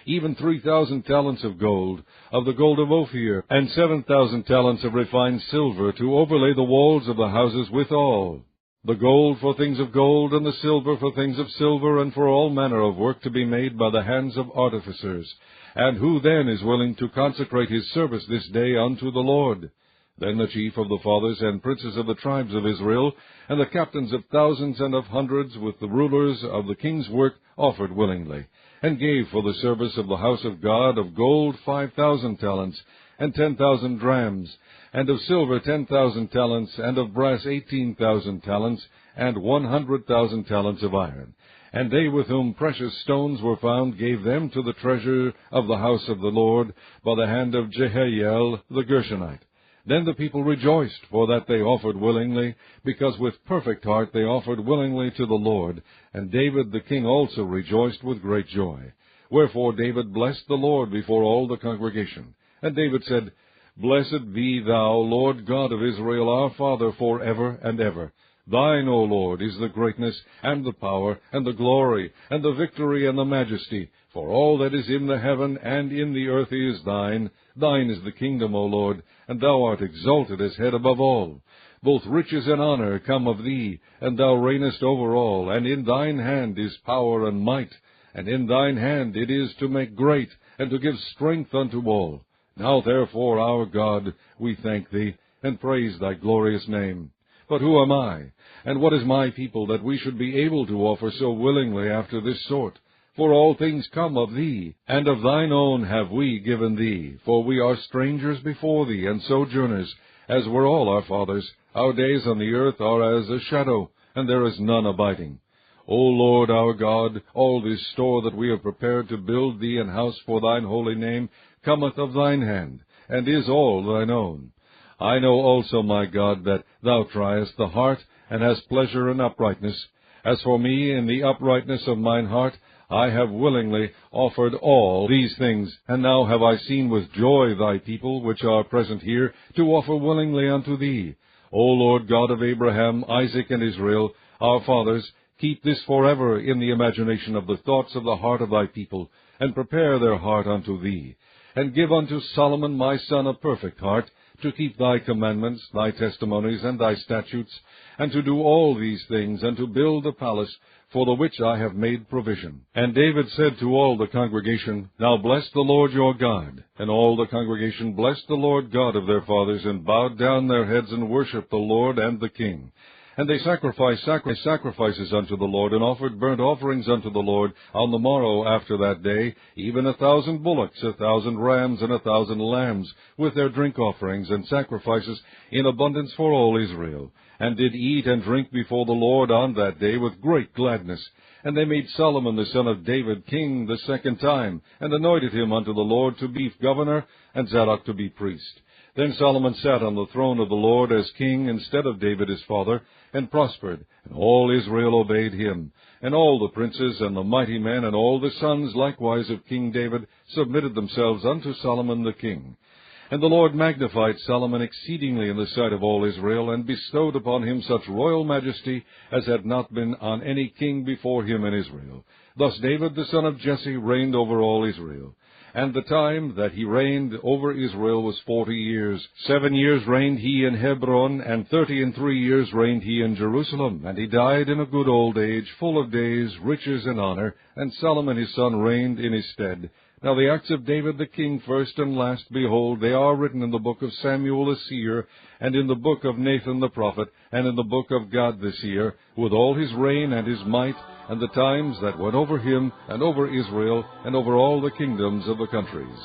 Even 3,000 talents of gold, of the gold of Ophir, and 7,000 talents of refined silver, to overlay the walls of the houses withal. The gold for things of gold, and the silver for things of silver, and for all manner of work to be made by the hands of artificers. And who then is willing to consecrate his service this day unto the Lord? Then the chief of the fathers and princes of the tribes of Israel, and the captains of thousands and of hundreds, with the rulers of the king's work, offered willingly, and gave for the service of the house of God of gold 5,000 talents, and 10,000 drams, and of silver 10,000 talents, and of brass 18,000 talents, and 100,000 talents of iron. And they with whom precious stones were found gave them to the treasure of the house of the Lord by the hand of Jehiel the Gershonite. Then the people rejoiced, for that they offered willingly, because with perfect heart they offered willingly to the Lord. And David the king also rejoiced with great joy. Wherefore David blessed the Lord before all the congregation. And David said, Blessed be thou, Lord God of Israel, our Father, for ever and ever. Thine, O Lord, is the greatness, and the power, and the glory, and the victory, and the majesty. For all that is in the heaven and in the earth is thine. Thine is the kingdom, O Lord, and thou art exalted as head above all. Both riches and honor come of thee, and thou reignest over all, and in thine hand is power and might, and in thine hand it is to make great, and to give strength unto all. Now therefore, our God, we thank thee, and praise thy glorious name. But who am I? And what is my people, that we should be able to offer so willingly after this sort? For all things come of thee, and of thine own have we given thee. For we are strangers before thee, and sojourners, as were all our fathers. Our days on the earth are as a shadow, and there is none abiding. O Lord our God, all this store that we have prepared to build thee an house for thine holy name cometh of thine hand, and is all thine own. I know also, my God, that thou triest the heart, and hast pleasure in uprightness. As for me, in the uprightness of mine heart, I have willingly offered all these things, and now have I seen with joy thy people, which are present here, to offer willingly unto thee. O Lord God of Abraham, Isaac, and Israel, our fathers, keep this forever in the imagination of the thoughts of the heart of thy people, and prepare their heart unto thee. And give unto Solomon my son a perfect heart, to keep thy commandments, thy testimonies, and thy statutes, and to do all these things, and to build a palace, for the which I have made provision. And David said to all the congregation, Now bless the Lord your God. And all the congregation blessed the Lord God of their fathers, and bowed down their heads, and worshipped the Lord and the king. And they sacrificed sacrifices unto the Lord, and offered burnt offerings unto the Lord on the morrow after that day, even 1,000 bullocks, 1,000 rams, and 1,000 lambs, with their drink offerings and sacrifices in abundance for all Israel, and did eat and drink before the Lord on that day with great gladness. And they made Solomon the son of David king the second time, and anointed him unto the Lord to be governor, and Zadok to be priest. Then Solomon sat on the throne of the Lord as king instead of David his father, and prospered, and all Israel obeyed him. And all the princes and the mighty men, and all the sons likewise of King David, submitted themselves unto Solomon the king. And the Lord magnified Solomon exceedingly in the sight of all Israel, and bestowed upon him such royal majesty as had not been on any king before him in Israel. Thus David the son of Jesse reigned over all Israel. And the time that he reigned over Israel was 40 years. 7 years reigned he in Hebron, and 33 years reigned he in Jerusalem. And he died in a good old age, full of days, riches, and honor. And Solomon his son reigned in his stead. Now the acts of David the king, first and last, behold, they are written in the book of Samuel the seer, and in the book of Nathan the prophet, and in the book of Gad the seer, with all his reign and his might, and the times that went over him, and over Israel, and over all the kingdoms of the countries.